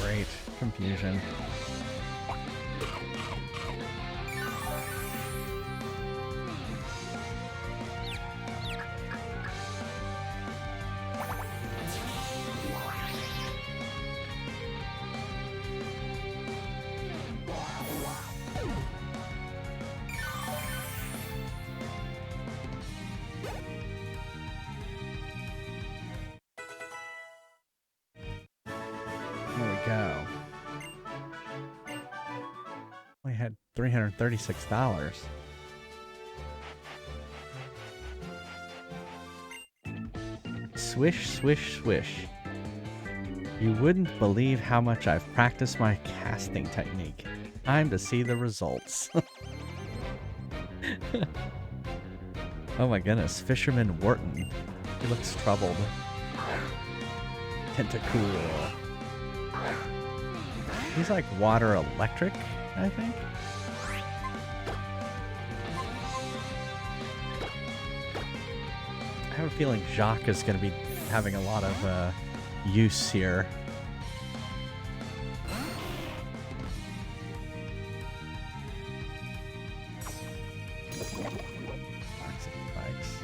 Great confusion. There we go. We had $336. Swish, swish, swish. You wouldn't believe how much I've practiced my casting technique. Time to see the results. Oh my goodness, Fisherman Wharton. He looks troubled. Tentacool. He's like water electric, I think. I have a feeling Jacques is going to be having a lot of use here. Toxic spikes.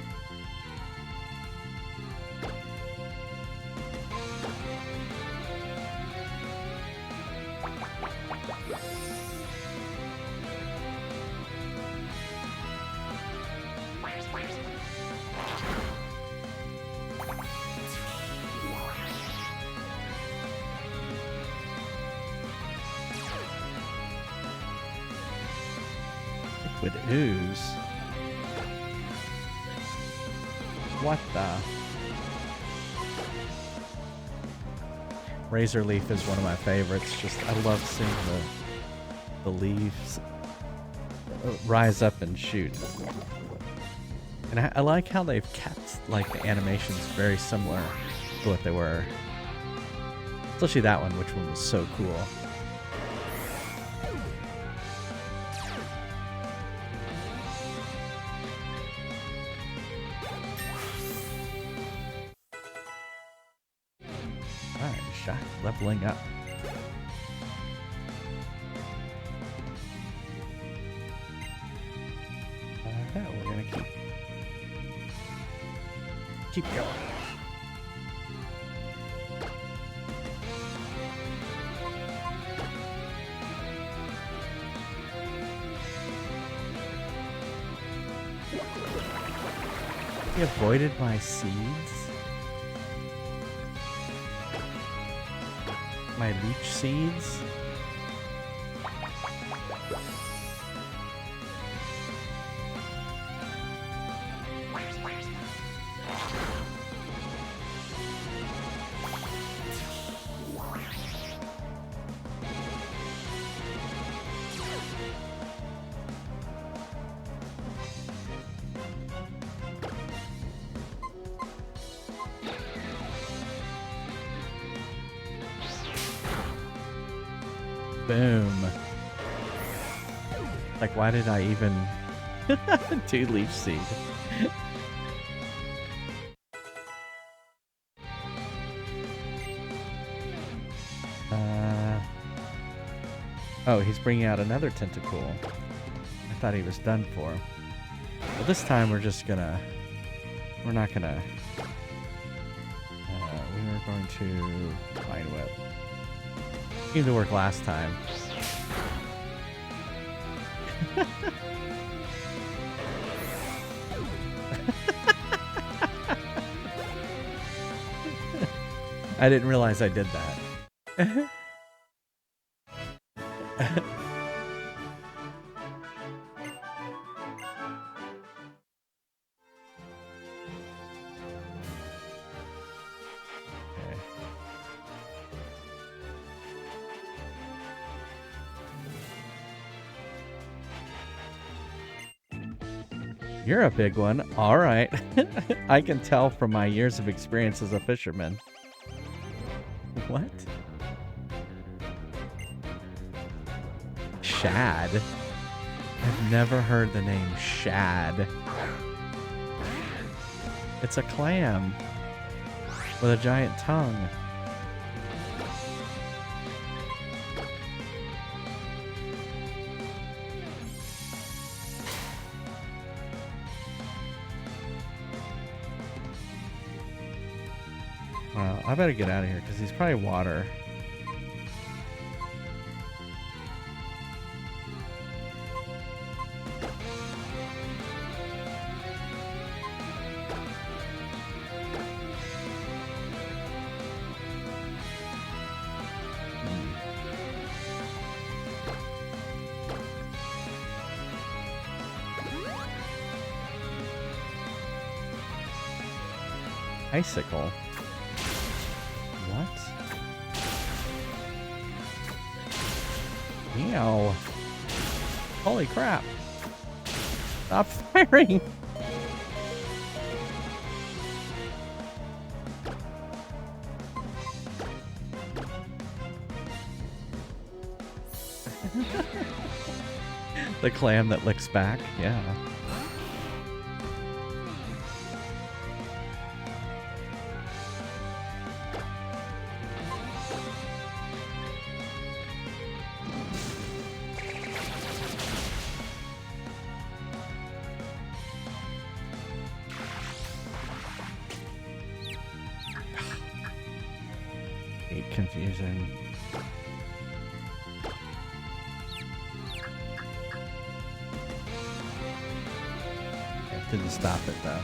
Liquid ooze. What the? Razor Leaf is one of my favorites. Just I love seeing the leaves rise up and shoot. And I like how they've kept like the animations very similar to what they were. Especially that one, which one was so cool. Alright, Jacques leveling up. Okay, we're gonna keep going. He avoided my seeds? My leech seeds? Boom. Like, why did I even... 2 leaf seed. Oh, he's bringing out another Tentacool. I thought he was done for. But this time we're just gonna... We're not gonna... we are going to... Vine Whip. Seemed to work last time. I didn't realize I did that. You're a big one. All right. I can tell from my years of experience as a fisherman. What? Shad? I've never heard the name shad. It's a clam with a giant tongue. Well, I better get out of here because he's probably water. Icicle. What? Ew. Holy crap. Stop firing. The clam that licks back. Yeah. Hate confusion. It didn't stop it though.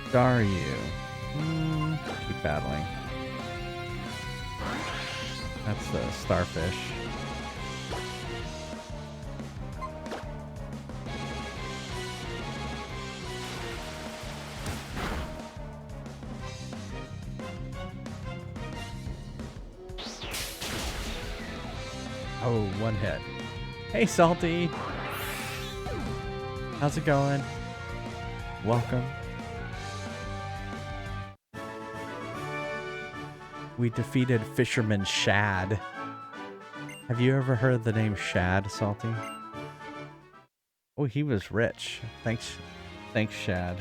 Star you. Keep battling. That's the starfish. Oh, one hit. Hey, Salty. How's it going? Welcome. We defeated Fisherman Shad. Have you ever heard the name Shad, Salty? Oh, he was rich. Thanks, Shad.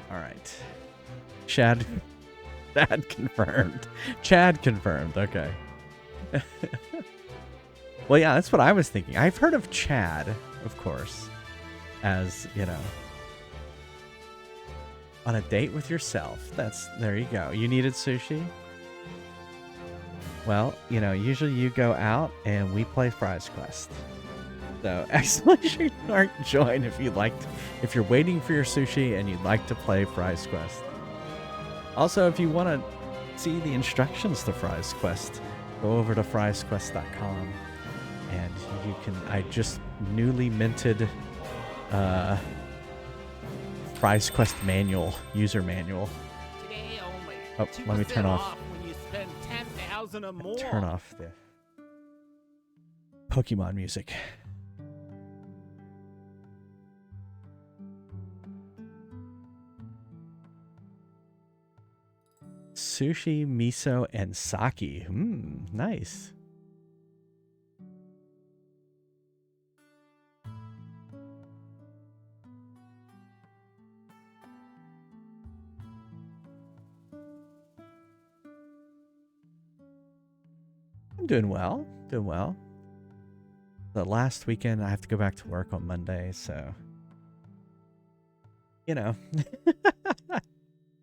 All right. Chad confirmed. Chad confirmed. Okay. Well, yeah, that's what I was thinking. I've heard of Chad, of course, as, you know, on a date with yourself. There you go. You needed sushi? Well, you know, usually you go out and we play Fries Quest. So, exclamation mark join if you're waiting for your sushi and you'd like to play Fries Quest. Also, if you want to see the instructions to Fries Quest, go over to friesquest.com and you can, I just newly minted Fries Quest manual, user manual. Today only. Oh, let me turn off. When you spend 10,000 or more. Turn off the Pokemon music. Sushi, miso, and sake. Nice. I'm doing well. Doing well. The last weekend, I have to go back to work on Monday, so you know,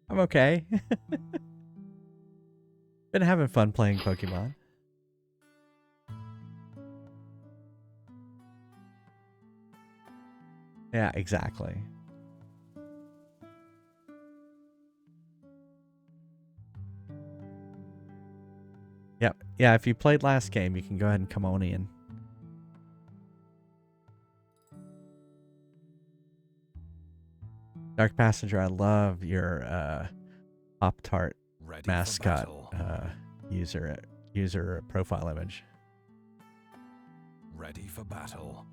I'm okay. Been having fun playing Pokemon. Yeah, exactly. Yep. Yeah, if you played last game, you can go ahead and come on in. Dark Passenger, I love your Pop-Tart mascot user profile image. Ready for battle.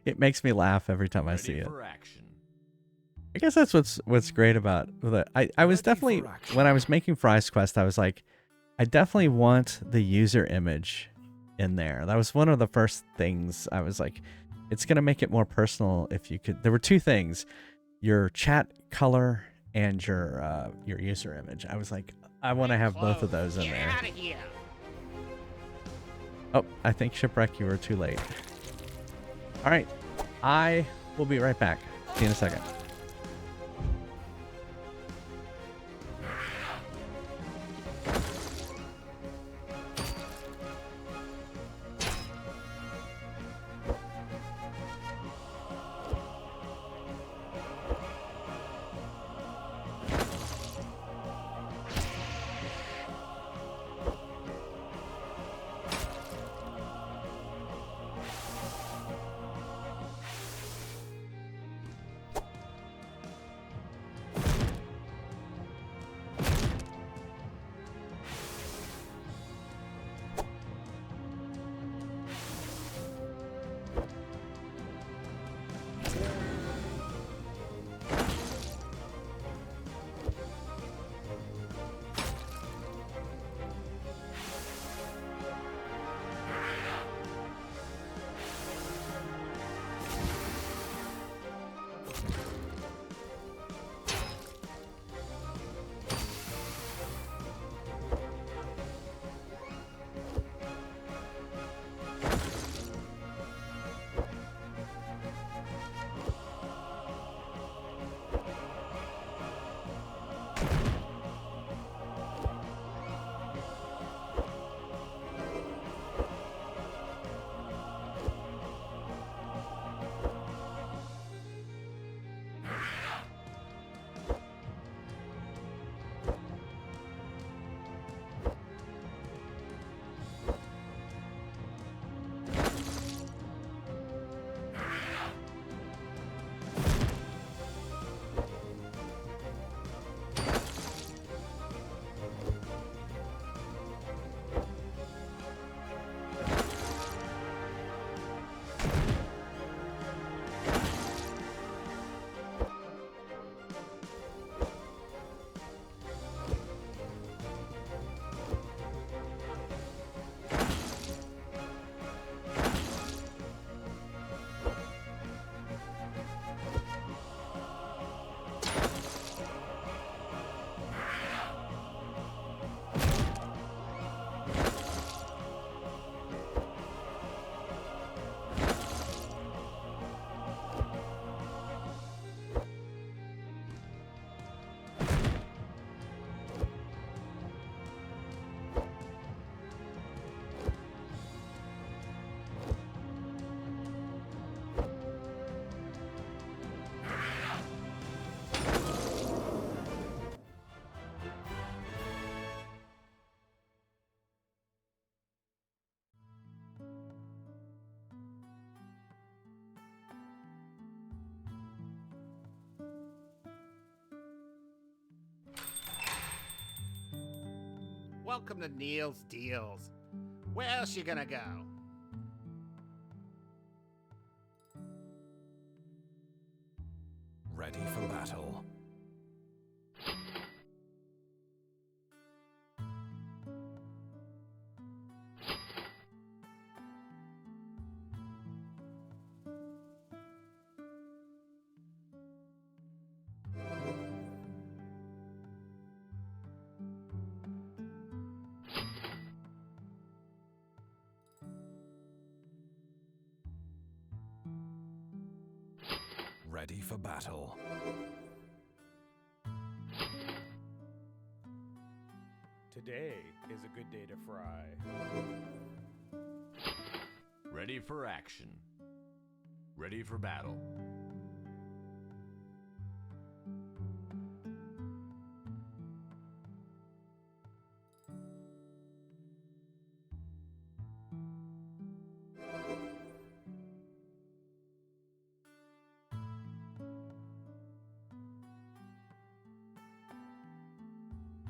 It makes me laugh every time I see it. For action. I guess that's what's great about it. I was definitely, when I was making Fries Quest, I was like, I definitely want the user image in there. That was one of the first things I was like, it's going to make it more personal if you could. There were two things, your chat color and your user image. I was like, I want to have both of those in there. Get out of here. Oh, I think Shipwreck, you were too late. All right, I will be right back. See you in a second. welcome to Neil's Deals. Where else you gonna go? Ready for battle. Ready for battle. Today is a good day to fry. Ready for action. Ready for battle.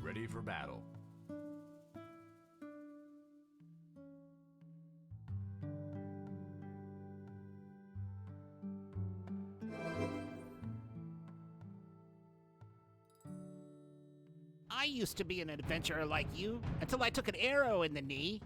Ready for battle. I used to be an adventurer like you until I took an arrow in the knee.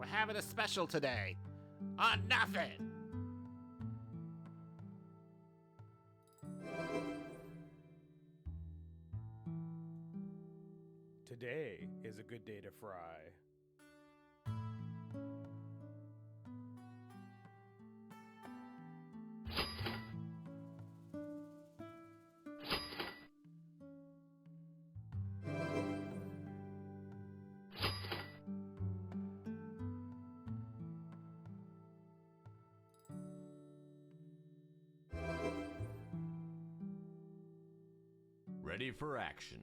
We're having a special today. On nothing. Today is a good day to fry. Ready for action.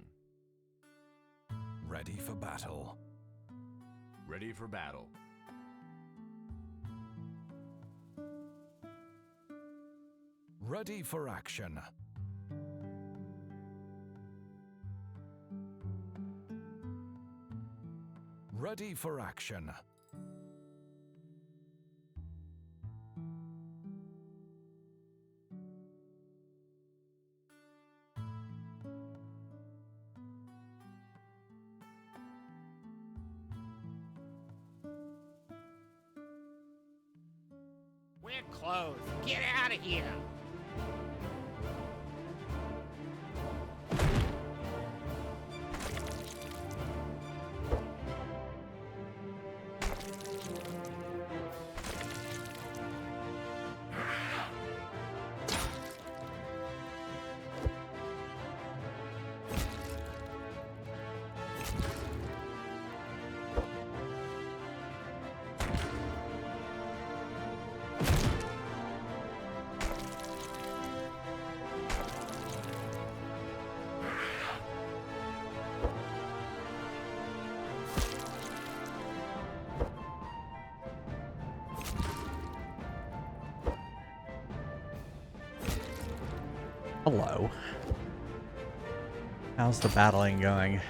Ready for battle. Ready for battle. Ready for action. Ready for action. We're closed. Get out of here. Hello. How's the battling going?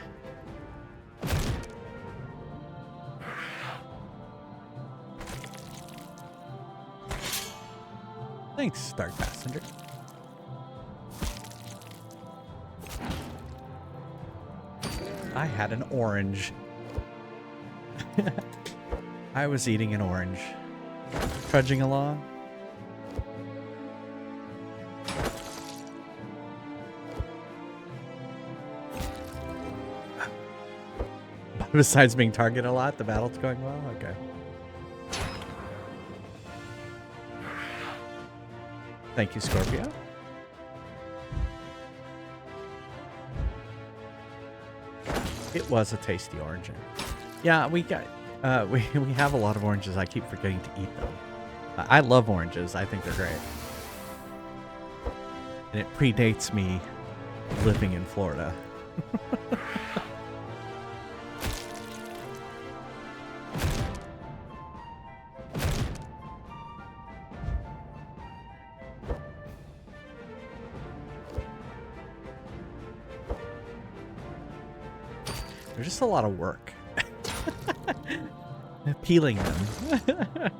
Thanks, Dark Passenger. I had an orange. I was eating an orange. Trudging along. Besides being targeted a lot, the battle's going well? Okay. Thank you, Scorpio. It was a tasty orange. Yeah, we got we have a lot of oranges. I keep forgetting to eat them. I love oranges. I think they're great. And it predates me living in Florida. There's just a lot of work. Peeling them.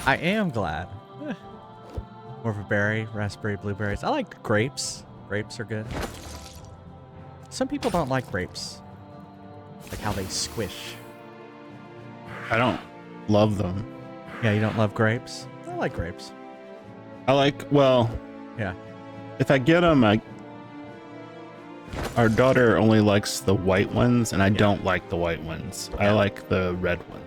I am glad. More of a berry, raspberry, blueberries. I like grapes. Grapes are good. Some people don't like grapes. Like how they squish. I don't love them. Yeah, you don't love grapes? I like grapes. I like, well, Yeah. if I get them, our daughter only likes the white ones, and I don't like the white ones. I like the red one.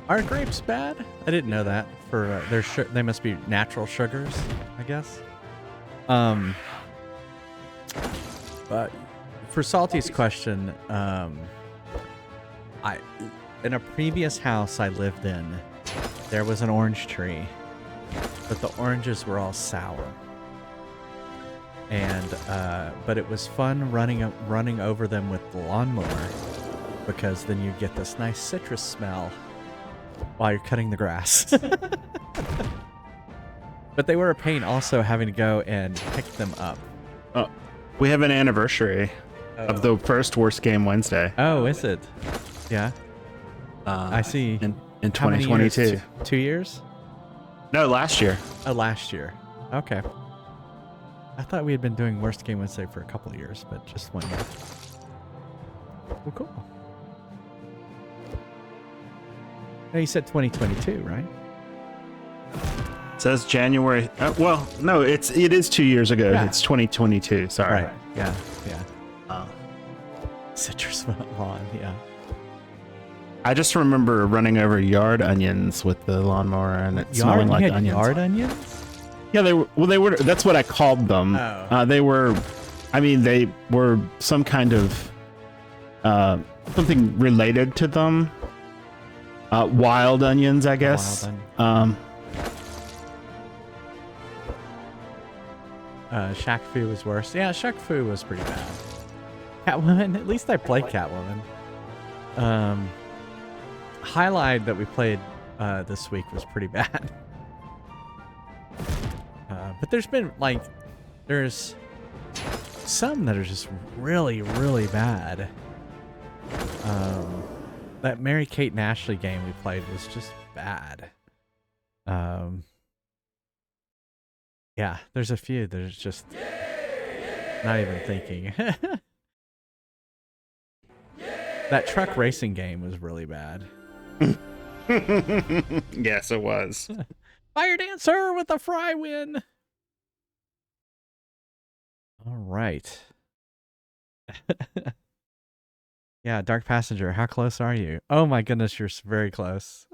Are grapes bad? I didn't know that. For they must be natural sugars, I guess. But for Salty's question, in a previous house I lived in, there was an orange tree, but the oranges were all sour. And but it was fun running over them with the lawnmower, because then you get this nice citrus smell while you're cutting the grass. But they were a pain also having to go and pick them up. Oh, we have an anniversary of the first Worst Game Wednesday. Oh, is it? Yeah. I see. In How many years? 2022. 2 years? No, last year. Oh, last year. Okay. I thought we had been doing Worst Game Wednesday for a couple of years, but just 1 year. Well, cool. No, you said 2022, right? It says January. Well, no, it is 2 years ago. Yeah. It's 2022. Sorry. Right. Yeah. Yeah. citrus lawn, yeah. I just remember running over yard onions with the lawnmower and it smelling like onions. Yard onions? Yeah, they were. Well, they were. That's what I called them. Oh. They were. I mean, they were some kind of something related to them. Wild onions, I guess. Wild Shaq Fu was worse. Yeah, Shaq Fu was pretty bad. Catwoman, at least I played Catwoman. Highlight that we played this week was pretty bad. But there's been, like, there's some that are just really, really bad. That Mary-Kate and Ashley game we played was just bad. Yeah, there's a few that are just not even thinking. That truck racing game was really bad. Yes, it was. Fire Dancer with a fry win. All right. Yeah, Dark Passenger, how close are you? Oh my goodness, you're very close.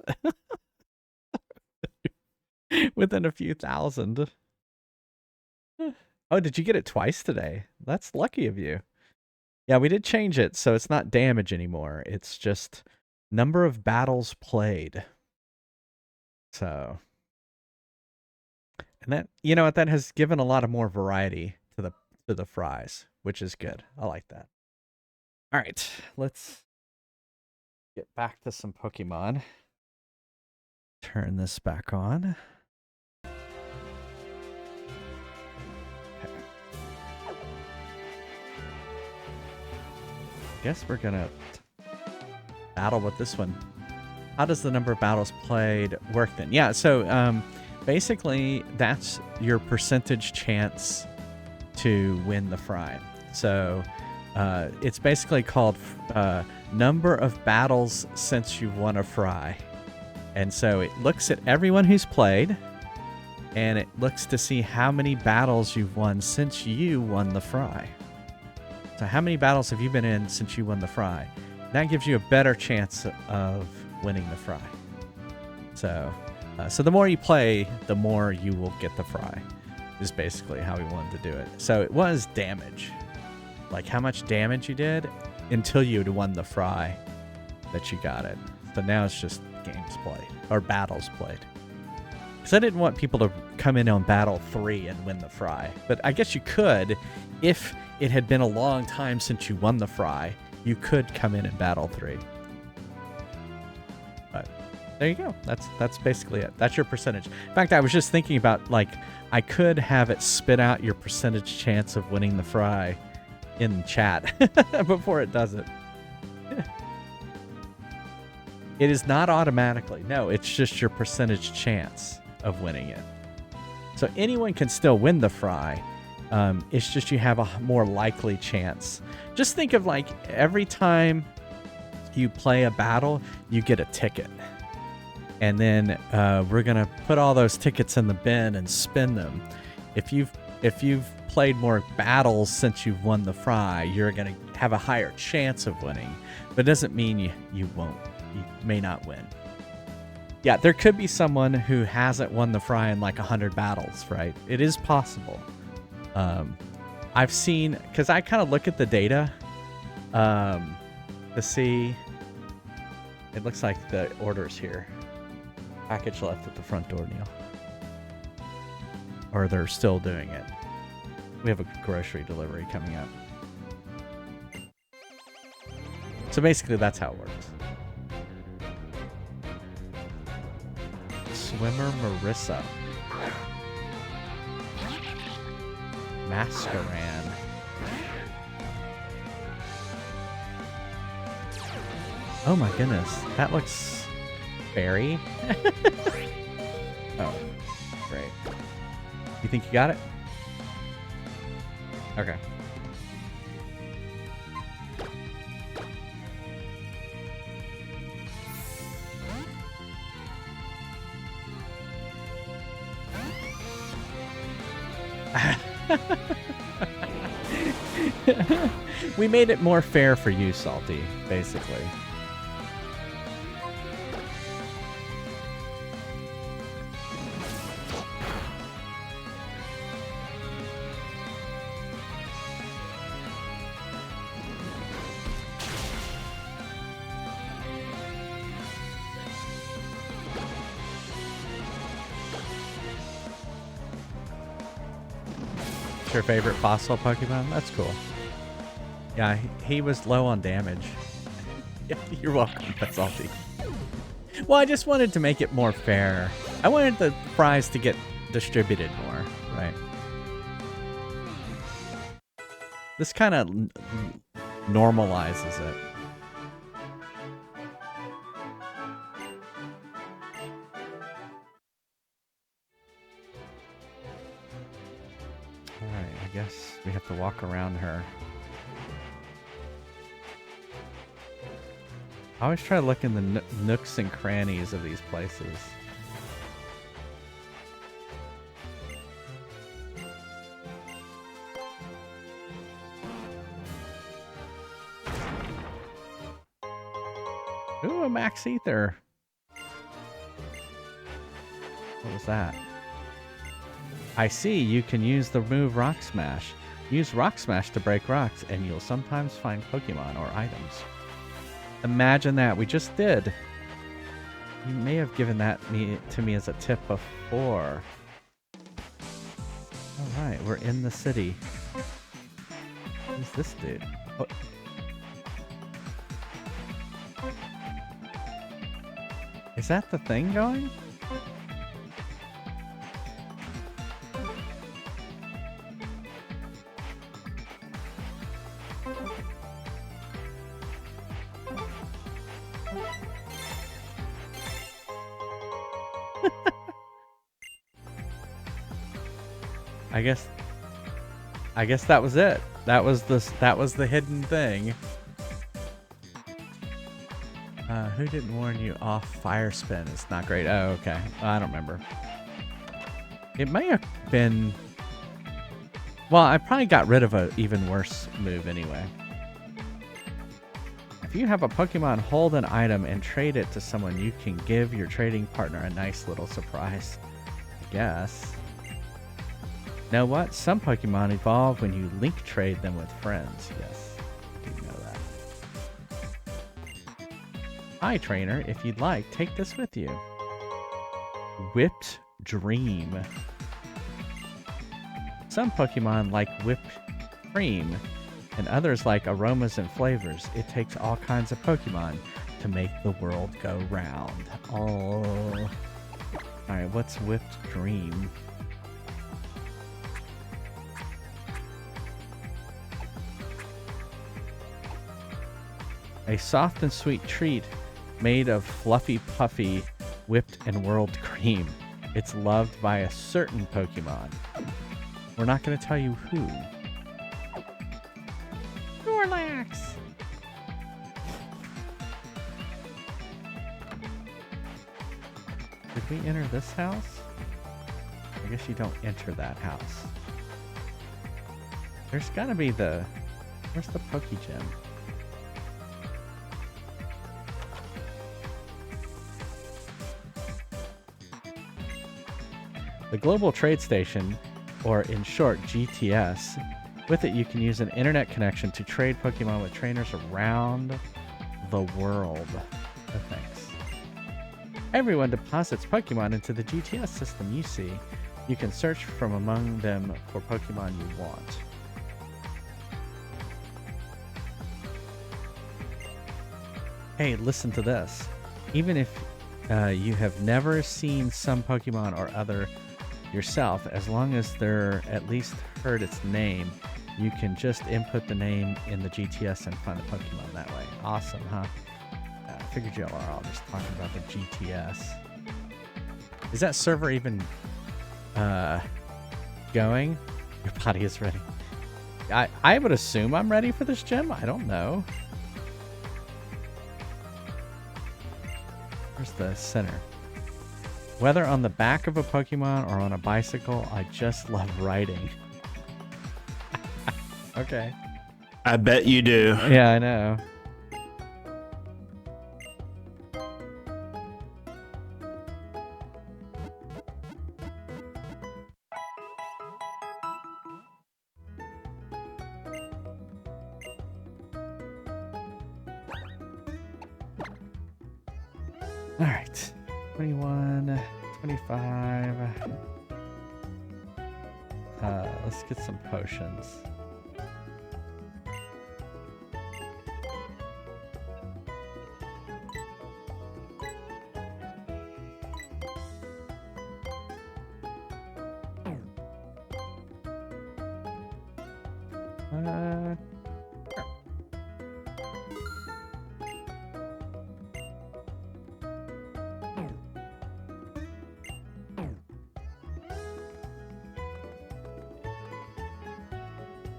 Within a few thousand. Oh, did you get it twice today? That's lucky of you. Yeah, we did change it, so it's not damage anymore. It's just number of battles played. So, and that, you know what, that has given a lot of more variety to the fries, which is good. I like that. All right, let's get back to some Pokemon. Turn this back on. Guess we're gonna battle with this one. How does the number of battles played work then? Yeah, so basically that's your percentage chance to win the fry. So it's basically called number of battles since you've won a fry. And so it looks at everyone who's played, and it looks to see how many battles you've won since you won the fry. So how many battles have you been in since you won the fry? That gives you a better chance of winning the fry. So the more you play, the more you will get the fry, is basically how we wanted to do it. So it was damage. Like how much damage you did until you had won the fry that you got it. So now it's just games played, or battles played. Because I didn't want people to come in on battle 3 and win the fry. But I guess you could, if it had been a long time since you won the fry, you could come in and battle 3. But there you go. That's basically it. That's your percentage. In fact, I was just thinking about, like, I could have it spit out your percentage chance of winning the fry in chat before it does it. It is not automatically. No, it's just your percentage chance of winning it. So anyone can still win the fry. It's just you have a more likely chance. Just think of, like, every time you play a battle, you get a ticket. And then we're going to put all those tickets in the bin and spin them. If you've played more battles since you've won the fry, you're going to have a higher chance of winning. But it doesn't mean you won't. You may not win. Yeah, there could be someone who hasn't won the fry in like 100 battles, right? It is possible. I've seen, because I kind of look at the data to see. It looks like the order's here. Package left at the front door, Neil. Or they're still doing it. We have a grocery delivery coming up. So basically, that's how it works. Swimmer Marissa. Mascaran. Oh my goodness. That looks berry. Oh, great. You think you got it? Okay. We made it more fair for you, Salty, basically. Your favorite fossil Pokemon? That's cool. Yeah, he was low on damage. Yeah, you're welcome, Salty. Well, I just wanted to make it more fair. I wanted the prize to get distributed more, right? This kind of normalizes it. Alright, I guess we have to walk around her. I always try to look in the nooks and crannies of these places. Ooh, a Max Ether. What was that? I see, you can use the move Rock Smash. Use Rock Smash to break rocks, and you'll sometimes find Pokemon or items. Imagine that, we just did. You may have given that to me as a tip before. Alright, we're in the city. Who's this dude? What? Is that the thing going? I guess that was it. That was the hidden thing. Who didn't warn you off fire spin? It's not great. Oh, okay. I don't remember. It may have been... Well, I probably got rid of an even worse move anyway. If you have a Pokemon hold an item and trade it to someone, you can give your trading partner a nice little surprise. I guess. Know what? Some Pokemon evolve when you link trade them with friends. Yes, I do know that. Hi, trainer. If you'd like, take this with you. Whipped Dream. Some Pokemon like whipped cream, and others like aromas and flavors. It takes all kinds of Pokemon to make the world go round. Oh. Alright, what's Whipped Dream? A soft and sweet treat made of fluffy, puffy, whipped and whirled cream. It's loved by a certain Pokemon. We're not going to tell you who. Snorlax! Did we enter this house? I guess you don't enter that house. There's got to be the... Where's the Pokegym? The Global Trade Station, or in short, GTS. With it, you can use an internet connection to trade Pokemon with trainers around the world. Oh, thanks. Everyone deposits Pokemon into the GTS system you see. You can search from among them for Pokemon you want. Hey, listen to this. Even if you have never seen some Pokemon or other yourself, as long as they're at least heard its name, you can just input the name in the GTS and find a Pokemon that way. Awesome, huh? I figured y'all are all just talking about the GTS. Is that server even going? Your body is ready. I would assume I'm ready for this gym. I don't know. Where's the center? Whether on the back of a Pokemon or on a bicycle, I just love riding. Okay. I bet you do. Yeah, I know. All right. 21, 25. Let's get some potions.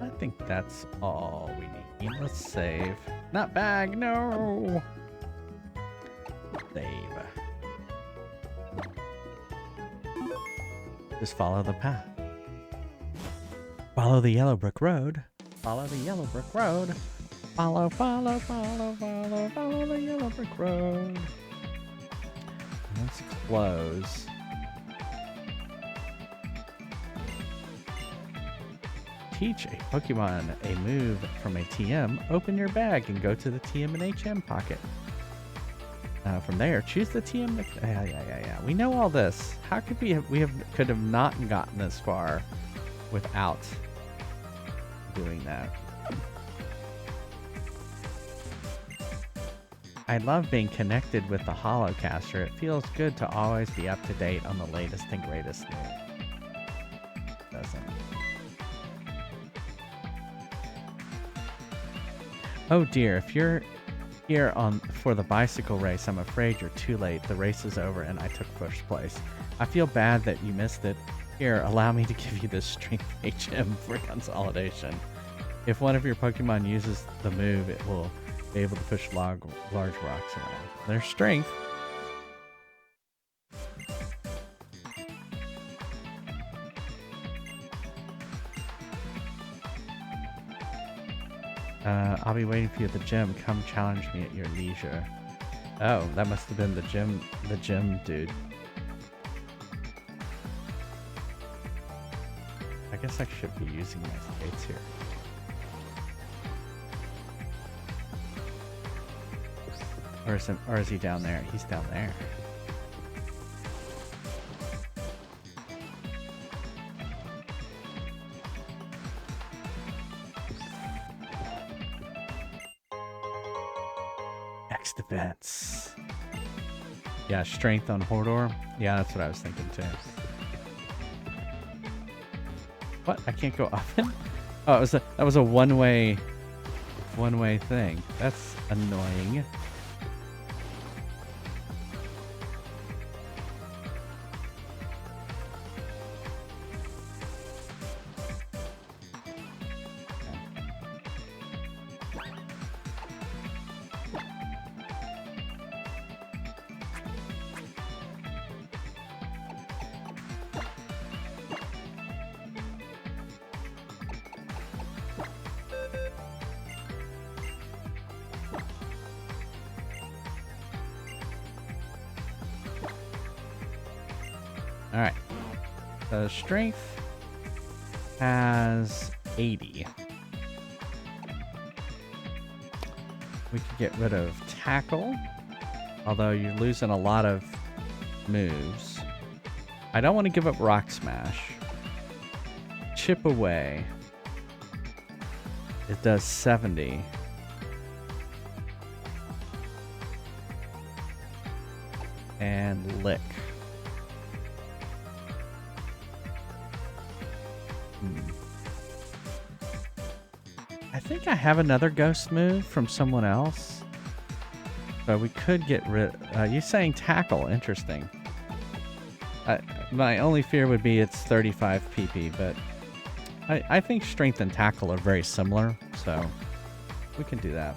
I think that's all we need. Let's save. Not bag, no! Save. Just follow the path. Follow the yellow brick road. Follow the yellow brick road. Follow, follow, follow, follow, follow the yellow brick road. Let's close. Teach a Pokemon a move from a TM. Open your bag and go to the TM and HM pocket. From there, choose the TM. Yeah. We know all this. How could we could have not gotten this far without doing that? I love being connected with the Holocaster. It feels good to always be up to date on the latest and greatest news. Doesn't. Oh dear, if you're here for the bicycle race, I'm afraid you're too late. The race is over and I took first place. I feel bad that you missed it. Here, allow me to give you this strength HM for consolidation. If one of your Pokemon uses the move, it will be able to push large rocks around. Their strength. I'll be waiting for you at the gym. Come challenge me at your leisure. Oh, that must have been the gym dude. I guess I should be using my skates here. Or is he down there? He's down there. X defense. Yeah, strength on Hordor. Yeah, that's what I was thinking too. What? I can't go up it? Oh, that was a one-way thing. That's annoying. Alright. The strength has 80. We could get rid of tackle, although you're losing a lot of moves. I don't want to give up rock smash. Chip away. It does 70. And lick. I think I have another ghost move from someone else. So we could get rid... you saying tackle. Interesting. My only fear would be it's 35 PP, but I think strength and tackle are very similar, so we can do that.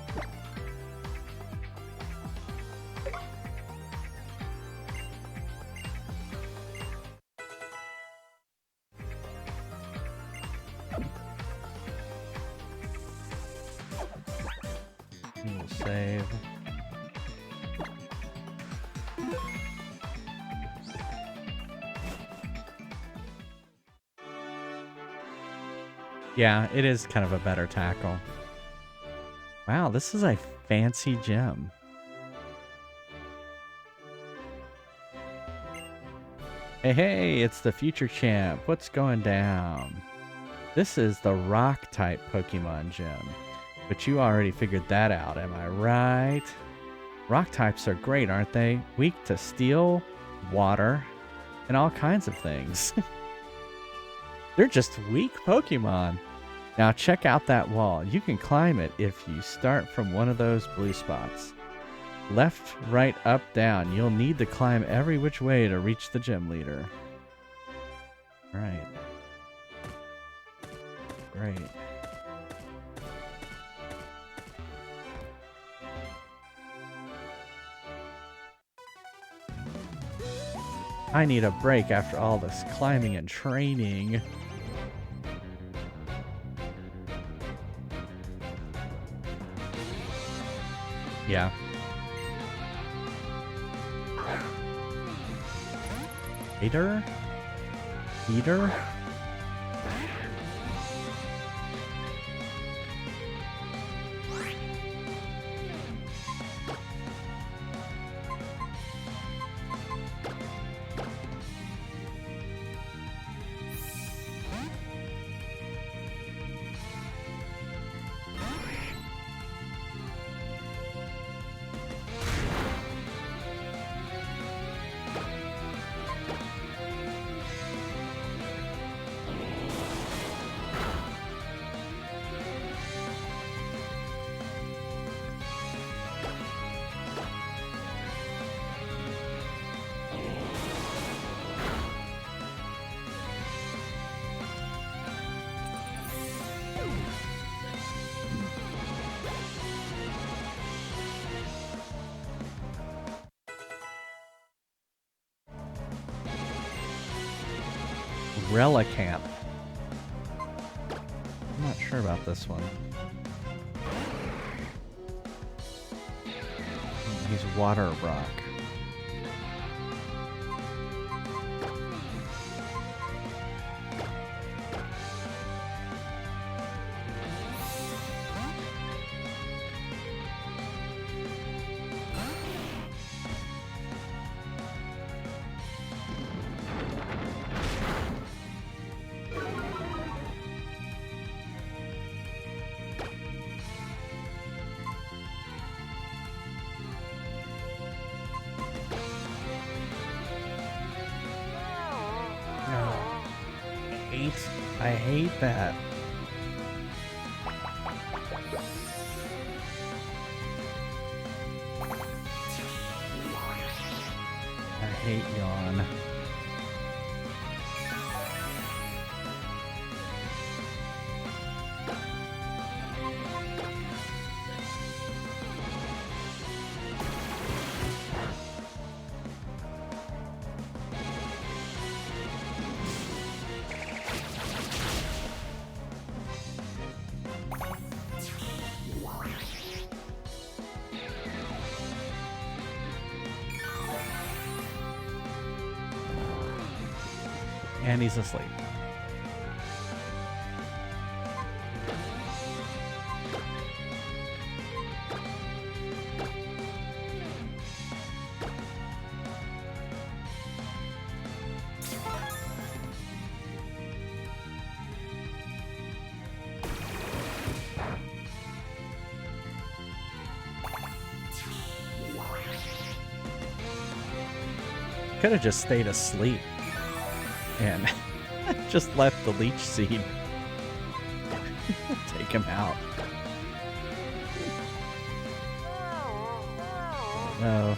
We'll save. Yeah, it is kind of a better tackle. Wow, this is a fancy gem. Hey, hey, it's the future champ. What's going down? This is the rock type Pokemon gem. But you already figured that out, am I right? Rock types are great, aren't they? Weak to steel, water, and all kinds of things. They're just weak Pokemon. Now check out that wall. You can climb it if you start from one of those blue spots. Left, right, up, down. You'll need to climb every which way to reach the gym leader. Right. Great. I need a break after all this climbing and training. Yeah. Heater? Heater? Relicamp. I'm not sure about this one. He's water rock. I hate that. I hate yawn. And he's asleep. Could have just stayed asleep and just let the leech seed take him out. No.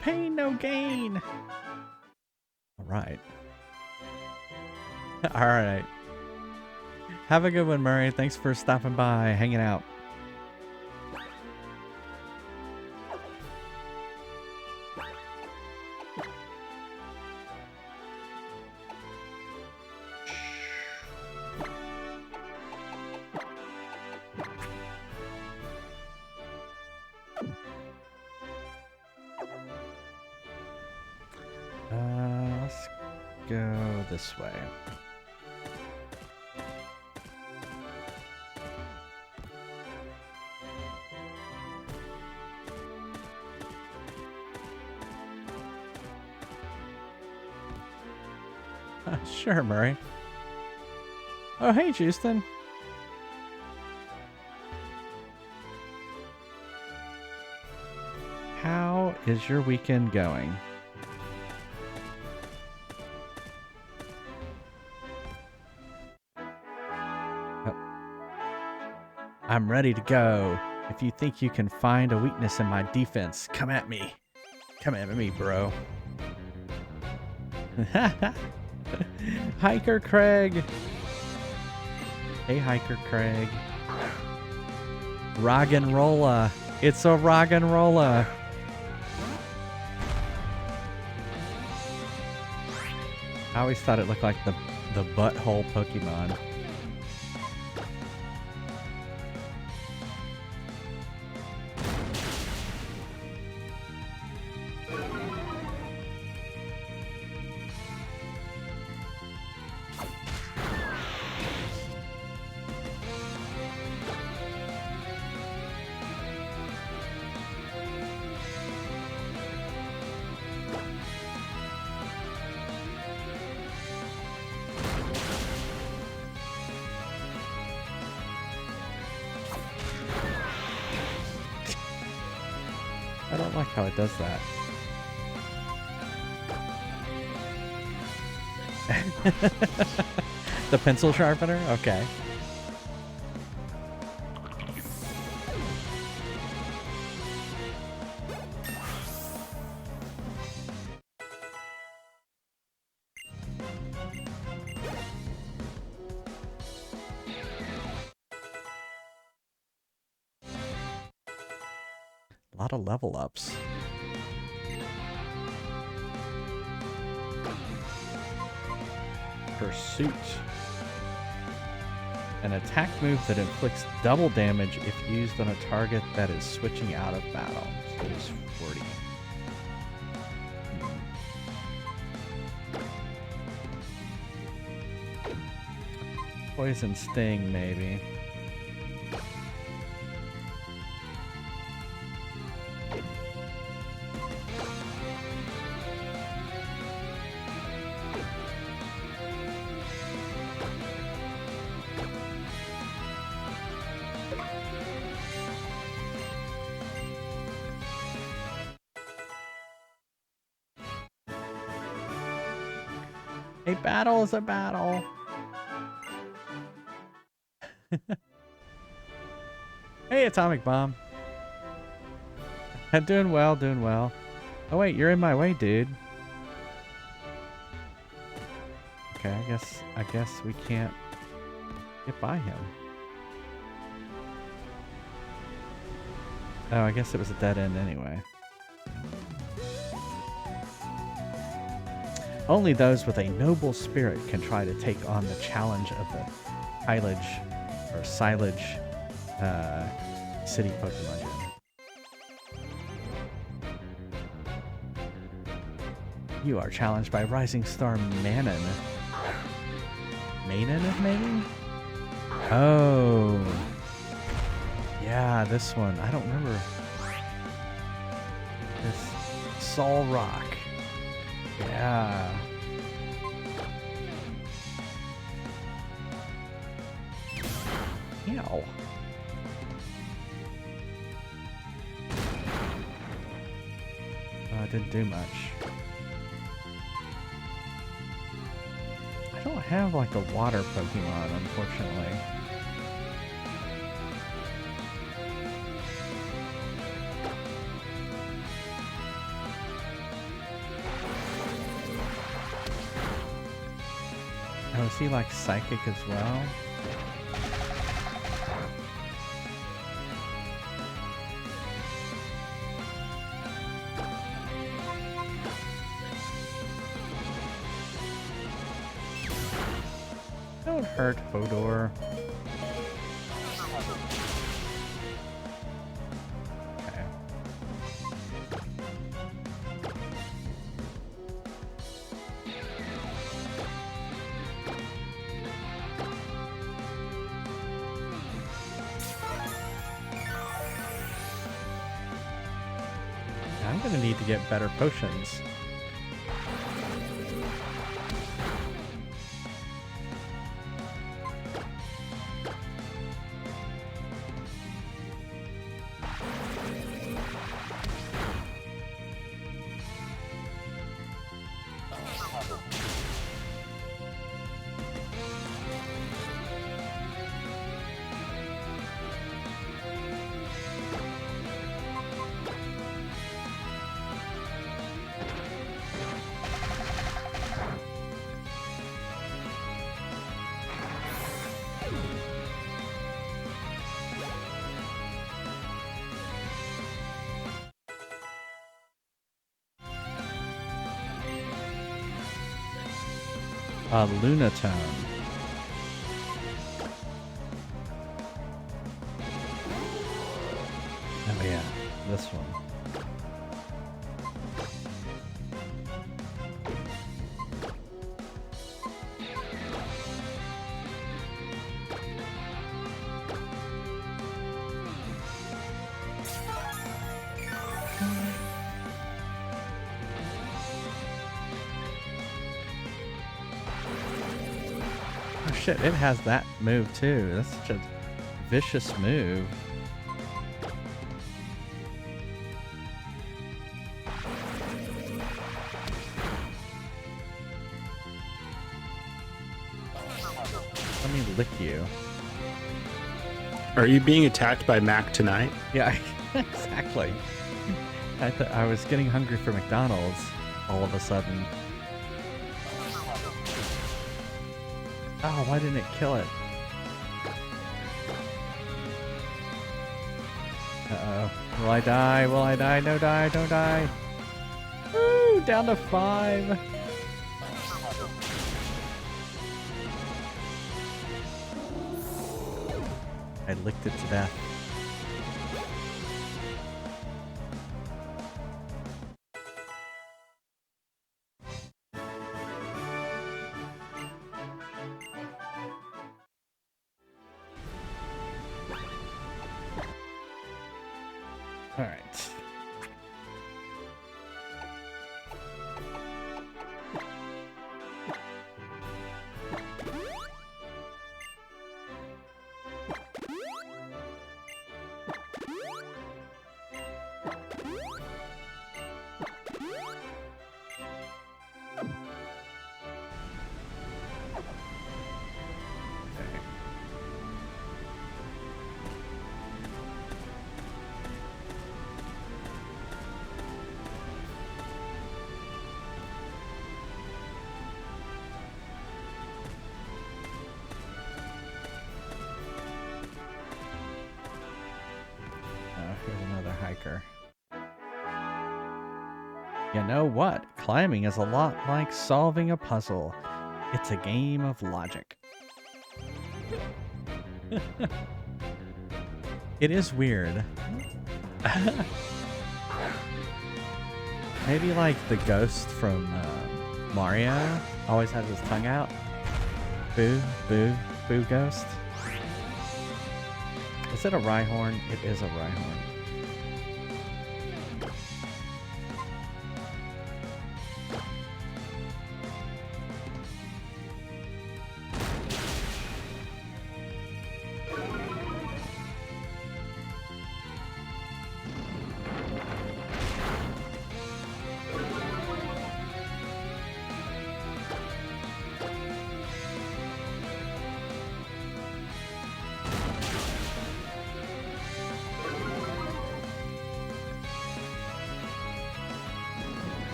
pain, no gain. All right. All right. Have a good one, Murray. Thanks for stopping by, hanging out. Let's go this way. Sure, Murray. Oh, hey, Justin. How is your weekend going? Oh. I'm ready to go. If you think you can find a weakness in my defense, come at me. Come at me, bro. Hiker Craig. Hey, Hiker Craig. Roggenrola. It's a Roggenrola. I always thought it looked like the butthole Pokemon. I don't like how it does that. The pencil sharpener? Okay. A lot of level ups. Pursuit. An attack move that inflicts double damage if used on a target that is switching out of battle. So it's 40. Poison Sting, maybe. A battle is a battle. Hey, Atomic Bomb. I'm doing well, doing well. Oh wait, you're in my way, dude. Okay, I guess we can't get by him. Oh, I guess it was a dead end anyway. Only those with a noble spirit can try to take on the challenge of the Silage City Pokemon Gym. You are challenged by Rising Star Manon. Manon, maybe? Oh. Yeah, this one. I don't remember. This Sol Rock. Yeah. Ow. It didn't do much. I don't have like a water Pokemon, unfortunately. Oh, is he like psychic as well? Don't hurt Hodor. Okay. I'm gonna need to get better potions. Lunatone. Oh yeah, this one. Oh shit, it has that move too. That's such a vicious move. Let me lick you. Are you being attacked by Mac tonight? Yeah, exactly. I was getting hungry for McDonald's all of a sudden. Oh, why didn't it kill it? Uh-oh. Will I die? Will I die? No die, don't die. Woo! Down to 5. I licked it to death. All right. Here's another hiker. You know what? Climbing is a lot like solving a puzzle. It's a game of logic. It is weird. Maybe like the ghost from Mario always has his tongue out. Boo, boo, boo ghost. Is it a Rhyhorn? It is a Rhyhorn.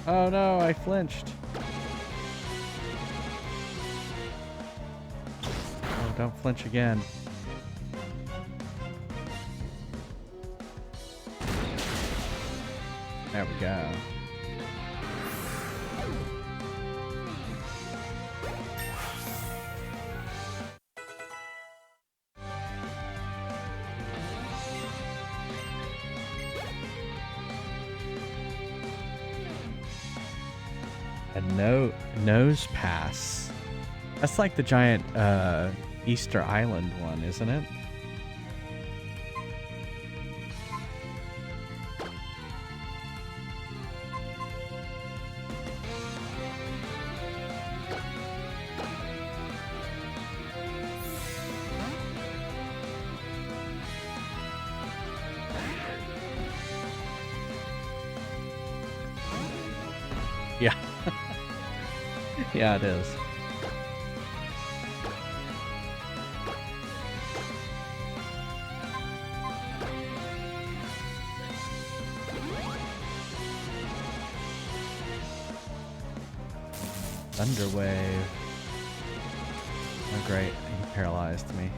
Oh no, I flinched. Oh, don't flinch again. There we go. A nose pass. That's like the giant Easter Island one, isn't it? Yeah. Yeah, it is. Thunderwave. Oh great, he paralyzed me.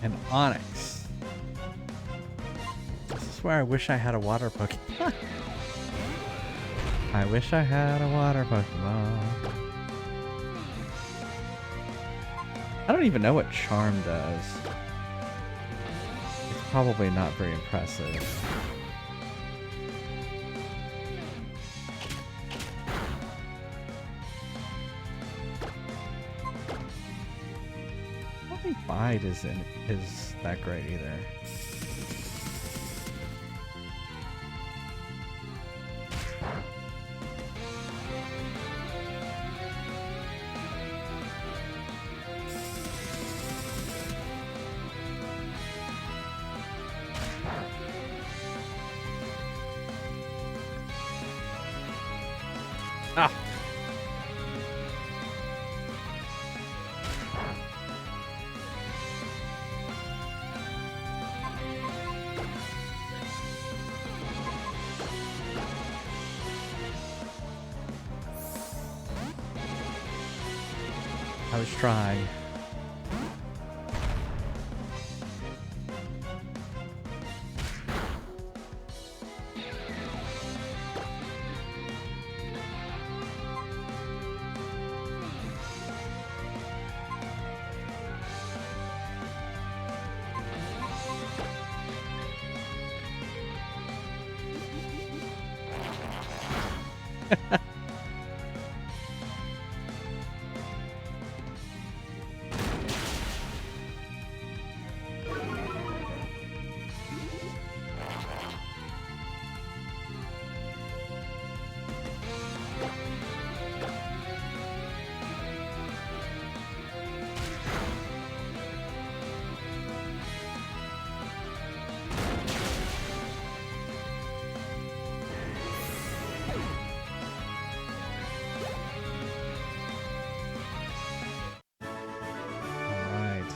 And Onyx. This is where I wish I had a water Pokemon. I wish I had a water Pokemon. I don't even know what Charm does. It's probably not very impressive. I don't think Bide is that great either. Ah. I was trying. Alright.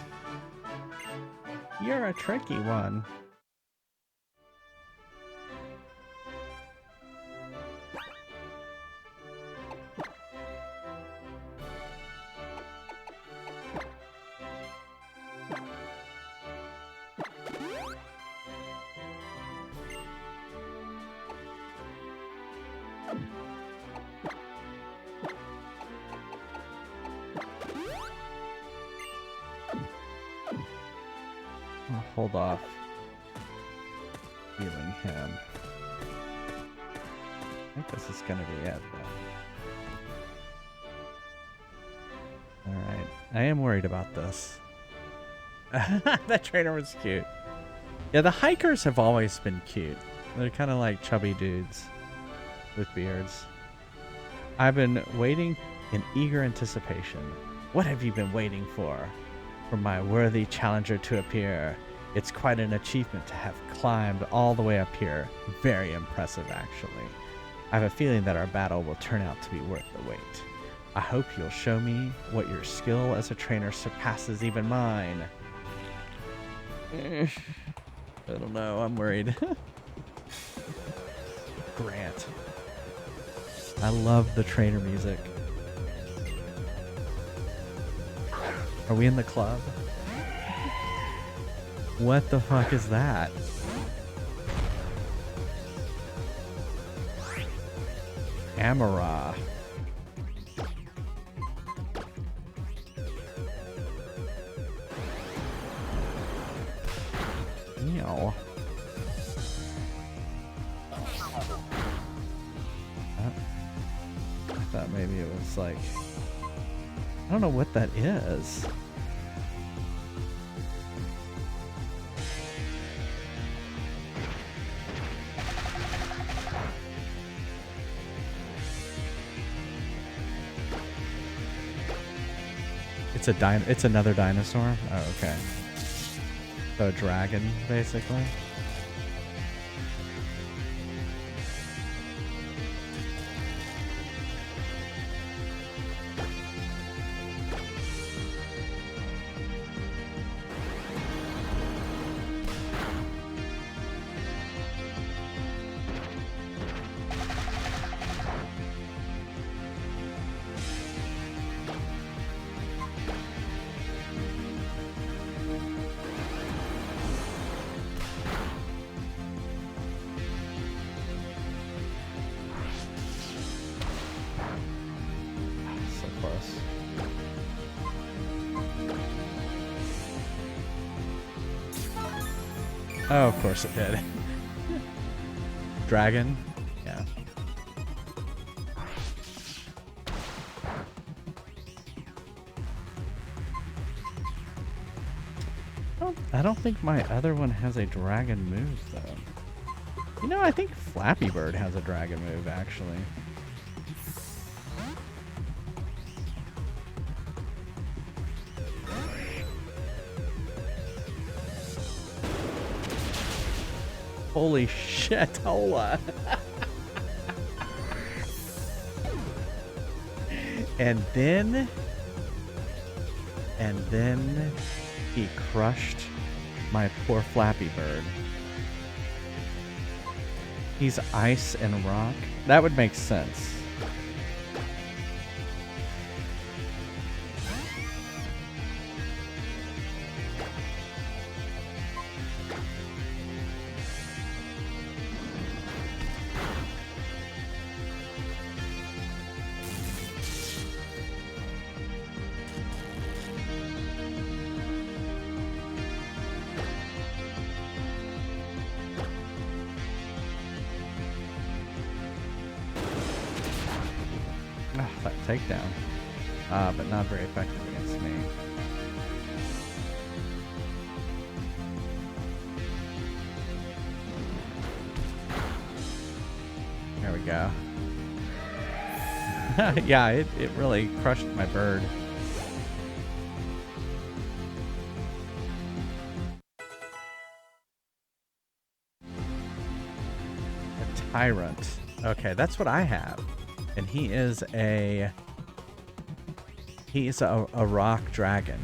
You're a tricky one. I'll hold off healing him. I think this is gonna be it, though. Alright. I am worried about this. That trainer was cute. Yeah, the hikers have always been cute. They're kind of like chubby dudes with beards. I've been waiting in eager anticipation. What have you been waiting for? For my worthy challenger to appear. It's quite an achievement to have climbed all the way up here. Very impressive, actually. I have a feeling that our battle will turn out to be worth the wait. I hope you'll show me what your skill as a trainer surpasses even mine. I don't know, I'm worried. Grant. I love the trainer music. Are we in the club? What the fuck is that? Amara. Meow. I thought maybe it was like... I don't know what that is. It's another dinosaur? Oh, okay. So a dragon, basically. Oh, of course it did. Dragon? Yeah. I don't think my other one has a dragon move, though. You know, I think Flappy Bird has a dragon move, actually. Holy shit, hola. And then he crushed my poor Flappy Bird. He's ice and rock. That would make sense. Takedown, but not very effective against me. There we go. Yeah, it really crushed my bird. A tyrant. Okay, that's what I have. And he's a rock dragon.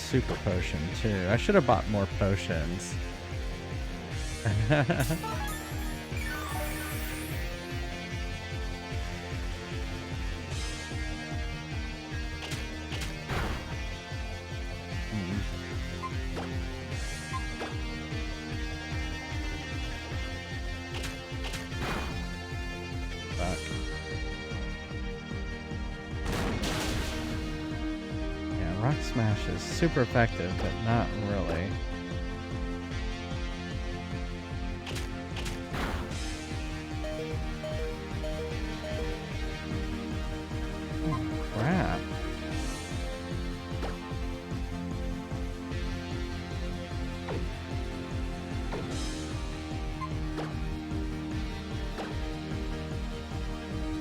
super potion too. I should have bought more potions. Fuck. Yeah, Rock Smash is super effective, but not really. Crap.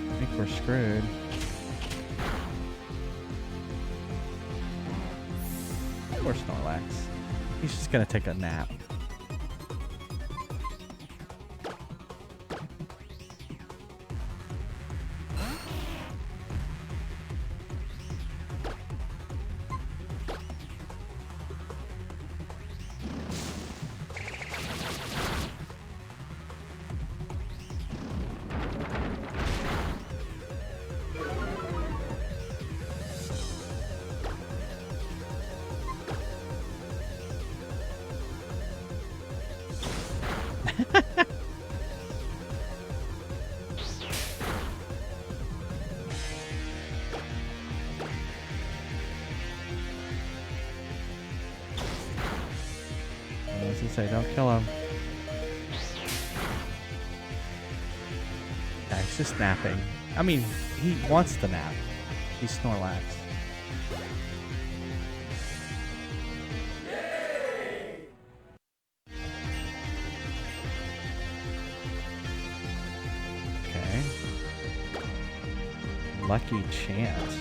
I think we're screwed. Poor Snorlax. He's just gonna take a nap. I was gonna say, don't kill him. Yeah, he's just napping. I mean, he wants to nap. He's Snorlax. Okay. Lucky Chant.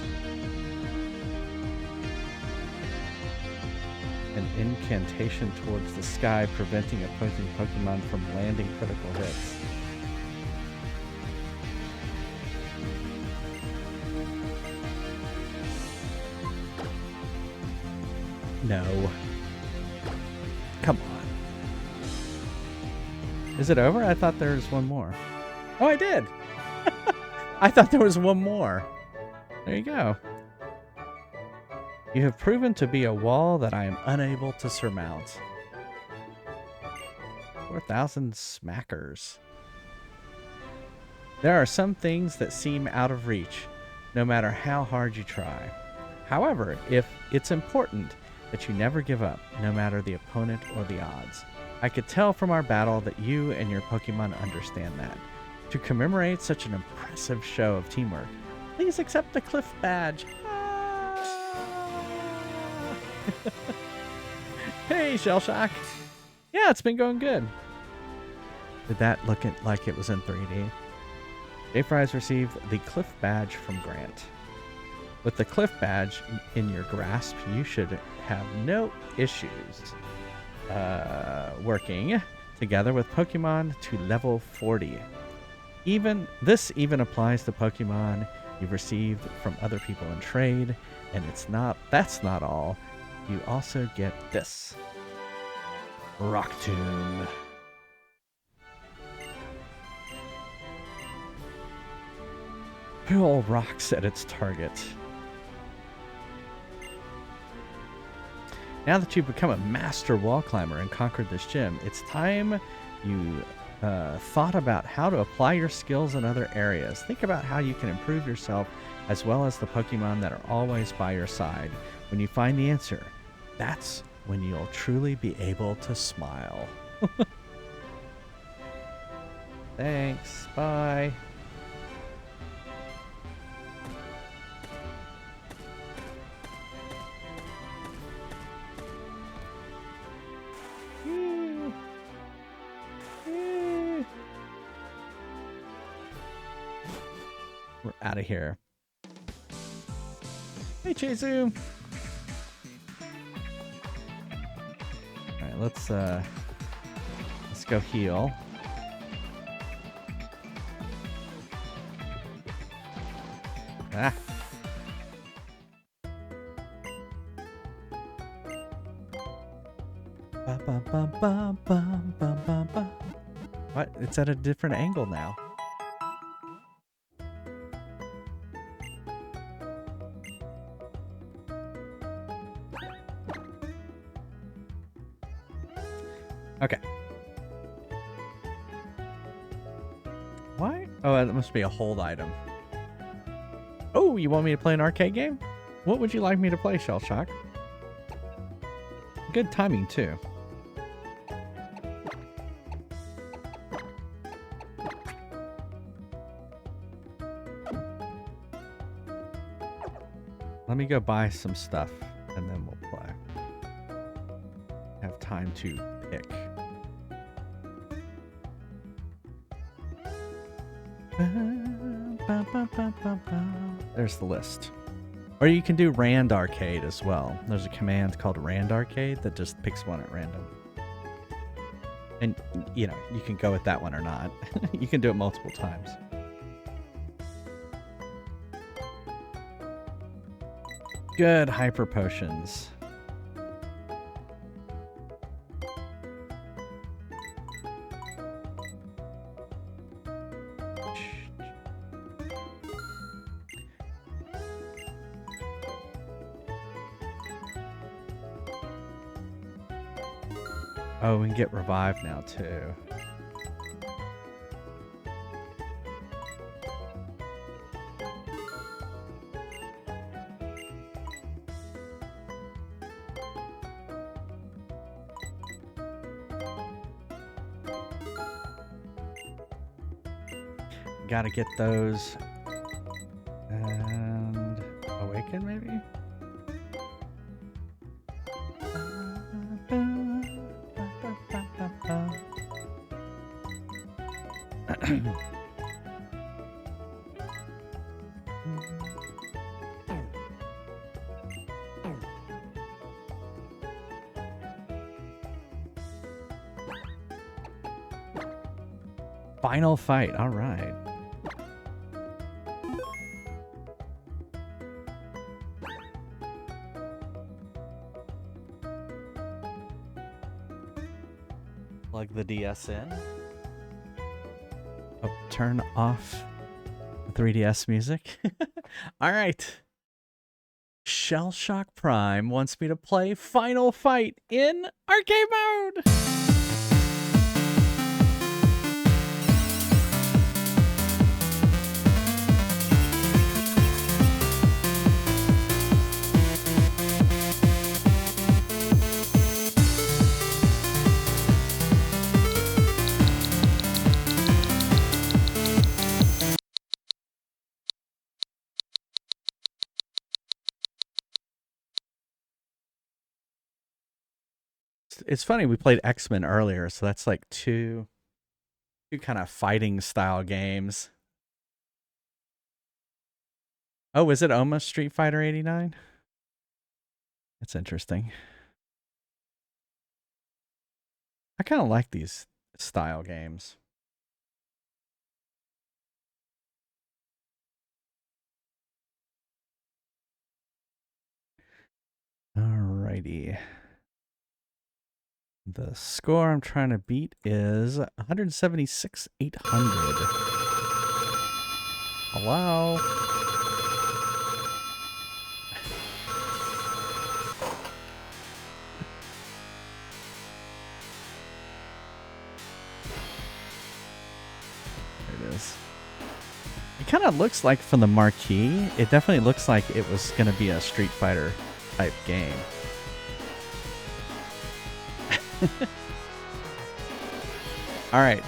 An incantation towards the sky, preventing opposing Pokemon from landing critical hits. No. Come on. Is it over? I thought there was one more. Oh, I did! I thought there was one more. There you go. You have proven to be a wall that I am unable to surmount. 4,000 smackers. There are some things that seem out of reach, no matter how hard you try. However, if it's important that you never give up, no matter the opponent or the odds. I could tell from our battle that you and your Pokemon understand that. To commemorate such an impressive show of teamwork, please accept the Cliff Badge. Hey, Shellshock. Yeah, it's been going good. Did that look like it was in 3D? J-Fries received the Cliff Badge from Grant. With the Cliff Badge in your grasp, you should have no issues working together with Pokemon to level 40. This even applies to Pokemon you've received from other people in trade, and that's not all. You also get this. Rock Tomb. Hurl rocks at its target. Now that you've become a master wall climber and conquered this gym, it's time you thought about how to apply your skills in other areas. Think about how you can improve yourself as well as the Pokemon that are always by your side. When you find the answer, that's when you'll truly be able to smile. Thanks. Bye. We're out of here. Hey, Chizu. All right, let's go heal. Ah. bum, bum, bum, bum, bum, bum. What? It's at a different angle now. Okay. Why? Oh, that must be a hold item. Oh, you want me to play an arcade game? What would you like me to play, Shell Shock? Good timing, too. Let me go buy some stuff, and then we'll play. Have time to pick. There's the list. Or you can do Rand Arcade as well. There's a command called Rand Arcade that just picks one at random. And, you know, you can go with that one or not. You can do it multiple times. Good hyper potions. Oh, we can get revived now too. Gotta get those. And awaken, maybe? Final fight, all right. Plug the DS in. Oh, turn off the 3DS music. All right. Shell Shock Prime wants me to play Final Fight in arcade mode. It's funny, we played X-Men earlier, so that's like two kind of fighting style games. Oh, is it almost Street Fighter 89? That's interesting. I kind of like these style games. Alrighty. The score I'm trying to beat is 176,800. Hello? There it is. It kind of looks like from the marquee, it definitely looks like it was going to be a Street Fighter type game. All right,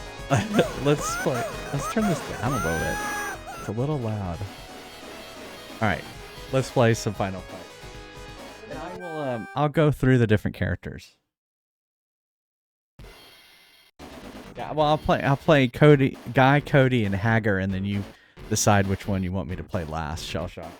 let's play. Let's turn this down a little bit. It's a little loud. All right, let's play some Final Fight. And I will. I'll go through the different characters. Yeah, well, I'll play Cody, Guy, Cody, and Hager, and then you decide which one you want me to play last. Shell Shock.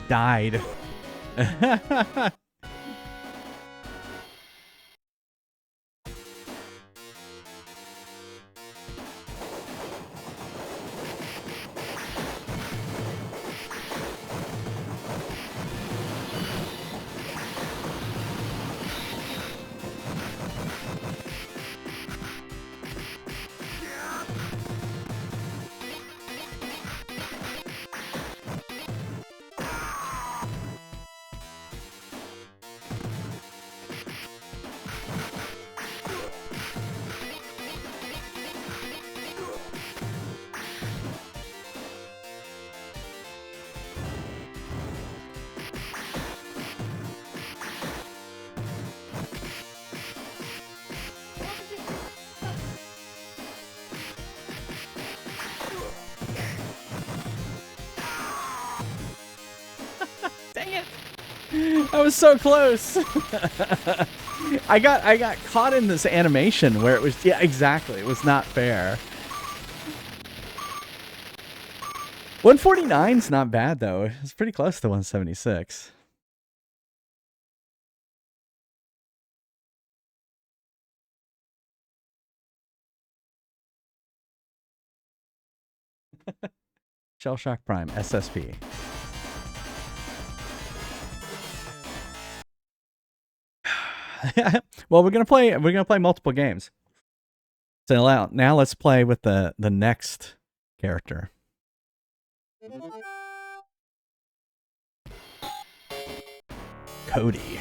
died. Dang it! I was so close. I got caught in this animation where it was, yeah, exactly. It was not fair. 149's not bad though. It's pretty close to 176. Shell Shock Prime SSP. Well, we're gonna play multiple games. So now let's play with the next character. Cody.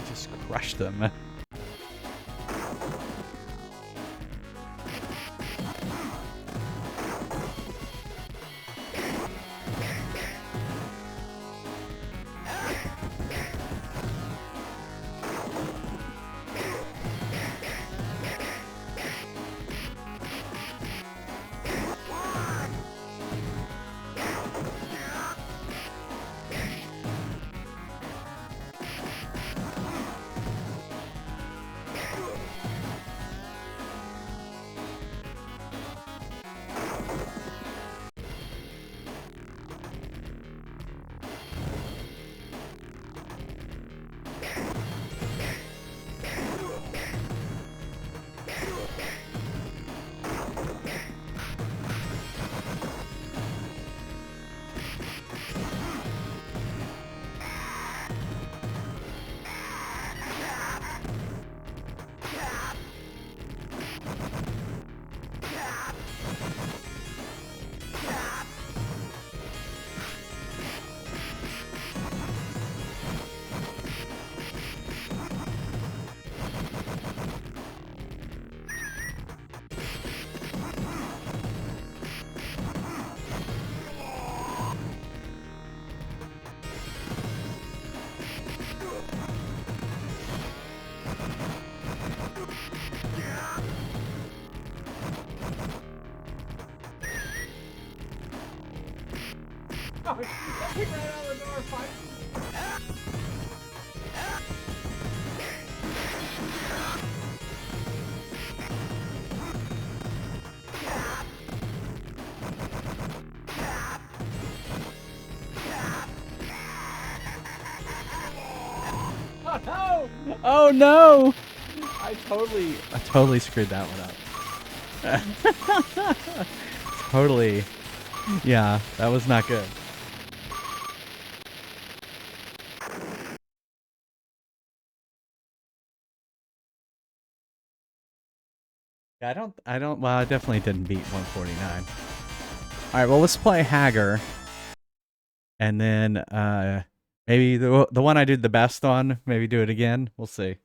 Just crushed them. Oh no! I totally screwed that one up. Totally. Yeah, that was not good. Yeah, well, I definitely didn't beat 149. All right, well, let's play Hager. And then maybe the one I did the best on, maybe do it again. We'll see.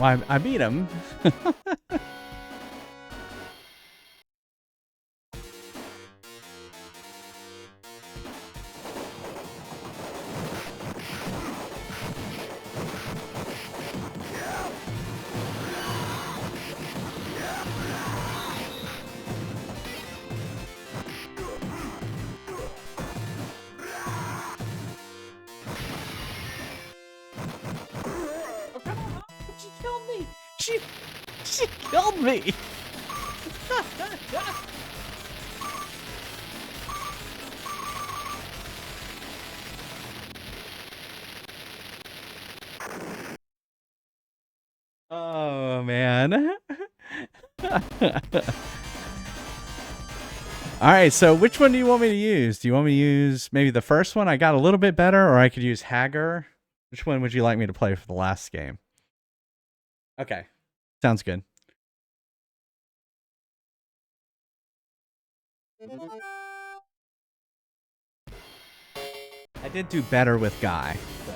Well, I beat him. She killed me. She killed me. Oh man. All right, so which one do you want me to use? Do you want me to use maybe the first one? I got a little bit better, or I could use Hager. Which one would you like me to play for the last game? Okay, sounds good. I did do better with Guy. So.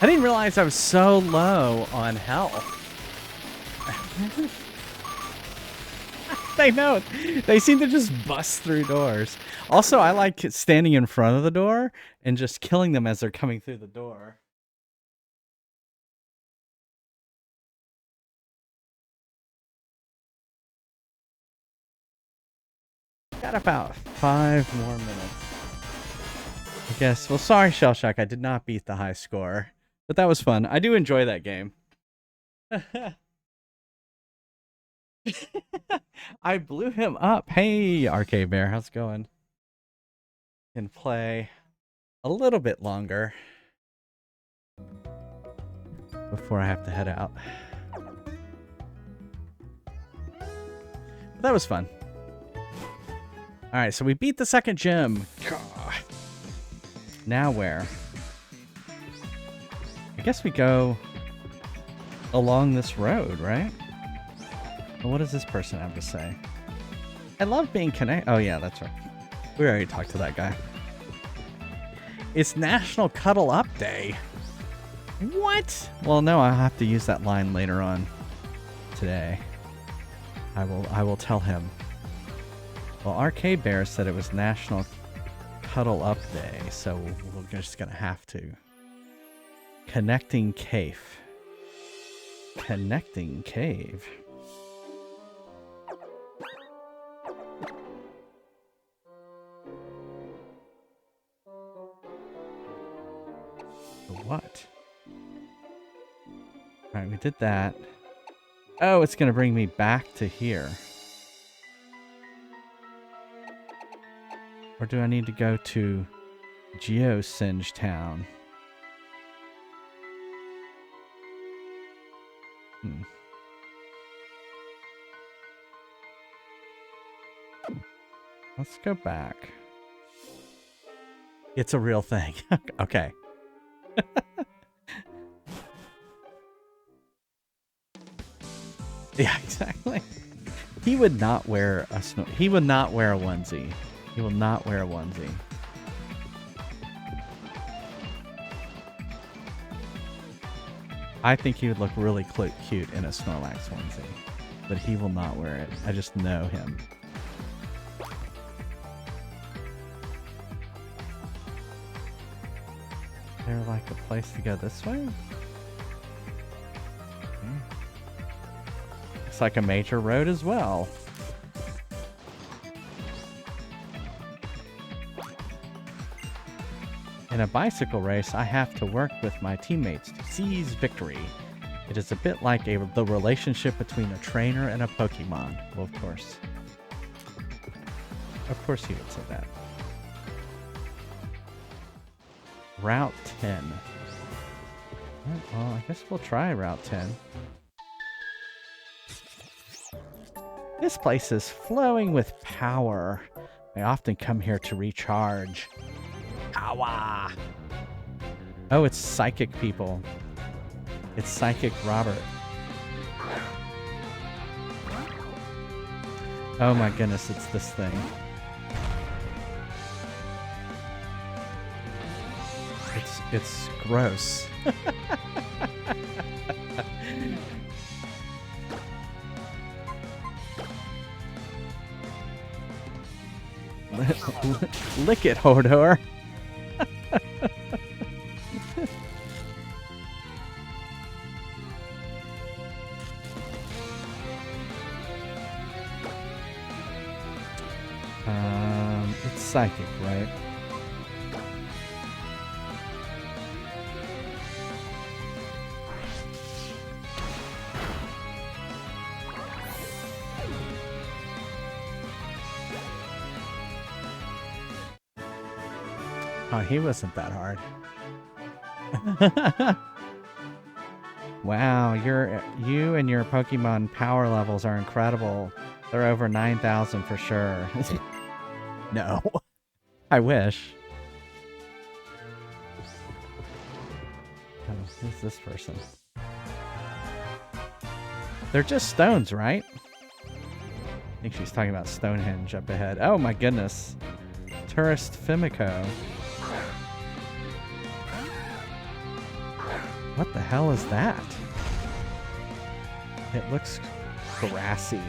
I didn't realize I was so low on health. They know. They seem to just bust through doors. Also, I like standing in front of the door and just killing them as they're coming through the door. Got about 5 more minutes. I guess. Well, sorry, Shellshock. I did not beat the high score. But that was fun. I do enjoy that game. I blew him up. Hey, Arcade Bear. How's it going? Can play a little bit longer before I have to head out. But that was fun. All right, so we beat the second gym. Now where? I guess we go along this road, right? Well, what does this person have to say? I love being connected. Oh, yeah, that's right. We already talked to that guy. It's National Cuddle Up Day. What? Well, no, I'll have to use that line later on today. I will tell him. Well, Arcade Bear said it was National Cuddle Up Day, so we're just gonna have to. Connecting Cave. Connecting Cave. What? Alright, we did that. Oh, it's gonna bring me back to here. Or do I need to go to Geosinge Town? Let's go back. It's a real thing. Okay. Yeah, exactly. He would not wear a he would not wear a onesie. He will not wear a onesie. I think he would look really cute in a Snorlax onesie, but he will not wear it. I just know him. Is there like a place to go this way? Looks like a major road as well. In a bicycle race, I have to work with my teammates to seize victory. It is a bit like the relationship between a trainer and a Pokemon. Well, of course. Of course he would say that. Route 10. Well, I guess we'll try Route 10. This place is flowing with power. I often come here to recharge. Power! Oh, it's psychic people. It's Psychic Robert. Oh my goodness, it's this thing. It's gross. Lick it, Hodor. It's psychic, right? Oh, he wasn't that hard. Wow, you and your Pokemon power levels are incredible. They're over 9,000 for sure. No. I wish. Oh, who's this person? They're just stones, right? I think she's talking about Stonehenge up ahead. Oh my goodness. Tourist Fimico. What the hell is that? It looks grassy.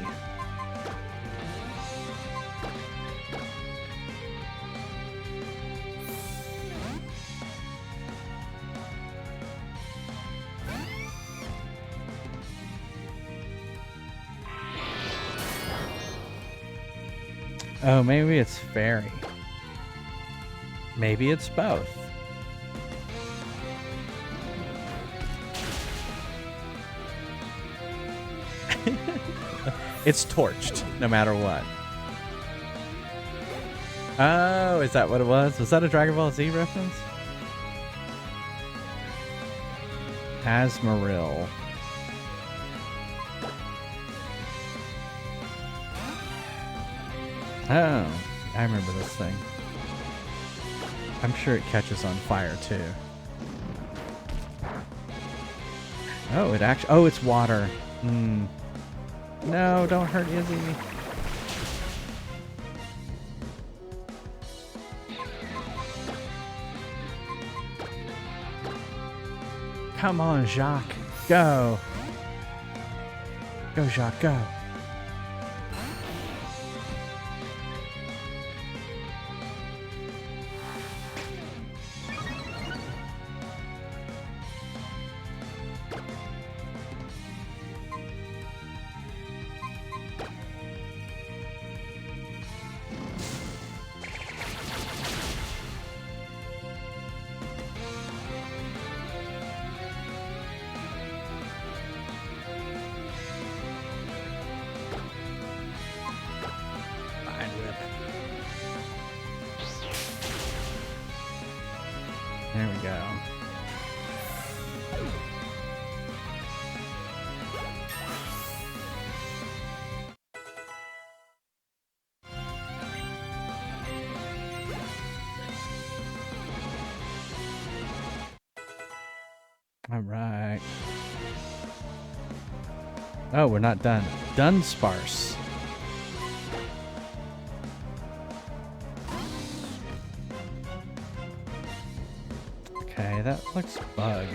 Oh, maybe it's fairy. Maybe it's both. It's torched, no matter what. Oh, is that what it was? Was that a Dragon Ball Z reference? Asmaril. Oh, I remember this thing. I'm sure it catches on fire too. Oh, it actually. Oh, it's water. Hmm. No, don't hurt Izzy. Come on, Jacques. Go. Go, Jacques, go. There we go. All right. Oh, we're not done. Dunsparce. Okay, that looks bug.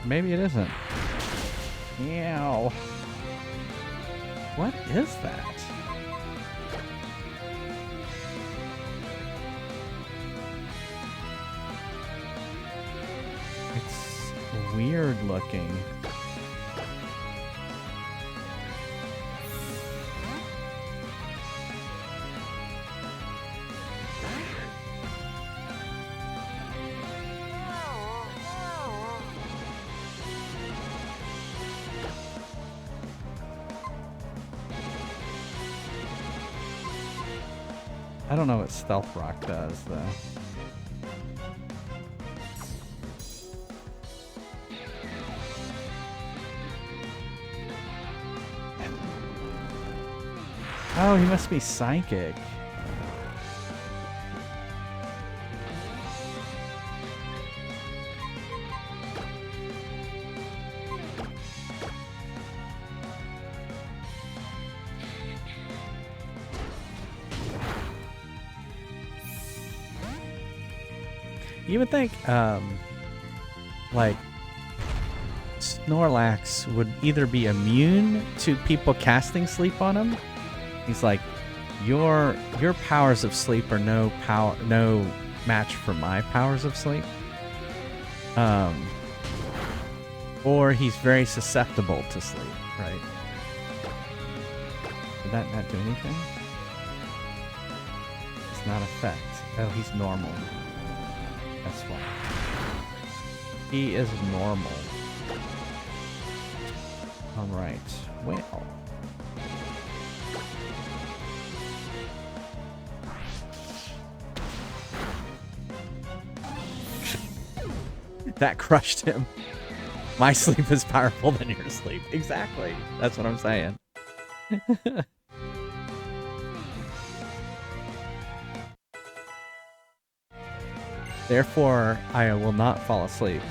Maybe it isn't. Meow. What is that? It's weird looking. I don't know what Stealth Rock does, though. Oh, he must be psychic. You would think, like, Snorlax would either be immune to people casting sleep on him. He's like, your powers of sleep are no match for my powers of sleep. Or he's very susceptible to sleep, right? Did that not do anything? It's not effect. Oh, he's normal. That's why. He is normal. Alright, well. That crushed him. My sleep is powerful than your sleep. Exactly. That's what I'm saying. Therefore, I will not fall asleep.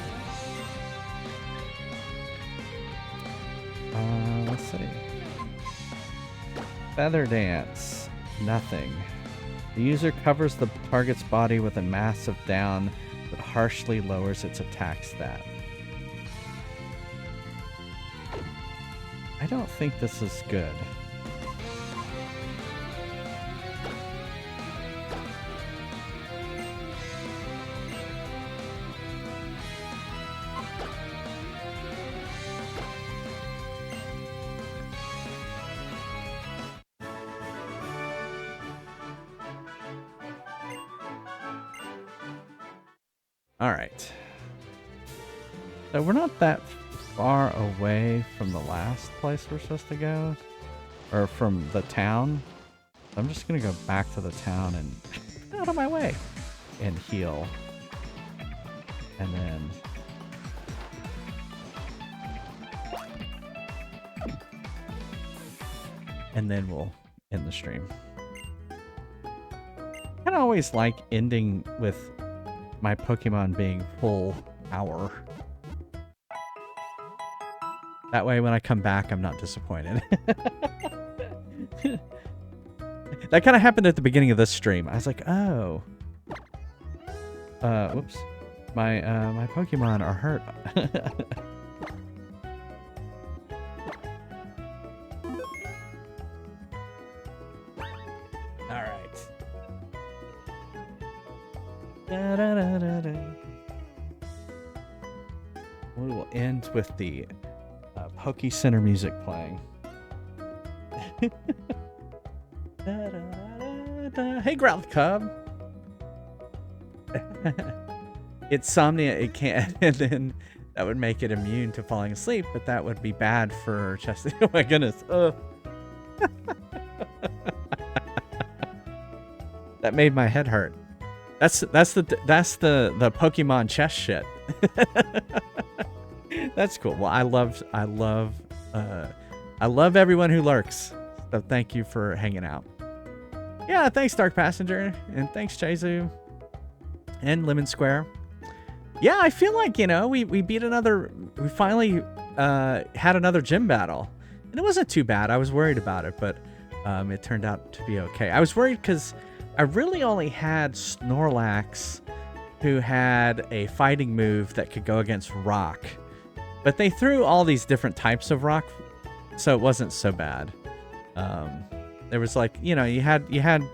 Let's see. Feather dance. Nothing. The user covers the target's body with a massive down that harshly lowers its attack stat. I don't think this is good. All right. So we're not that far away from the last place we're supposed to go, or from the town. I'm just gonna go back to the town and get out of my way and heal, and then we'll end the stream. I always like ending with my Pokemon being full hour. That way when I come back, I'm not disappointed. That kind of happened at the beginning of this stream. I was like, oh. Whoops. My Pokemon are hurt. Alright. We will end with the Poke Center music playing. Hey, Growlithe Cub. Insomnia, it can't, and then that would make it immune to falling asleep, but that would be bad for chest. Oh my goodness. That made my head hurt. That's the Pokemon chest shit. That's cool. Well, I love everyone who lurks. So thank you for hanging out. Yeah, thanks Dark Passenger, and thanks Chizu and Lemon Square. Yeah, I feel like, you know, we finally had another gym battle. And it wasn't too bad. I was worried about it, but it turned out to be okay. I was worried because I really only had Snorlax, who had a fighting move that could go against rock. But they threw all these different types of rock, so it wasn't so bad. There was like, you know, you had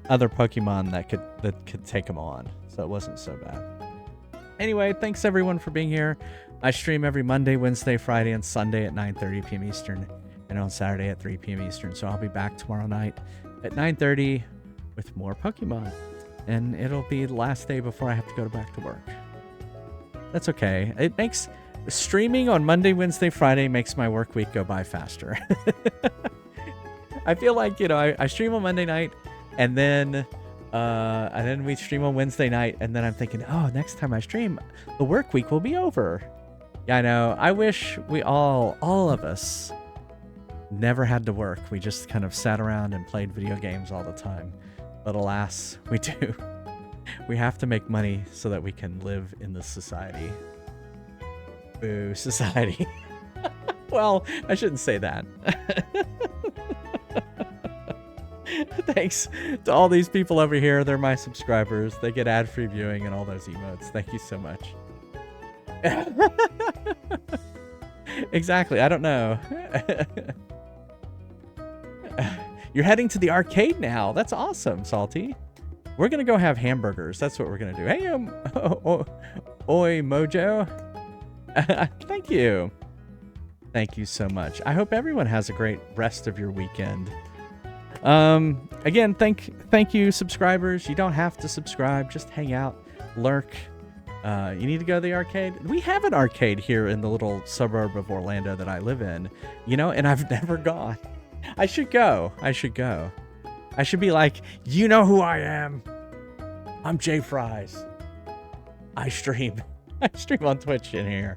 other Pokemon that could take them on, so it wasn't so bad. Anyway, thanks everyone for being here. I stream every Monday, Wednesday, Friday, and Sunday at 9:30 p.m. Eastern, and on Saturday at 3 p.m. Eastern. So I'll be back tomorrow night at 9:30 with more Pokemon, and it'll be the last day before I have to go back to work. That's okay. It makes streaming on Monday, Wednesday, Friday makes my work week go by faster. I feel like, you know, I stream on Monday night, and then we stream on Wednesday night, and then I'm thinking, oh, next time I stream, the work week will be over. Yeah, I know. I wish we all of us never had to work. We just kind of sat around and played video games all the time. But alas, we do. We have to make money so that we can live in this society. Boo, society. Well, I shouldn't say that. Thanks to all these people over here. They're my subscribers. They get ad-free viewing and all those emotes. Thank you so much. Exactly. I don't know. You're heading to the arcade now. That's awesome, Salty. We're going to go have hamburgers. That's what we're going to do. Hey, Oi, Mojo. Thank you. Thank you so much. I hope everyone has a great rest of your weekend. Again, thank you, subscribers. You don't have to subscribe. Just hang out, lurk. You need to go to the arcade. We have an arcade here in the little suburb of Orlando that I live in, you know, and I've never gone. I should go. I should be like, you know who I am. I'm Jay Fries. I stream on Twitch in here.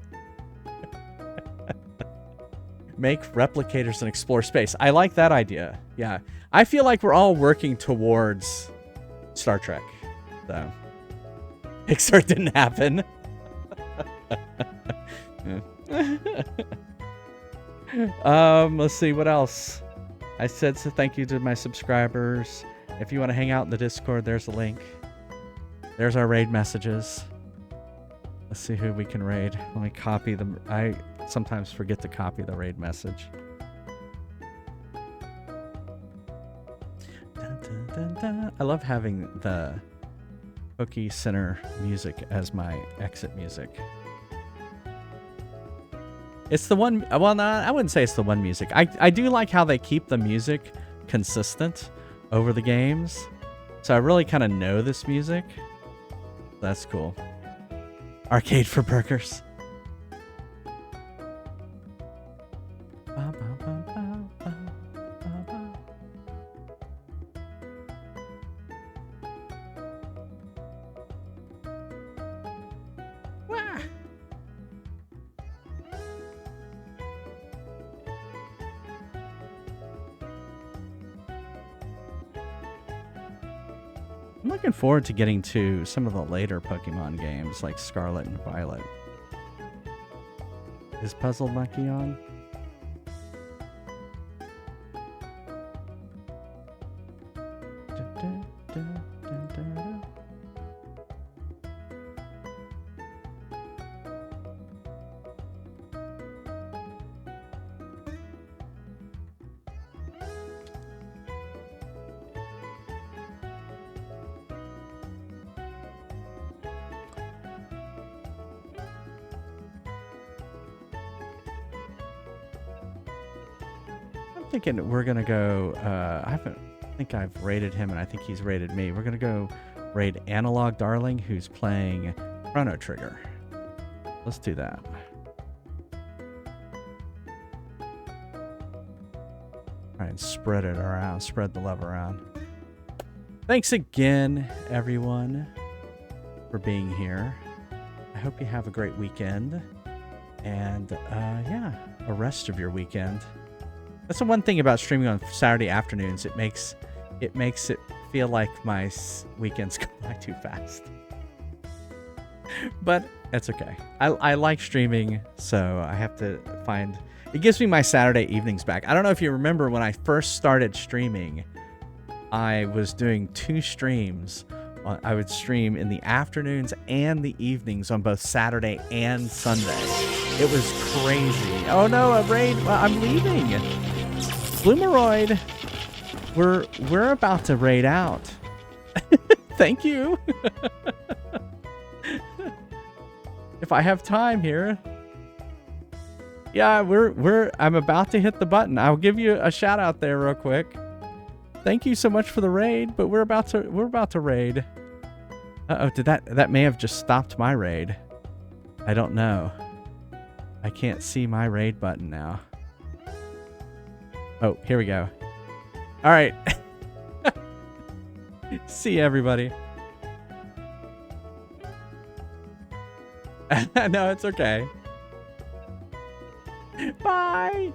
Make replicators and explore space. I like that idea. Yeah. I feel like we're all working towards Star Trek. So Pixar didn't happen. Let's see what else. I said so thank you to my subscribers. If you want to hang out in the Discord, there's a link. There's our raid messages. Let's see who we can raid. Let me copy them. I sometimes forget to copy the raid message. Dun, dun, dun, dun. I love having the Cookie Center music as my exit music. It's the one, well, no, I wouldn't say it's the one music. I do like how they keep the music consistent over the games. So I really kind of know this music. That's cool. Arcade for burgers. I'm looking forward to getting to some of the later Pokemon games like Scarlet and Violet. Is Puzzle Monkey on? Thinking we're gonna go. I think I've rated him, and I think he's rated me. We're gonna go raid Analog Darling, who's playing Chrono Trigger. Let's do that. Try and spread it around, spread the love around. Thanks again, everyone, for being here. I hope you have a great weekend, and yeah, a rest of your weekend. That's the one thing about streaming on Saturday afternoons. It makes it feel like my weekends go by too fast. But that's okay. I like streaming, so I have to find... It gives me my Saturday evenings back. I don't know if you remember when I first started streaming, I was doing 2 streams. I would stream in the afternoons and the evenings on both Saturday and Sunday. It was crazy. Oh no, a raid! I'm leaving. Bloomeroid, we're about to raid out. Thank you. If I have time here. Yeah, I'm about to hit the button. I'll give you a shout out there real quick. Thank you so much for the raid, but we're about to raid. Uh-oh, that may have just stopped my raid. I don't know. I can't see my raid button now. Oh, here we go. All right. See you, everybody. No, it's okay. Bye.